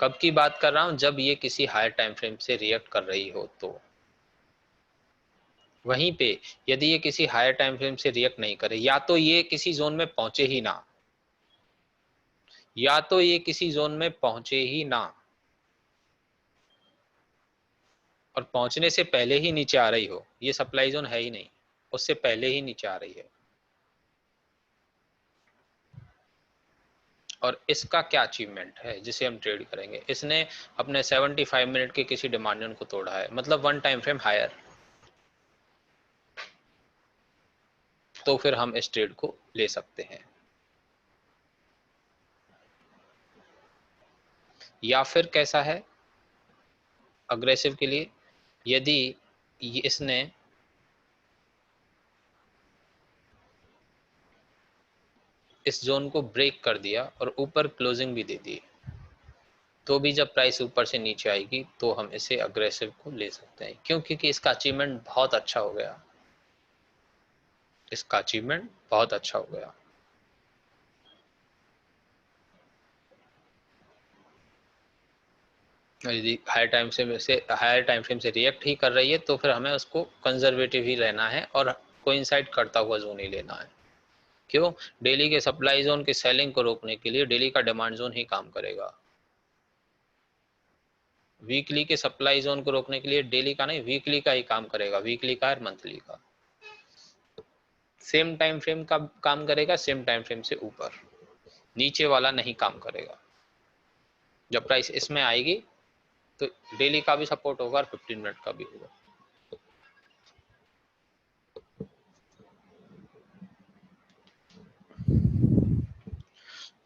कब की बात कर रहा हूं? जब ये किसी हायर टाइम फ्रेम से रिएक्ट कर रही हो तो। वहीं पे यदि ये किसी हायर टाइम फ्रेम से रिएक्ट नहीं करे, या तो ये किसी जोन में पहुंचे ही ना, या तो ये किसी जोन में पहुंचे ही ना, और पहुंचने से पहले ही नीचे आ रही हो, ये सप्लाई जोन है ही नहीं, उससे पहले ही नीचे आ रही है। और इसका क्या अचीवमेंट है जिसे हम ट्रेड करेंगे? इसने अपने 75 मिनट के किसी डिमांड जोन को तोड़ा है, मतलब वन टाइम फ्रेम हायर, तो फिर हम इस ट्रेड को ले सकते हैं। या फिर कैसा है अग्रेसिव के लिए? यदि इसने इस जोन को ब्रेक कर दिया और ऊपर क्लोजिंग भी दे दी, तो भी जब प्राइस ऊपर से नीचे आएगी तो हम इसे अग्रेसिव को ले सकते हैं। क्यों? क्योंकि इसका अचीवमेंट बहुत अच्छा हो गया, इसका अचीवमेंट बहुत अच्छा हो गया। यदि हायर टाइम फ्रेम से रिएक्ट ही कर रही है तो फिर हमें उसको कंजर्वेटिव ही रहना है और कोइंसाइड करता हुआ जोन ही लेना है। क्यों? डेली के सप्लाई जोन के सेलिंग को रोकने के लिए डेली का डिमांड जोन ही काम करेगा। वीकली के सप्लाई जोन को रोकने के लिए डेली का नहीं, वीकली का ही काम करेगा, वीकली का और मंथली का। सेम टाइम फ्रेम का काम करेगा, सेम टाइम फ्रेम से ऊपर, नीचे वाला नहीं काम करेगा। जब प्राइस इसमें आएगी तो डेली का भी सपोर्ट होगा और 15 मिनट का भी होगा।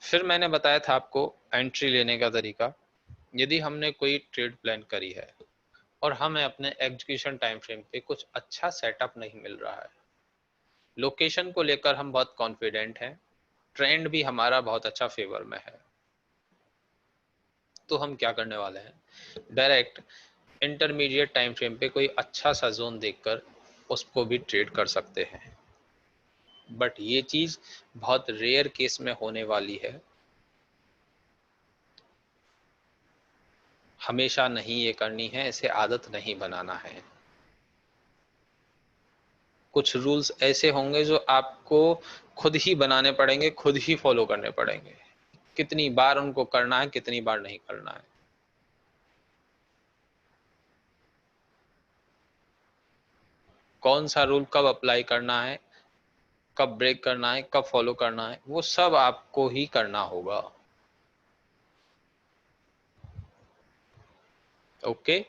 फिर मैंने बताया था आपको एंट्री लेने का तरीका। यदि हमने कोई ट्रेड प्लान करी है और हमें अपने एग्जीक्यूशन टाइम फ्रेम पे कुछ अच्छा सेटअप नहीं मिल रहा है, लोकेशन को लेकर हम बहुत कॉन्फिडेंट हैं, ट्रेंड भी हमारा बहुत अच्छा फेवर में है, तो हम क्या करने वाले हैं, डायरेक्ट इंटरमीडिएट टाइम फ्रेम पे कोई अच्छा सा जोन देखकर उसको भी ट्रेड कर सकते हैं। बट ये चीज बहुत रेयर केस में होने वाली है, हमेशा नहीं ये करनी है, इसे आदत नहीं बनाना है। कुछ रूल्स ऐसे होंगे जो आपको खुद ही बनाने पड़ेंगे, खुद ही फॉलो करने पड़ेंगे। कितनी बार उनको करना है, कितनी बार नहीं करना है। कौन सा रूल कब अप्लाई करना है, कब ब्रेक करना है, कब फॉलो करना है, वो सब आपको ही करना होगा। ओके।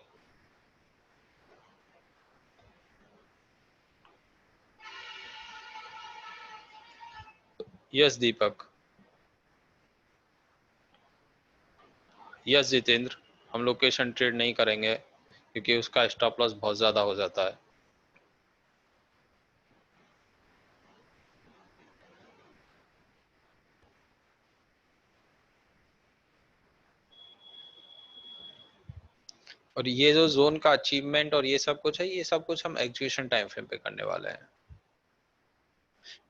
यस दीपक। यस जितेंद्र। हम लोकेशन ट्रेड नहीं करेंगे। क्योंकि उसका स्टॉप लॉस बहुत ज्यादा हो जाता है। और ये जो जोन का अचीवमेंट और ये सब कुछ है, ये सब कुछ हम एग्जीक्यूशन टाइम फ्रेम पे करने वाले हैं।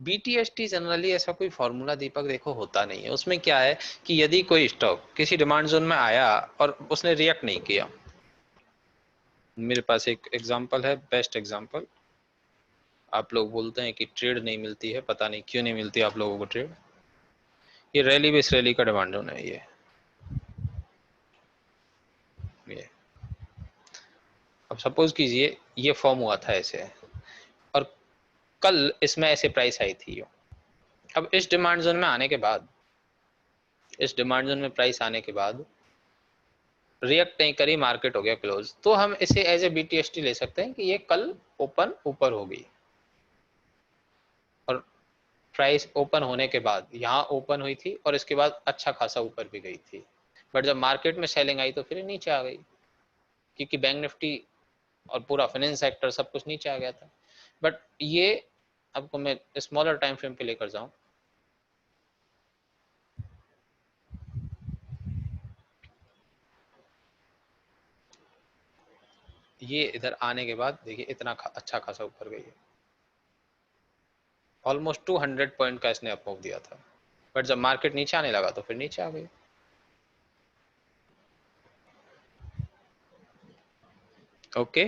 बीटीएसटी जनरली ऐसा कोई फॉर्मूला दीपक देखो होता नहीं है। उसमें क्या है कि यदि कोई स्टॉक किसी डिमांड जोन में आया और उसने रिएक्ट नहीं किया, मेरे पास एक एग्जांपल है, बेस्ट एग्जांपल। आप लोग बोलते हैं कि ट्रेड नहीं मिलती है, पता नहीं क्यों नहीं मिलती आप लोगों को ट्रेड। ये रैली बेस रैली का डिमांड जोन है ये। अब सपोज कीजिए ये फॉर्म हुआ था ऐसे, और कल इसमें ऐसे प्राइस आई थी। अब इस डिमांड जोन में आने के बाद, इस डिमांड जोन में प्राइस आने के बाद रिएक्ट नहीं करी, मार्केट हो गया क्लोज, तो हम इसे एज ए बीटीएसटी ले सकते हैं कि ये कल ओपन ऊपर होगी, और प्राइस ओपन होने के बाद यहाँ ओपन हुई थी और इसके बाद अच्छा खासा ऊपर भी गई थी, बट जब मार्केट में सेलिंग आई तो फिर नीचे आ गई, क्योंकि बैंक निफ्टी और पूरा फाइनेंस सेक्टर सब कुछ नीचे आ गया था। बट ये आपको मैं स्मॉलर टाइम फ्रेम पे लेकर जाऊं, ये इधर आने के बाद देखिए इतना अच्छा खासा ऊपर गई है, ऑलमोस्ट 200 पॉइंट का इसने अप मूव दिया था, बट जब मार्केट नीचे आने लगा तो फिर नीचे आ गई। ओके,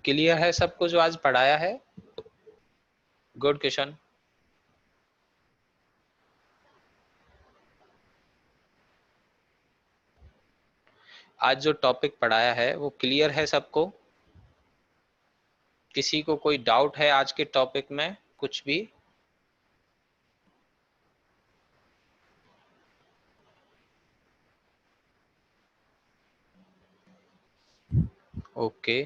क्लियर है सबको जो आज पढ़ाया है? गुड किशन। आज जो टॉपिक पढ़ाया है वो क्लियर है सबको? किसी को कोई डाउट है आज के टॉपिक में कुछ भी? ओके,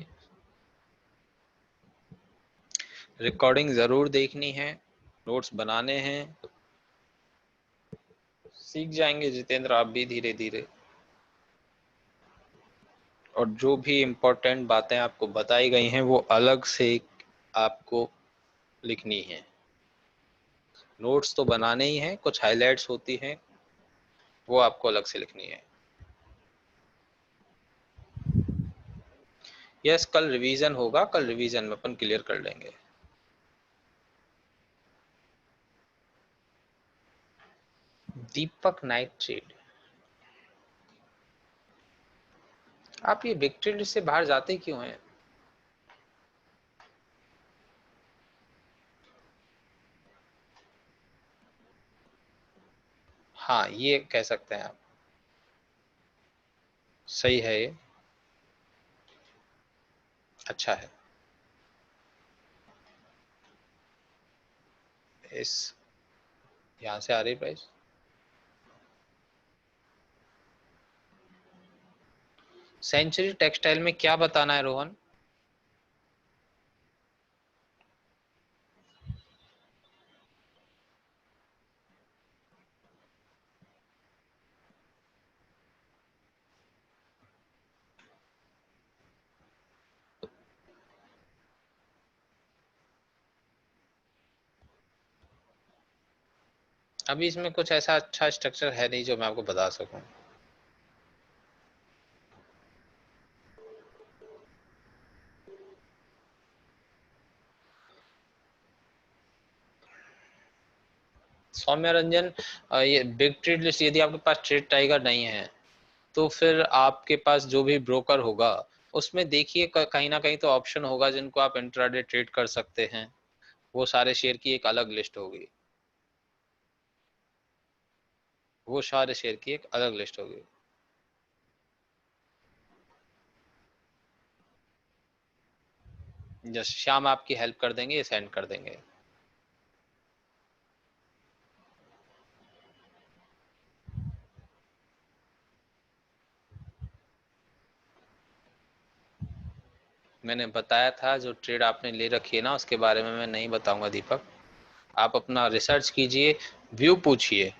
रिकॉर्डिंग जरूर देखनी है, नोट्स बनाने हैं, सीख जाएंगे जितेंद्र आप भी धीरे धीरे। और जो भी इम्पोर्टेंट बातें आपको बताई गई हैं वो अलग से आपको लिखनी है। नोट्स तो बनाने ही हैं, कुछ हाइलाइट्स होती हैं वो आपको अलग से लिखनी है। यस, कल रिवीजन होगा, कल रिवीजन में अपन क्लियर कर लेंगे। दीपक नाइट ट्रेड, आप ये बिग ट्रेड से बाहर जाते क्यों हैं? हाँ, ये कह सकते हैं आप, सही है ये, अच्छा है। इस यहाँ से आ रही प्राइस, सेंचुरी टेक्सटाइल में क्या बताना है रोहन? अभी इसमें कुछ ऐसा अच्छा स्ट्रक्चर है नहीं जो मैं आपको बता सकूं। सौम्य रंजन, ये बिग ट्रेड लिस्ट, यदि आपके पास ट्रेड टाइगर नहीं है तो फिर आपके पास जो भी ब्रोकर होगा उसमें देखिए कहीं ना कहीं तो ऑप्शन होगा जिनको आप इंट्राडे ट्रेड कर सकते हैं, वो सारे शेयर की एक अलग लिस्ट होगी, वो सारे शेयर की एक अलग लिस्ट होगी। जस्ट शाम आपकी हेल्प कर देंगे, ये सेंड कर देंगे। मैंने बताया था जो ट्रेड आपने ले रखी है ना उसके बारे में मैं नहीं बताऊंगा दीपक, आप अपना रिसर्च कीजिए, व्यू पूछिए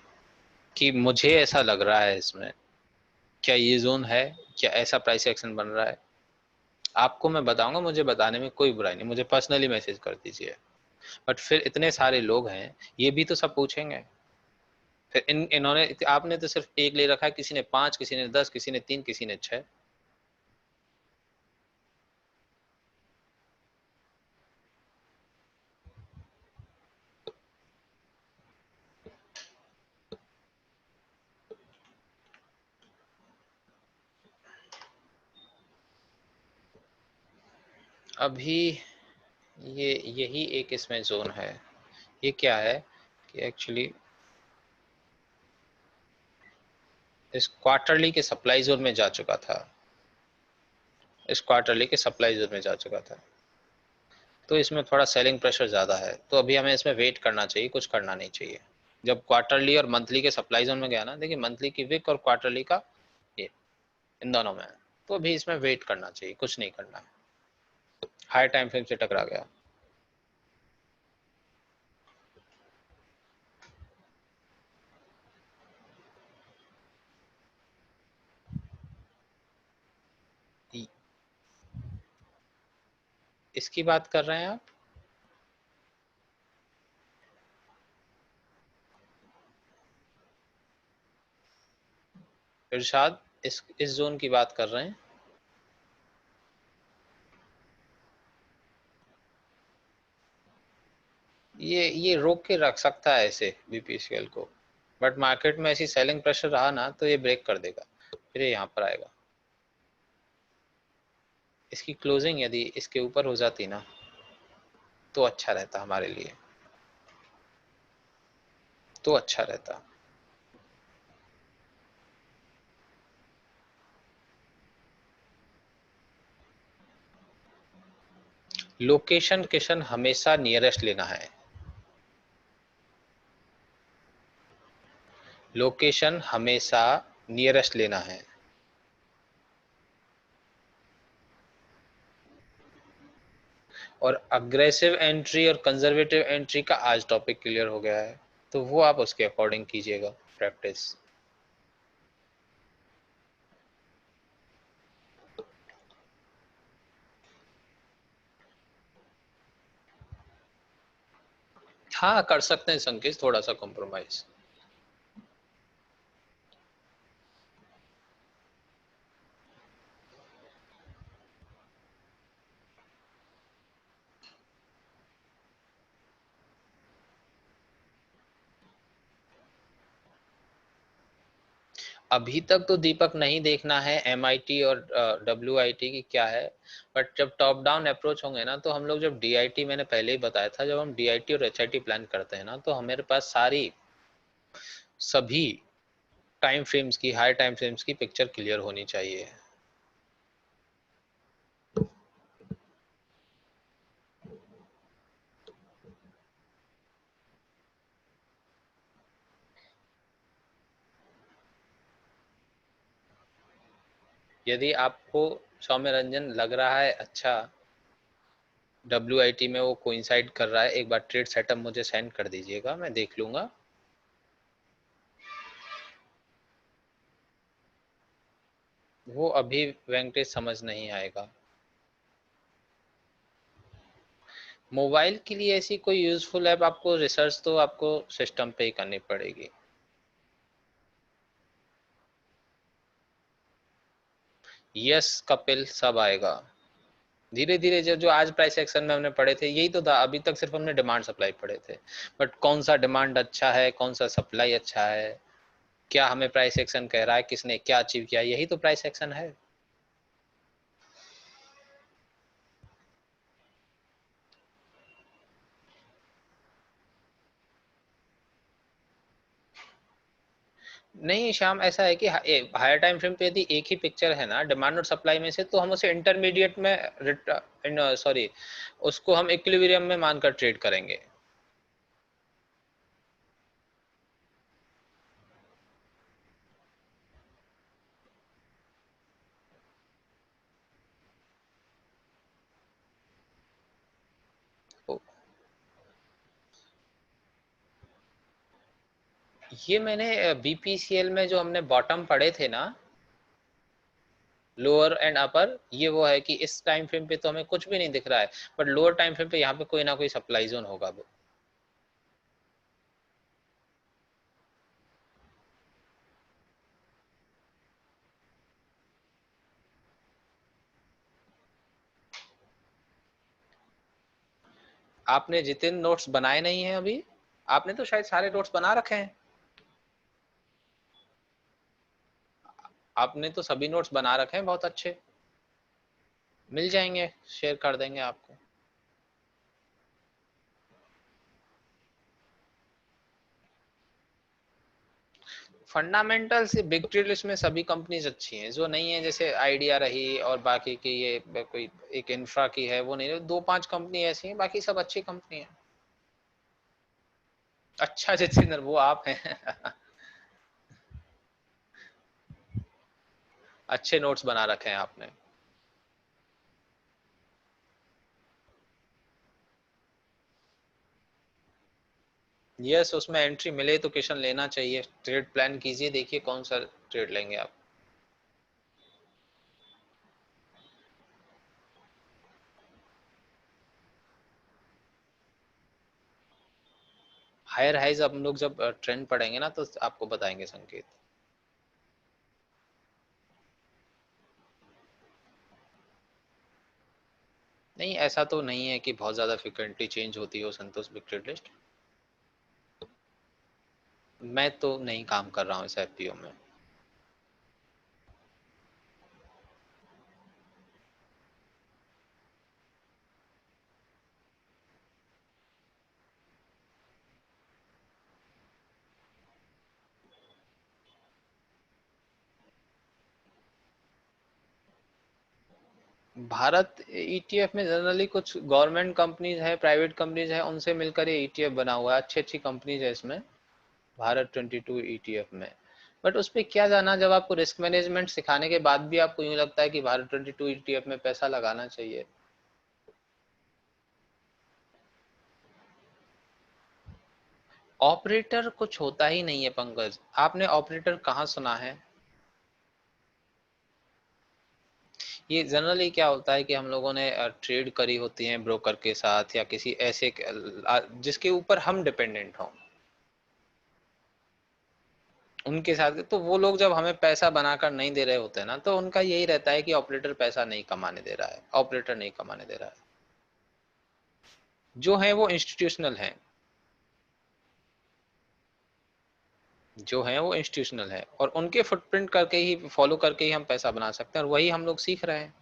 कि मुझे ऐसा लग रहा है इसमें, क्या ये जोन है, क्या ऐसा प्राइस एक्शन बन रहा है, आपको मैं बताऊंगा, मुझे बताने में कोई बुराई नहीं, मुझे पर्सनली मैसेज कर दीजिए। बट फिर इतने सारे लोग हैं, ये भी तो सब पूछेंगे। फिर इन्होंने, आपने तो सिर्फ एक ले रखा है, किसी ने 5, किसी ने 10, किसी ने 3, किसी ने 6। अभी ये यही एक इसमें जोन है। ये क्या है कि एक्चुअली इस क्वार्टरली के सप्लाई जोन में जा चुका था, इस क्वार्टरली के सप्लाई जोन में जा चुका था, तो इसमें थोड़ा सेलिंग प्रेशर ज़्यादा है। तो अभी हमें इसमें वेट करना चाहिए, कुछ करना नहीं चाहिए। जब क्वार्टरली और मंथली के सप्लाई जोन में गया ना, देखिए मंथली की विक और क्वार्टरली का ये, इन दोनों में है, तो अभी इसमें वेट करना चाहिए, कुछ नहीं करना है। हाई टाइम फ्रेम से टकरा गया। इसकी बात कर रहे हैं आप? इरशाद, इस जोन की बात कर रहे हैं? ये रोक के रख सकता है ऐसे बीपीसीएल को, बट मार्केट में ऐसी सेलिंग प्रेशर रहा ना, तो ये ब्रेक कर देगा, फिर ये यहाँ पर आएगा। इसकी क्लोजिंग यदि इसके ऊपर हो जाती ना, तो अच्छा रहता हमारे लिए, तो अच्छा रहता। लोकेशन किशन हमेशा नियरेस्ट लेना है, लोकेशन हमेशा नियरेस्ट लेना है। और अग्रेसिव एंट्री और कंजर्वेटिव एंट्री का आज टॉपिक क्लियर हो गया है, तो वो आप उसके अकॉर्डिंग कीजिएगा प्रैक्टिस। हाँ कर सकते हैं संकेत, थोड़ा सा कॉम्प्रोमाइज। अभी तक तो दीपक नहीं देखना है एमआईटी और डब्ल्यूआईटी की क्या है, बट जब टॉप डाउन अप्रोच होंगे ना, तो हम लोग जब डीआईटी, मैंने पहले ही बताया था, जब हम डीआईटी और एचआईटी प्लान करते हैं ना, तो हमारे पास सारी सभी टाइम फ्रेम्स की, हाई टाइम फ्रेम्स की पिक्चर क्लियर होनी चाहिए। यदि आपको सौम्य रंजन लग रहा है अच्छा, डब्ल्यूआईटी में वो कोइंसाइड कर रहा है, एक बार ट्रेड सेटअप मुझे सेंड कर दीजिएगा, मैं देख लूंगा। वो अभी वेंकटेश समझ नहीं आएगा। मोबाइल के लिए ऐसी कोई यूजफुल ऐप, आपको रिसर्च तो आपको सिस्टम पे ही करनी पड़ेगी। यस कपिल, सब आएगा धीरे धीरे। जो जो आज प्राइस एक्शन में हमने पढ़े थे, यही तो था। अभी तक सिर्फ हमने डिमांड सप्लाई पढ़े थे, बट कौन सा डिमांड अच्छा है, कौन सा सप्लाई अच्छा है, क्या हमें प्राइस एक्शन कह रहा है, किसने क्या अचीव किया, यही तो प्राइस एक्शन है। नहीं श्याम, ऐसा है कि हायर टाइम फ्रेम पे यदि एक ही पिक्चर है ना डिमांड और सप्लाई में से, तो हम उसे इंटरमीडिएट में, सॉरी, उसको हम इक्विलिब्रियम में मानकर ट्रेड करेंगे। ये मैंने बीपीसीएल में जो हमने बॉटम पढ़े थे ना, लोअर एंड अपर ये वो है कि इस टाइम फ्रेम पे तो हमें कुछ भी नहीं दिख रहा है, बट लोअर टाइम फ्रेम पे यहाँ पे कोई ना कोई सप्लाई जोन होगा वो। आपने जितिन नोट्स बनाए नहीं है अभी? आपने तो शायद सारे नोट्स बना रखे हैं। आपने तो सभी नोट्स बना रखे हैं बहुत अच्छे। मिल जाएंगे, शेयर कर देंगे आपको। फंडामेंटल से बिग ट्रेड लिस्ट में सभी कंपनीज अच्छी हैं, जो नहीं है जैसे आइडिया रही और बाकी की ये कोई एक इंफ्रा की है वो नहीं, दो पांच कंपनी ऐसी हैं, बाकी सब अच्छी कंपनी है। अच्छा जितेंद्र वो आप हैं। अच्छे नोट्स बना रखे हैं आपने। यस, उसमें एंट्री मिले तो किशन लेना चाहिए। ट्रेड प्लान कीजिए, देखिए कौन सा ट्रेड लेंगे आप। हायर हाइज हम लोग जब ट्रेंड पढ़ेंगे ना तो आपको बताएंगे संकेत। नहीं, ऐसा तो नहीं है कि बहुत ज्यादा फ्रिक्वेंटली चेंज होती हो संतोष बिग ट्रेड लिस्ट। मैं तो नहीं काम कर रहा हूँ इस एफपीओ में। भारत ईटीएफ में जनरली कुछ गवर्नमेंट कंपनीज है, प्राइवेट कंपनीज है, उनसे मिलकर ये ईटीएफ बना हुआ है। अच्छी अच्छी कंपनीज है इसमें, भारत 22 ईटीएफ में। बट उस पे क्या जाना, जब आपको रिस्क मैनेजमेंट सिखाने के बाद भी आपको यूं लगता है कि भारत 22 ईटीएफ में पैसा लगाना चाहिए। ऑपरेटर कुछ होता ही नहीं है पंकज, आपने ऑपरेटर कहाँ सुना है? ये जनरली क्या होता है कि हम लोगों ने ट्रेड करी होती है ब्रोकर के साथ या किसी ऐसे जिसके ऊपर हम डिपेंडेंट हों, उनके साथ। तो वो लोग जब हमें पैसा बनाकर नहीं दे रहे होते हैं ना, तो उनका यही रहता है कि ऑपरेटर पैसा नहीं कमाने दे रहा है, ऑपरेटर नहीं कमाने दे रहा है। जो है वो इंस्टीट्यूशनल है, जो है वो इंस्टीट्यूशनल है, और उनके फुटप्रिंट करके ही, फॉलो करके ही हम पैसा बना सकते हैं, और वही हम लोग सीख रहे हैं।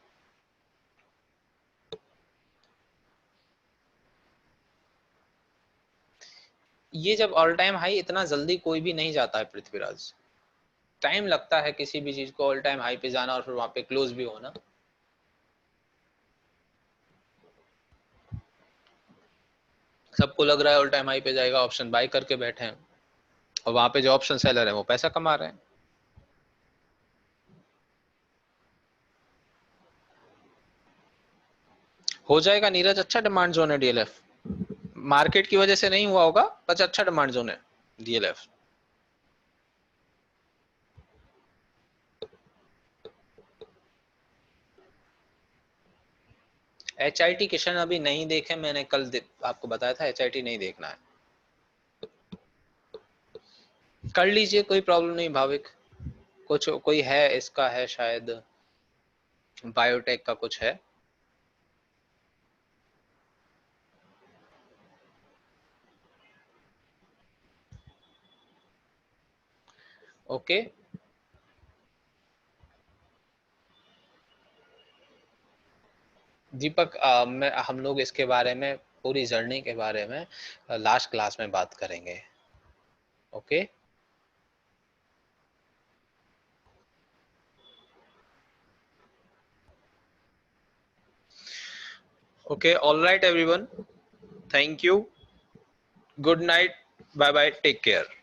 ये जब ऑल टाइम हाई, इतना जल्दी कोई भी नहीं जाता है पृथ्वीराज। टाइम लगता है किसी भी चीज को ऑल टाइम हाई पे जाना और फिर वहां पे क्लोज भी होना। सबको लग रहा है ऑल टाइम हाई पे जाएगा, ऑप्शन बाय करके बैठे हैं, और वहां पे जो ऑप्शन सेलर है वो पैसा कमा रहे हैं। हो जाएगा नीरज, अच्छा डिमांड जोन है डीएलएफ। मार्केट की वजह से नहीं हुआ होगा, बस अच्छा डिमांड जोन है डीएलएफ। एचआईटी किशन अभी नहीं देखे मैंने, आपको बताया था एचआईटी नहीं देखना है। कर लीजिए, कोई प्रॉब्लम नहीं भाविक। कुछ कोई है इसका है शायद, बायोटेक का कुछ है। ओके दीपक, हम लोग इसके बारे में, पूरी जर्नी के बारे में लास्ट क्लास में बात करेंगे। Okay okay, all right everyone, thank you, good night, bye bye, take care.